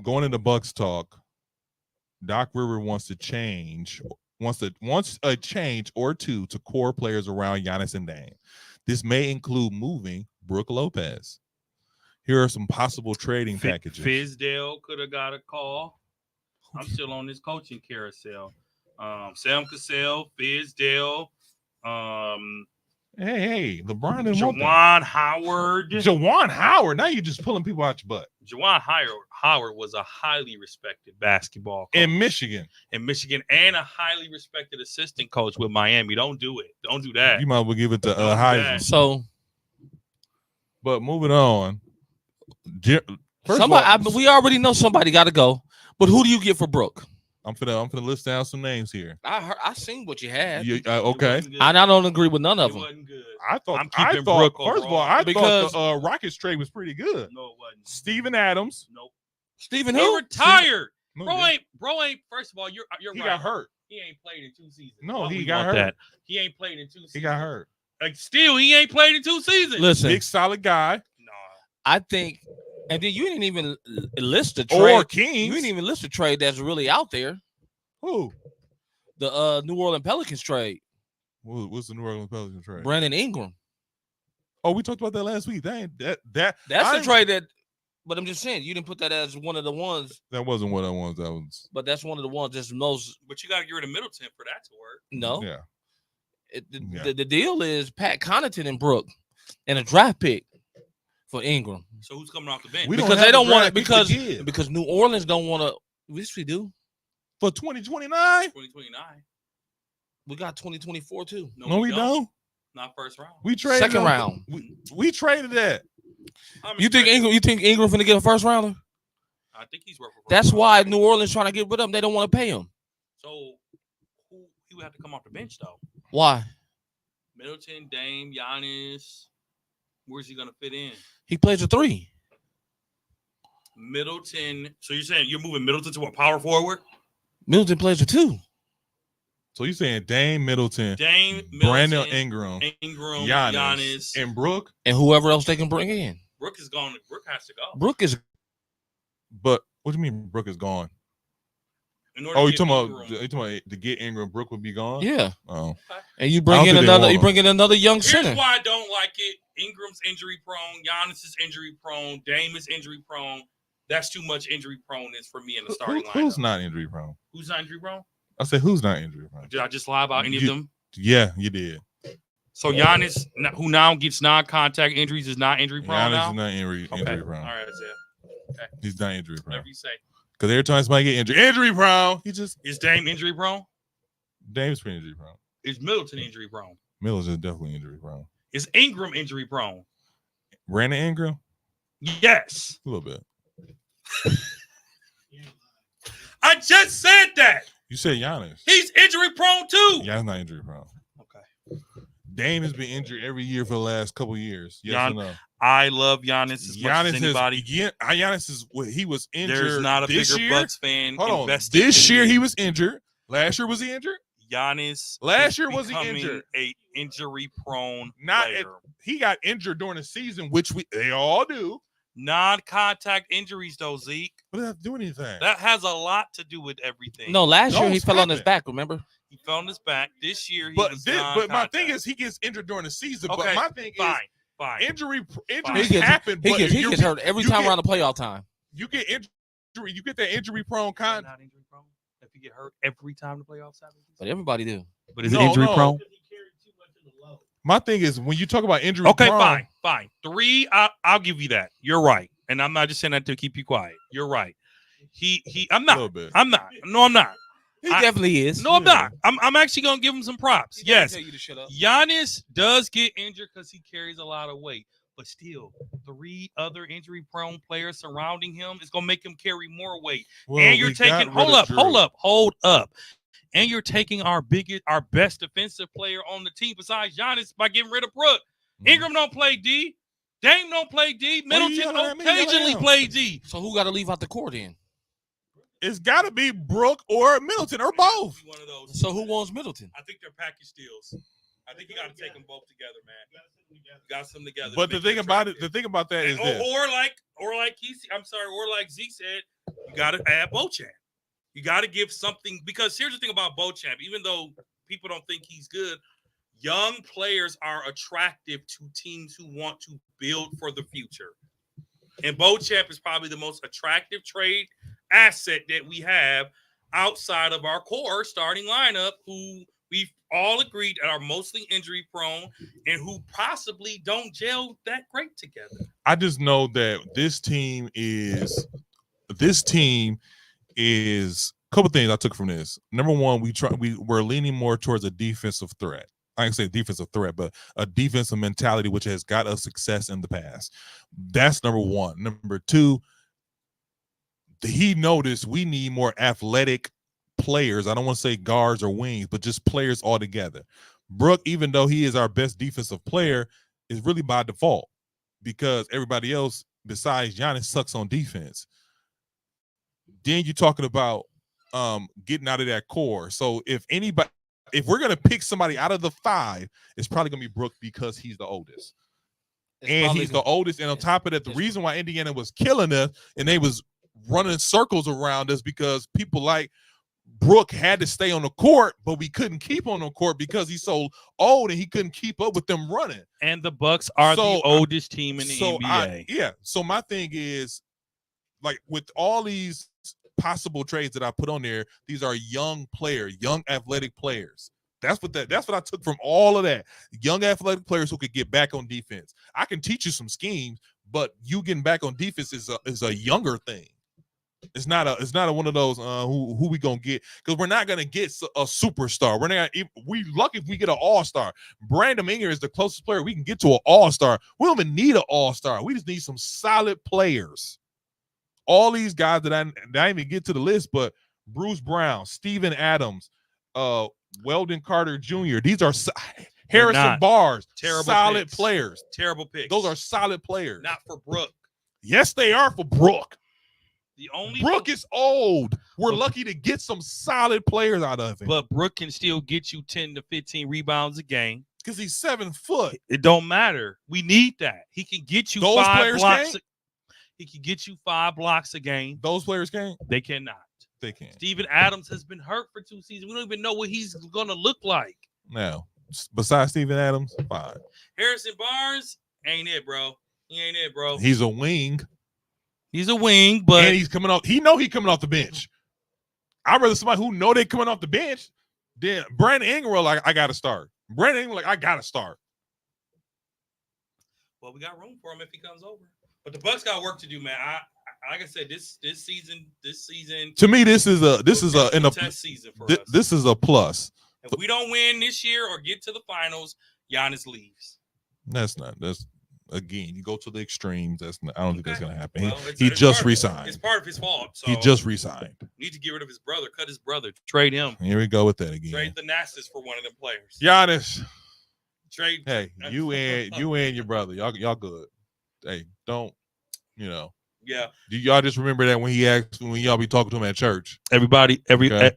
Speaker 1: Going into Bucks talk, Doc River wants a change or two to core players around Giannis and Dame. This may include moving Brook Lopez. Here are some possible trading packages.
Speaker 2: Fizdale could have got a call. I'm still on this coaching carousel. Sam Cassell, Fizdale,
Speaker 1: Hey, LeBron didn't want that.
Speaker 2: Juwan Howard.
Speaker 1: Juwan Howard. Now you're just pulling people out your butt.
Speaker 2: Juwan Howard was a highly respected basketball coach
Speaker 1: In Michigan.
Speaker 2: in Michigan and a highly respected assistant coach with Miami. Don't do it. Don't do that.
Speaker 1: You might as well give it to
Speaker 2: Don't do
Speaker 1: Heisman.
Speaker 2: that.
Speaker 3: So
Speaker 1: But moving on. First of
Speaker 3: somebody,
Speaker 1: all,
Speaker 3: we already know somebody got to go. But who do you get for Brook?
Speaker 1: I'm finna list down some names here.
Speaker 3: I seen what you had.
Speaker 1: You,
Speaker 2: It
Speaker 1: okay.
Speaker 2: wasn't good.
Speaker 3: I don't agree with none of
Speaker 2: It
Speaker 3: them.
Speaker 2: wasn't good.
Speaker 1: I thought
Speaker 2: I'm keeping
Speaker 1: Brooke.
Speaker 2: Brook
Speaker 1: First of all,
Speaker 2: overall.
Speaker 1: I
Speaker 3: Because-
Speaker 1: thought the Rockets trade was pretty good.
Speaker 2: No, it wasn't.
Speaker 1: Steven Adams.
Speaker 2: Nope.
Speaker 3: Stephen
Speaker 2: He
Speaker 3: who?
Speaker 2: retired.
Speaker 1: No,
Speaker 2: Bro ain't. First of all, you're
Speaker 1: he
Speaker 2: right.
Speaker 1: got hurt.
Speaker 2: He ain't played in 2 seasons.
Speaker 1: No,
Speaker 2: Why
Speaker 1: he
Speaker 2: we
Speaker 1: got
Speaker 2: want
Speaker 1: hurt.
Speaker 2: that? He ain't played in 2 seasons.
Speaker 1: He got hurt.
Speaker 2: Like still, he ain't played in 2 seasons.
Speaker 3: Listen,
Speaker 1: Big solid guy.
Speaker 2: No.
Speaker 3: I think, and then you didn't even list the trade.
Speaker 1: Or Kings.
Speaker 3: You didn't even list the trade that's really out there.
Speaker 1: Who?
Speaker 3: The New Orleans Pelicans trade.
Speaker 1: What's the New Orleans Pelicans trade?
Speaker 3: Brandon Ingram.
Speaker 1: Oh, we talked about that last week. That
Speaker 3: That's
Speaker 1: I-
Speaker 3: the trade that. But I'm just saying, you didn't put that as one of the ones.
Speaker 1: That wasn't what I wanted. That was
Speaker 3: But that's one of the ones that's most.
Speaker 2: But you got to get rid of Middleton for that to work.
Speaker 3: No,
Speaker 1: yeah. Yeah.
Speaker 3: The deal is Pat Connaughton and Brook, and a draft pick for Ingram
Speaker 2: So who's coming off the bench?
Speaker 1: We
Speaker 3: because
Speaker 1: have
Speaker 3: they
Speaker 1: a
Speaker 3: don't want it
Speaker 1: draft pick to give.
Speaker 3: because New Orleans don't want to. Yes, we do.
Speaker 1: For 2029?
Speaker 2: 2029.
Speaker 3: We got 2024 too.
Speaker 1: No, we don't.
Speaker 2: Not first round.
Speaker 1: We traded
Speaker 3: Second
Speaker 1: him.
Speaker 3: round.
Speaker 1: We traded that.
Speaker 3: You think Ingram finna get a first rounder?
Speaker 2: I think he's working.
Speaker 3: That's why New Orleans trying to get rid of him. They don't want to pay him.
Speaker 2: So who he would have to come off the bench though?
Speaker 3: Why?
Speaker 2: Middleton, Dame, Giannis. Where's he gonna fit in?
Speaker 3: He plays a 3.
Speaker 2: Middleton. So you're saying you're moving Middleton to a power forward?
Speaker 3: Middleton plays a 2.
Speaker 1: So you saying Dame Middleton,
Speaker 2: Dame,
Speaker 1: Brandon
Speaker 2: Middleton,
Speaker 1: Ingram,
Speaker 2: Ingram,
Speaker 1: Giannis,
Speaker 2: Giannis.
Speaker 1: and Brook.
Speaker 3: And whoever else they can bring in.
Speaker 2: Brook is gone. Brook has to go.
Speaker 3: Brook is
Speaker 1: But what do you mean Brook is gone?
Speaker 2: In order
Speaker 1: Oh,
Speaker 2: to
Speaker 1: you
Speaker 2: get
Speaker 1: talking about
Speaker 2: Ingram.
Speaker 1: to get Ingram, Brooke would be gone?
Speaker 3: Yeah.
Speaker 1: Oh,
Speaker 3: And you
Speaker 1: I
Speaker 3: bring
Speaker 1: don't
Speaker 3: in
Speaker 1: think they
Speaker 3: another.
Speaker 1: want
Speaker 3: You
Speaker 1: him.
Speaker 3: bring in another young
Speaker 2: Here's
Speaker 3: center.
Speaker 2: why I don't like it. Ingram's injury prone. Giannis is injury prone. Dame is injury prone. That's too much injury proneness for me in the starting lineup.
Speaker 1: Who's not injury prone?
Speaker 2: Who's not injury prone?
Speaker 1: I said who's not injury prone?
Speaker 2: Did I just lie about any of them?
Speaker 1: Yeah, you did.
Speaker 2: So Giannis, who now gets non-contact injuries, is not injury prone
Speaker 1: Giannis
Speaker 2: now?
Speaker 1: is not injury
Speaker 2: Okay.
Speaker 1: prone.
Speaker 2: All right, Isaiah.
Speaker 1: He's not injury prone.
Speaker 2: Whatever you say.
Speaker 1: Because every time somebody get injury prone, he just
Speaker 2: Is Dame injury prone?
Speaker 1: Dame's pretty injury prone.
Speaker 2: Is Middleton injury prone?
Speaker 1: Miller's is definitely injury prone.
Speaker 2: Is Ingram injury prone?
Speaker 1: Brandon Ingram,
Speaker 2: Yes.
Speaker 1: a little bit.
Speaker 2: I just said that.
Speaker 1: You said Giannis.
Speaker 2: He's injury prone too.
Speaker 1: Giannis not injury prone.
Speaker 2: Okay.
Speaker 1: Dame has been injured every year for the last couple of years. Yes or no?
Speaker 2: I love Giannis as much as anybody.
Speaker 1: Giannis is he was injured.
Speaker 2: There's not a
Speaker 1: this
Speaker 2: bigger
Speaker 1: year.
Speaker 2: Bucks fan.
Speaker 1: Hold on.
Speaker 2: Invested
Speaker 1: This
Speaker 2: in
Speaker 1: year
Speaker 2: me.
Speaker 1: he was injured. Last year was he injured?
Speaker 2: Giannis.
Speaker 1: Last
Speaker 2: is
Speaker 1: year was he
Speaker 2: becoming
Speaker 1: injured?
Speaker 2: A injury prone
Speaker 1: Not he got injured during the season, which they all do.
Speaker 2: Non-contact injuries, though, Zeke.
Speaker 1: What does that have to do with anything?
Speaker 2: That has a lot to do with everything.
Speaker 3: No, last year
Speaker 1: No,
Speaker 3: he fell on his
Speaker 1: stop it.
Speaker 3: back. Remember?
Speaker 2: He fell on his back. This year, he
Speaker 1: But
Speaker 2: was
Speaker 1: but my thing
Speaker 2: non-contact.
Speaker 1: is he gets injured during the season.
Speaker 2: Okay,
Speaker 1: But my thing
Speaker 2: fine.
Speaker 1: is injuries
Speaker 3: He
Speaker 1: happen.
Speaker 3: He
Speaker 1: but
Speaker 3: gets
Speaker 1: you
Speaker 3: hurt every time around the playoff time.
Speaker 1: You get injury. You get that injury prone
Speaker 2: Not injury prone. If you get hurt every time the playoffs happen.
Speaker 3: But everybody do.
Speaker 2: But is
Speaker 1: No,
Speaker 2: it injury
Speaker 1: no.
Speaker 2: prone?
Speaker 4: He carried too much of the load.
Speaker 1: My thing is when you talk about injury.
Speaker 2: Okay,
Speaker 1: prone,
Speaker 2: fine. 3, I'll give you that. You're right. And I'm not just saying that to keep you quiet. You're right. I'm
Speaker 1: A
Speaker 2: not.
Speaker 1: little bit.
Speaker 2: I'm not. No, I'm not.
Speaker 3: He definitely is.
Speaker 2: No, I'm not. I'm actually gonna give him some props. Yes.
Speaker 3: Tell you to shut up.
Speaker 2: Giannis does get injured because he carries a lot of weight. But still, 3 other injury-prone players surrounding him is gonna make him carry more weight.
Speaker 1: Well,
Speaker 2: And you're
Speaker 1: we got
Speaker 2: taking
Speaker 1: rid of
Speaker 2: hold up. And you're taking our best defensive player on the team besides Giannis by getting rid of Brooke.
Speaker 1: Drew.
Speaker 2: Ingram don't play D. Dame don't play D.
Speaker 1: Why you
Speaker 2: Middleton
Speaker 1: yelling at me?
Speaker 2: occasionally
Speaker 1: Yell at him.
Speaker 2: play D.
Speaker 3: So who got to leave out the core then?
Speaker 1: It's got to be Brooke or Middleton or both.
Speaker 2: One of those.
Speaker 3: So who wants Middleton?
Speaker 2: I think they're package deals. I think you got to take them both together, man. You got some together.
Speaker 1: But
Speaker 2: to
Speaker 1: the
Speaker 2: make
Speaker 1: thing
Speaker 2: it
Speaker 1: about it,
Speaker 2: attractive.
Speaker 1: the thing about that is this.
Speaker 2: or like Zeke said, you got to add Beauchamp. You got to give something because here's the thing about Beauchamp. Even though people don't think he's good, young players are attractive to teams who want to build for the future. And Beauchamp is probably the most attractive trade asset that we have outside of our core starting lineup, who we've all agreed are mostly injury prone and who possibly don't gel that great together.
Speaker 1: I just know that this team is a couple things I took from this. Number one, we're leaning more towards a defensive threat. I can say defensive threat, but a defensive mentality, which has got us success in the past. That's number one. Number two, he noticed we need more athletic players. I don't want to say guards or wings, but just players altogether. Brooke, even though he is our best defensive player, is really by default because everybody else besides Giannis sucks on defense. Then you're talking about getting out of that core. So if we're gonna pick somebody out of the 5, it's probably gonna be Brooke because he's the oldest. And he's the oldest. And on top of that, the reason why Indiana was killing us and they was running circles around us because people like Brooke had to stay on the court, but we couldn't keep on the court because he's so old and he couldn't keep up with them running.
Speaker 2: And the Bucks are the oldest team in the NBA.
Speaker 1: So my thing is, like with all these possible trades that I put on there, these are young athletic players. That's what I took from all of that. Young athletic players who could get back on defense. I can teach you some schemes, but you getting back on defense is a younger thing. It's not a one of those who we gonna get, because we're not gonna get a superstar. We lucky if we get an all-star. Brandon Ingram is the closest player we can get to an all-star. We don't even need an all-star. We just need some solid players. All these guys that I didn't even get to the list, but Bruce Brown, Steven Adams, Weldon Carter Jr. These are Harrison Barnes, solid
Speaker 2: picks.
Speaker 1: players.
Speaker 2: Terrible picks.
Speaker 1: Those are solid players.
Speaker 2: Not for Brooke.
Speaker 1: Yes, they are for Brooke.
Speaker 2: Brooke
Speaker 1: is old. We're lucky to get some solid players out of him.
Speaker 2: But Brooke can still get you 10 to 15 rebounds a game.
Speaker 1: Because he's 7 foot.
Speaker 2: It don't matter. We need that. He can get you
Speaker 1: Those
Speaker 2: 5
Speaker 1: players
Speaker 2: blocks.
Speaker 1: can't?
Speaker 2: He can get you 5 blocks a game.
Speaker 1: Those players can't?
Speaker 2: They cannot.
Speaker 1: They can.
Speaker 2: Steven Adams has been hurt for 2 seasons. We don't even know what he's gonna look like.
Speaker 1: Now, besides Steven Adams, fine.
Speaker 2: Harrison Barnes ain't it, bro. He ain't it, bro.
Speaker 1: He's a wing.
Speaker 2: He's a wing, but
Speaker 1: and he's coming off. He coming off the bench. I'd rather somebody who know they coming off the bench than Brandon Ingram. Like I gotta start. Brandon Ingram, like I gotta start.
Speaker 2: well, we got room for him if he comes over. But the Bucks got work to do, man. I like I said, this season.
Speaker 1: To me, this is a
Speaker 2: test season for us.
Speaker 1: This is a plus.
Speaker 2: If we don't win this year or get to the finals, Giannis leaves.
Speaker 1: That's again. You go to the extremes. I don't think that's gonna happen.
Speaker 2: Well,
Speaker 1: he just resigned.
Speaker 2: It's part of his fault. So
Speaker 1: he just resigned.
Speaker 2: Need to get rid of his brother. Cut his brother. Trade him.
Speaker 1: Here we go with that again.
Speaker 2: Trade the Nastas for one of them players.
Speaker 1: Giannis.
Speaker 2: Trade.
Speaker 1: Hey, you and your brother, y'all good. Hey, don't.
Speaker 2: Yeah.
Speaker 1: Do y'all just remember that when y'all be talking to him at church?
Speaker 2: Everybody,
Speaker 1: Okay.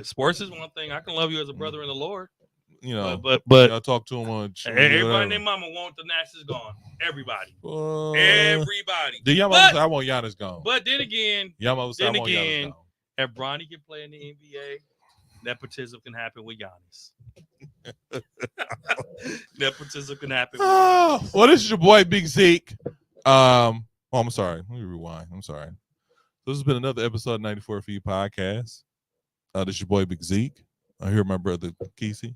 Speaker 2: Sports is one thing. I can love you as a brother in the Lord.
Speaker 1: But
Speaker 2: y'all
Speaker 1: talk to him on.
Speaker 2: Everybody and their mama want the Nastas gone. Everybody. Everybody.
Speaker 1: The Yamamoto say I want Giannis gone.
Speaker 2: But then again,
Speaker 1: Yamamoto say I want Giannis gone.
Speaker 2: if Bronny can play in the NBA, nepotism can happen with Giannis. Nepotism can happen.
Speaker 1: Well, this is your boy Big Zeke. I'm sorry. Let me rewind. I'm sorry. This has been another episode of 94 Feet Podcast. This is your boy Big Zeke. I hear my brother Kesey.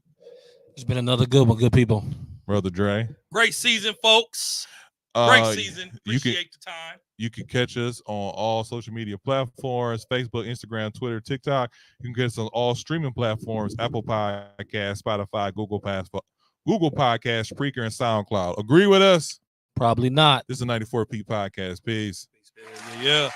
Speaker 3: It's been another good one, good people.
Speaker 1: Brother Dre.
Speaker 2: Great season, folks. Great season. Appreciate the time.
Speaker 1: You can catch us on all social media platforms: Facebook, Instagram, Twitter, TikTok. You can catch us on all streaming platforms: Apple Podcasts, Spotify, Google Podcast, Spreaker, and SoundCloud. Agree with us?
Speaker 3: Probably not.
Speaker 1: This is a 94P Podcast. Peace.
Speaker 2: Yeah.